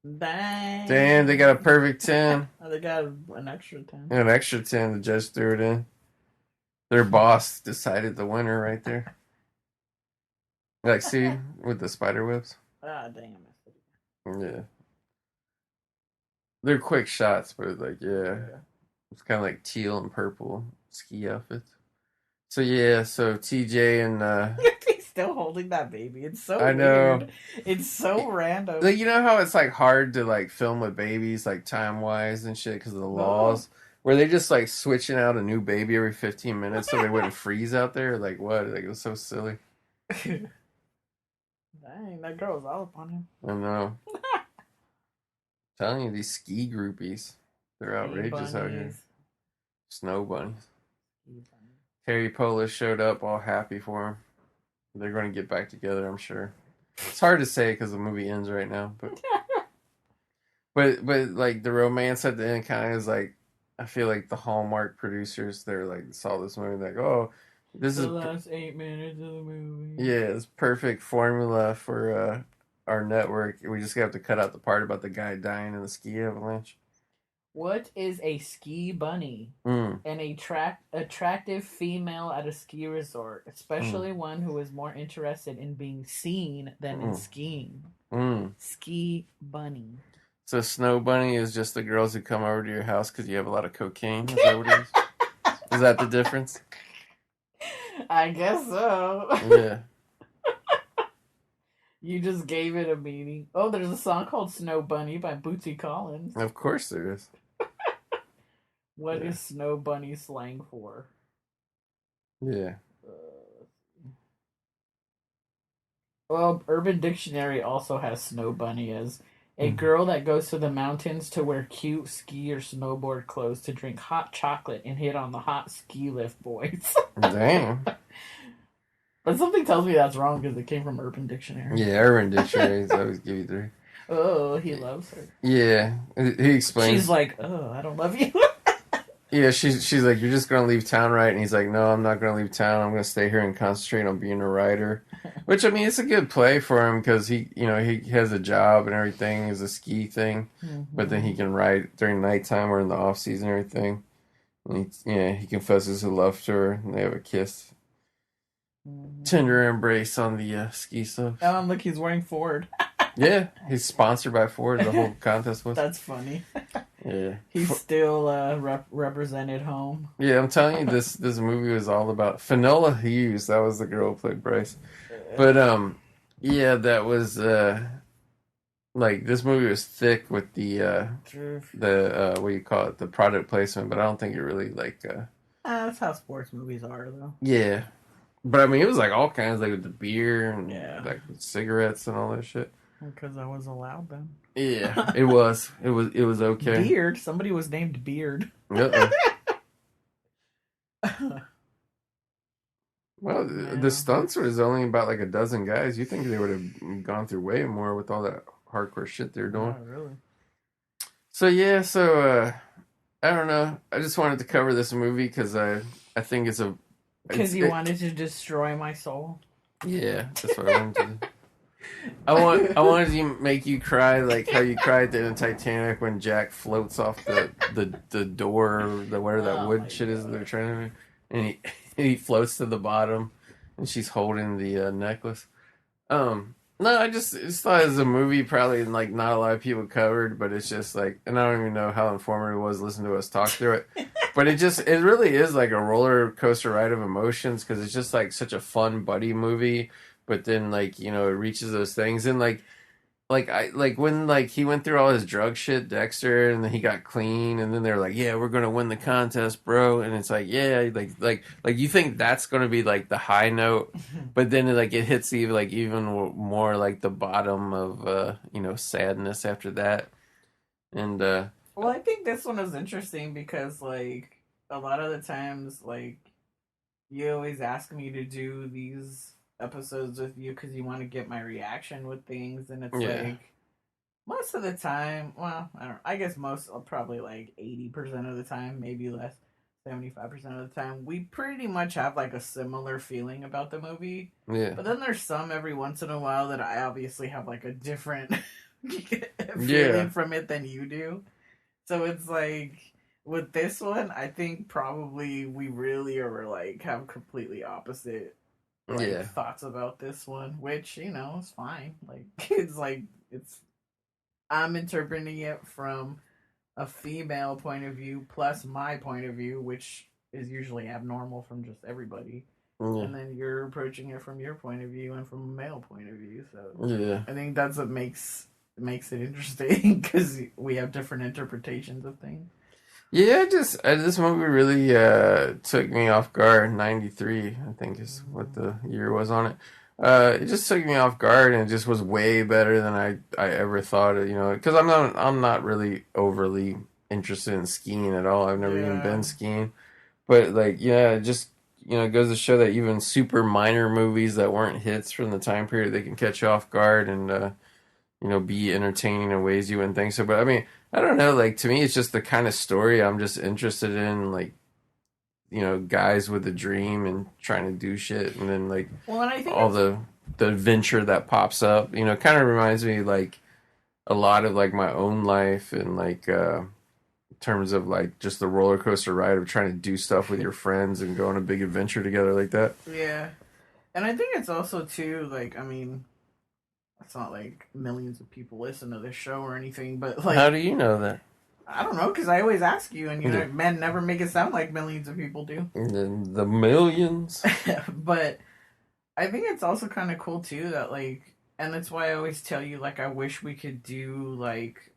Dang. Damn, they got a perfect 10. They got an extra 10. An extra 10. The judge threw it in. Their boss decided the winner right there. Like, see, with the spider webs. Ah, dang, I missed it. Yeah. They're quick shots, but like, yeah. It's kind of like teal and purple ski outfits. So, yeah, so TJ and... He's still holding that baby. It's so I know. weird. It's so random. Like, you know how it's like hard to like film with babies, like time-wise and shit, because of the laws? Where they just like switching out a new baby every 15 minutes so they wouldn't freeze out there? Like, what? Like, it was so silly. Dang, that girl was all up on him. I know. Telling you, these ski groupies, they're outrageous out here. Snow bunnies. Terry Polis showed up all happy for him. They're going to get back together, I'm sure. It's hard to say because the movie ends right now, but like the romance at the end kind of is like, I feel like the Hallmark producers, they're like saw this movie like, oh, this is the last 8 minutes of the movie. Yeah, it's perfect formula for our network. We just have to cut out the part about the guy dying in the ski avalanche. What is a ski bunny? An attractive female at a ski resort, especially one who is more interested in being seen than in skiing. Ski bunny. So Snow Bunny is just the girls who come over to your house because you have a lot of cocaine? Is that what it is? Is that the difference? I guess so. Yeah. You just gave it a meaning. Oh, there's a song called Snow Bunny by Bootsy Collins. Of course there is. What is Snow Bunny slang for? Yeah. Well, Urban Dictionary also has Snow Bunny as a girl that goes to the mountains to wear cute ski or snowboard clothes to drink hot chocolate and hit on the hot ski lift boys. Damn. But something tells me that's wrong because it came from Urban Dictionary. Yeah, Urban Dictionary always give you 3. Oh, he loves her. Yeah, he explains. She's like, oh, I don't love you. Yeah, she's like, you're just gonna leave town, right? And he's like, no, I'm not gonna leave town. I'm gonna stay here and concentrate on being a writer. Which, I mean, it's a good play for him because he has a job and everything, is a ski thing, but then he can ride during nighttime or in the off season and everything. And he confesses his love to her, and they have a kiss, tender embrace on the ski stuff. Oh, look, he's wearing Ford. Yeah, he's sponsored by Ford. The whole contest was. That's funny. Yeah, he's still represented home. Yeah, I'm telling you, this movie was all about Finola Hughes. That was the girl who played Bryce. But yeah, that was like this movie was thick with the what do you call it, the product placement. But I don't think it really like. That's how sports movies are, though. Yeah, but I mean, it was like all kinds, like with the beer and like cigarettes and all that shit. Because I was allowed them. Yeah, it was okay. Beard. Somebody was named Beard. Well, the stunts was only about like a dozen guys. You think they would have gone through way more with all that hardcore shit they're doing? Oh, really? So yeah, I don't know. I just wanted to cover this movie because I think it's a. Because you wanted to destroy my soul. Yeah, that's what I wanted to do. I wanted to make you cry like how you cried at the end of Titanic when Jack floats off the door, whatever that wood shit is that they're trying to, and he floats to the bottom, and she's holding the necklace. No, I just thought it was a movie probably like not a lot of people covered, but it's just like, and I don't even know how informative it was listening to us talk through it, but it really is like a roller coaster ride of emotions because it's just like such a fun buddy movie. But then, like, it reaches those things, and like when he went through all his drug shit, Dexter, and then he got clean, and then they're like, "Yeah, we're gonna win the contest, bro," and it's like, yeah, like you think that's gonna be like the high note, but then it hits even more like the bottom of sadness after that, and Well, I think this one is interesting because, like, a lot of the times, like, you always ask me to do these episodes with you because you want to get my reaction with things, and it's Yeah. like most of the time, well, I don't. I guess most, probably like 80% of the time, maybe less, 75% of the time, we pretty much have like a similar feeling about the movie. Yeah. But then there's some every once in a while that I obviously have like a different Yeah. feeling from it than you do. So it's like with this one, I think probably we really are like have completely opposite like Yeah. thoughts about this one, which is fine. Like it's I'm interpreting it from a female point of view plus my point of view, which is usually abnormal from just everybody. Yeah. And then you're approaching it from your point of view and from a male point of view. So Yeah. I think that's what makes it interesting because we have different interpretations of things. Yeah, this movie really took me off guard. 93, I think is what the year was on it. It just took me off guard, and it just was way better than I ever thought. Because I'm not really overly interested in skiing at all. I've never even Yeah. been skiing, but like yeah, it just it goes to show that even super minor movies that weren't hits from the time period, they can catch you off guard and be entertaining in ways you wouldn't think so. But I mean, I don't know. Like to me, it's just the kind of story I'm just interested in. Like guys with a dream and trying to do shit, and then like Well, and I think all the adventure that pops up. Kind of reminds me like a lot of like my own life and like in terms of like just the roller coaster ride of trying to do stuff with your friends and go on a big adventure together like that. yeah, and I think it's also too like I mean it's not like millions of people listen to this show or anything, but How like do you know that? I don't know because I always ask you, and Yeah. men never make it sound like millions of people do. The millions. But I think it's also kind of cool too that like, and that's why I always tell you like I wish we could do like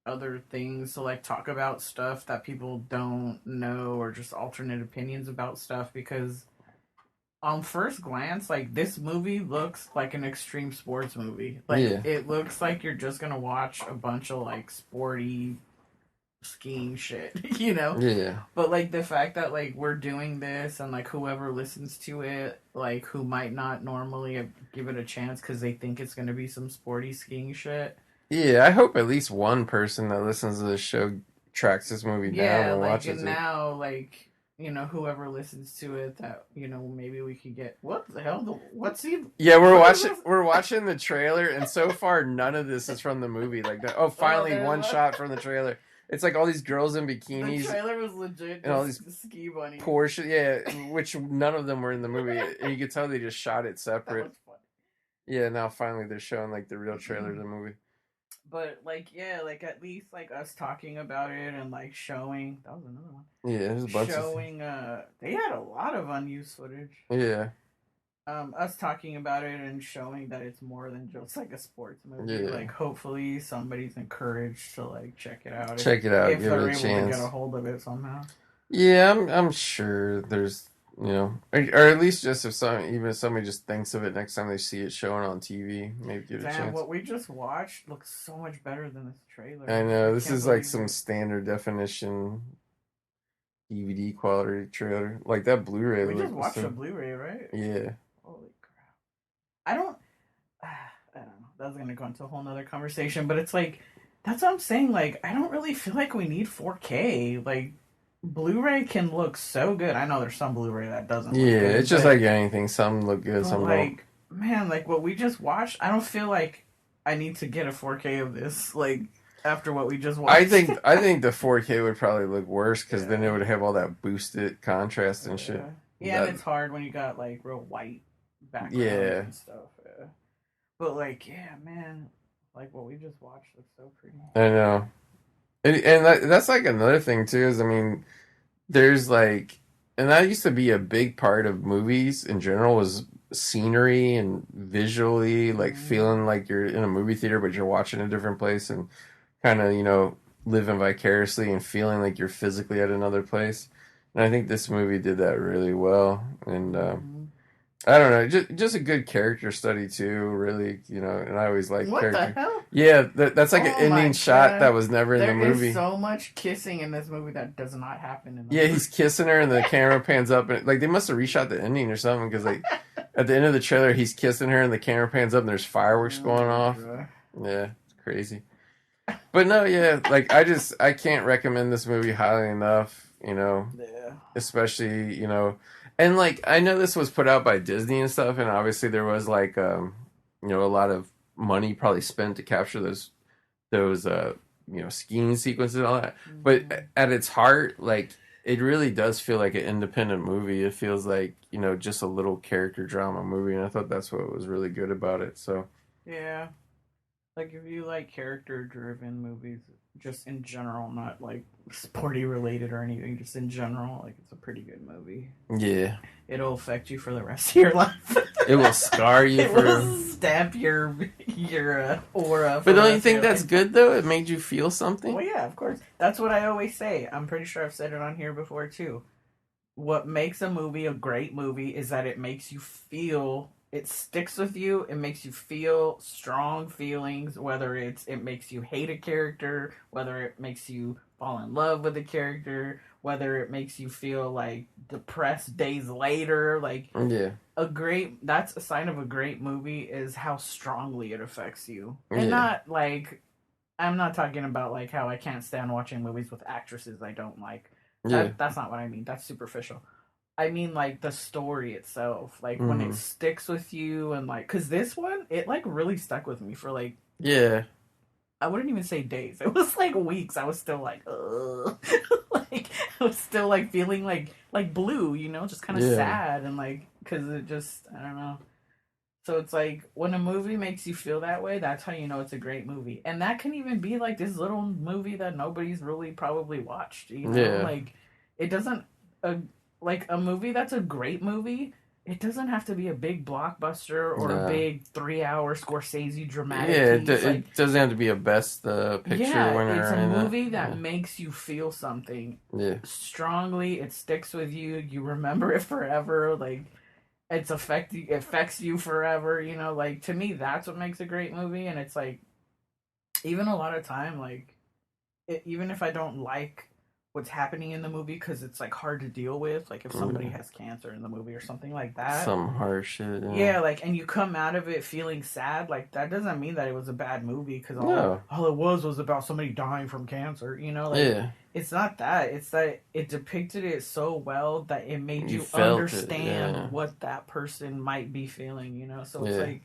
other things to like talk about stuff that people don't know or just alternate opinions about stuff because on first glance, like this movie looks like an extreme sports movie. Like Yeah. it looks like you're just gonna watch a bunch of like sporty skiing shit, Yeah. But like the fact that like we're doing this and like whoever listens to it, like who might not normally give it a chance because they think it's gonna be some sporty skiing shit. Yeah, I hope at least one person that listens to this show tracks this movie down Yeah, and like watches and it. now like whoever listens to it that maybe we could get what the hell what's he Yeah, we're what is watching this? we're watching the trailer, and so far none of this is from the movie. Like that. Oh, finally there's one one. shot from the trailer. It's like all these girls in The bikinis trailer was legit and all just these the ski bunny. Porsche. Yeah, which none of them were in the movie. And you could tell they just shot it That separate. was funny. Yeah, now finally they're showing like the real trailer of the movie. But like yeah, like at least like us talking about it and like showing that was another one. Yeah, there's a bunch Showing they had a lot of unused footage. Yeah. Us talking about it and showing that it's more than just like a sports movie. Yeah. Like hopefully somebody's encouraged to like check it out. Check it out, if give they're it a able chance. to get a hold of it somehow. Yeah, I'm sure there's or at least just if somebody just thinks of it next time they see it showing on TV, maybe give it a Damn, chance. what we just watched looks so much better than this trailer. I know this can't is like believe some it. standard definition DVD quality trailer. Like that Blu-ray. We just looked watched so- a Blu-ray, right? Yeah. Holy crap! I don't know. That's gonna go into a whole nother conversation, but it's like that's what I'm saying. Like, I don't really feel like we need 4K. Like, Blu-ray can look so good. I know there's some Blu-ray that doesn't. Yeah, look good, it's just but, like anything. Some look good, but some like, man, like what we just watched. I don't feel like I need to get a 4K of this. Like after what we just don't. watched. I think the 4K would probably look worse because then it would have all that boosted contrast and shit. Yeah, and it's hard when you got like real white background Yeah. and stuff. Yeah. But like, yeah, man, like what we just watched looks so pretty. I know. And that's like another thing too is I mean there's like and that used to be a big part of movies in general was scenery and visually like feeling like you're in a movie theater but you're watching a different place and kind of living vicariously and feeling like you're physically at another place. And I think this movie did that really well. And I don't know, just a good character study too, really, you know. And I always like What character. the hell? Yeah, that's like an Oh my ending shot God. that was never in the There is movie. so much kissing in this movie that does not happen in the Yeah, movie. he's kissing her, and the camera pans up, and like they must have reshot the ending or something, because like at the end of the trailer, he's kissing her, and the camera pans up, and there's fireworks going off. God. Yeah, it's crazy. But no, yeah, like I can't recommend this movie highly enough, you know. Yeah. Especially, you know, and like I know this was put out by Disney and stuff, and obviously there was like you know, a lot of money probably spent to capture those you know, skiing sequences and all that. Mm-hmm. But at its heart, like it really does feel like an independent movie. It feels like, you know, just a little character drama movie, and I thought that's what was really good about it. So Yeah. Like, if you like character-driven movies, just in general, not like sporty related or anything, just in general, like it's a pretty good movie. yeah, It'll affect you for the rest of your life. it will scar you It for. will stamp your aura. But don't you think that's good though? It made you feel something. Well, yeah, of course. That's what I always say. I'm pretty sure I've said it on here before too. What makes a movie a great movie is that it makes you feel. It sticks with you. It makes you feel strong feelings, whether it makes you hate a character, whether it makes you fall in love with a character, whether it makes you feel like depressed days later. Like, Yeah, that's a sign of a great movie is how strongly it affects you. And Yeah. not like, I'm not talking about like how I can't stand watching movies with actresses I don't like. yeah, That's not what I mean. That's superficial. I mean, like, the story itself. Like, when it sticks with you and, like... Because this one, it, like, really stuck with me for, like... yeah. I wouldn't even say days. It was, like, weeks. I was still, like, ugh. Like, I was still, like, feeling, like blue, you know? Just kind of Yeah. sad and, like... Because it just... I don't know. So it's, like, when a movie makes you feel that way, that's how you know it's a great movie. And that can even be, like, this little movie that nobody's really probably watched, you know? Yeah. Like, it doesn't... like a movie that's a great movie, it doesn't have to be a big blockbuster or a big 3-hour Scorsese dramatic piece. It doesn't have to be a best picture winner. It's a movie that makes you feel something strongly. It sticks with you. You remember it forever. Like it affects you forever. You know, like to me, that's what makes a great movie. And it's like, even a lot of time, like even if I don't like what's happening in the movie because it's like hard to deal with, like if somebody has cancer in the movie or something like that, some harsh shit. Yeah, like, and you come out of it feeling sad, like that doesn't mean that it was a bad movie because all it was about somebody dying from cancer, you know? Like, it's not that. It's that it depicted it so well that it made you understand what that person might be feeling, you know? So it's like,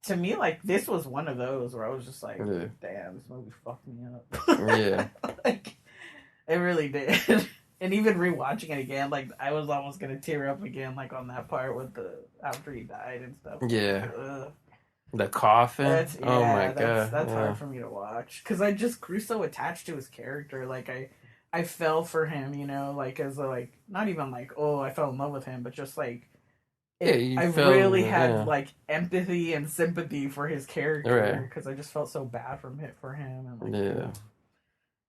to me, like, this was one of those where I was just like, damn, this movie fucked me up. Like, it really did. And even rewatching it again, like I was almost gonna tear up again, like on that part with after he died and stuff. Yeah. The coffin. Oh my god. That's hard for me to watch because I just grew so attached to his character. Like I fell for him, you know, like as a, like not even like I fell in love with him, but just like I really had like empathy and sympathy for his character because I just felt so bad for him and like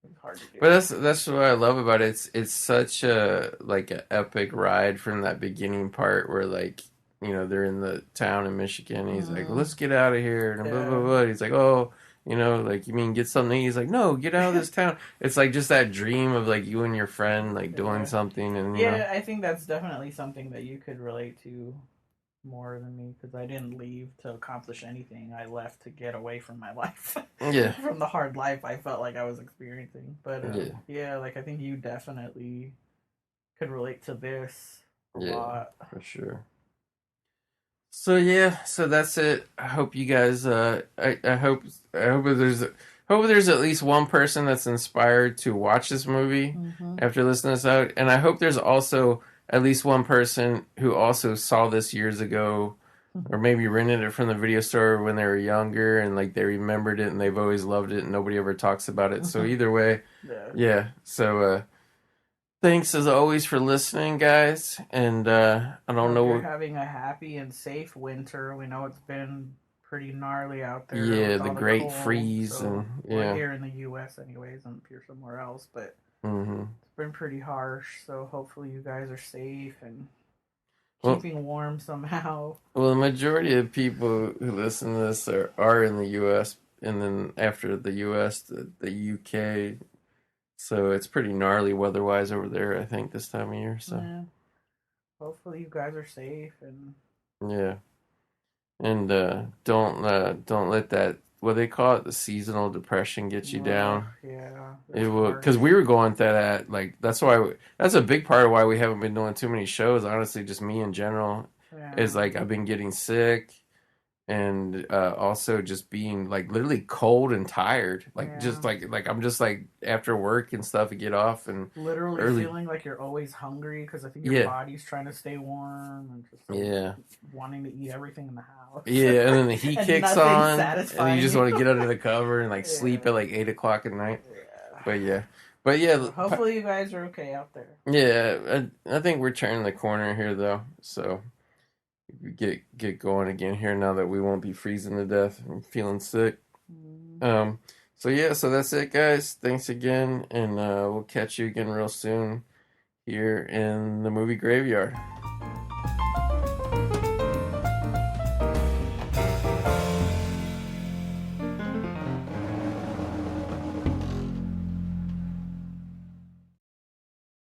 it's hard to do. But that's what I love about it. It's such a like an epic ride from that beginning part where like, you know, they're in the town in Michigan and he's like, let's get out of here and blah blah blah. He's like, oh, you know, like you mean get something? He's like, no, get out of this town. It's like just that dream of like you and your friend like doing something and you know. I think that's definitely something that you could relate to more than me because I didn't leave to accomplish anything. I left to get away from my life. From the hard life I felt like I was experiencing. But like I think you definitely could relate to this a lot. For sure. So so that's it. I hope you guys I hope there's at least one person that's inspired to watch this movie after listening to this out. And I hope there's also at least one person who also saw this years ago or maybe rented it from the video store when they were younger and like they remembered it and they've always loved it and nobody ever talks about it. So either way, so thanks as always for listening, guys. And I don't know, you're having a happy and safe winter. We know it's been pretty gnarly out there. Yeah, the great freeze, so and we're here in the U.S. anyways. I'm here somewhere else, but it's been pretty harsh. So hopefully you guys are safe and keeping warm somehow. Well, the majority of people who listen to this are in the U.S. and then after the U.S., the U.K. So it's pretty gnarly weather-wise over there, I think, this time of year. So Yeah. Hopefully you guys are safe and yeah, and don't let that what they call it, the seasonal depression get you down. Yeah, It will, because we were going through that. Like that's a big part of why we haven't been doing too many shows. Honestly, just me in general is like I've been getting sick, and also just being like literally cold and tired. Like just like I'm just like after work and stuff, I get off and literally feeling like you're always hungry because I think your body's trying to stay warm and just like wanting to eat everything in the house. Yeah, and then the heat kicks on, satisfying and you just want to get under the cover and like sleep at like 8 o'clock at night. Yeah. But yeah. Hopefully you guys are okay out there. Yeah, I think we're turning the corner here though. So we get going again here now that we won't be freezing to death and feeling sick. So yeah, so that's it, guys. Thanks again, and we'll catch you again real soon here in the movie graveyard.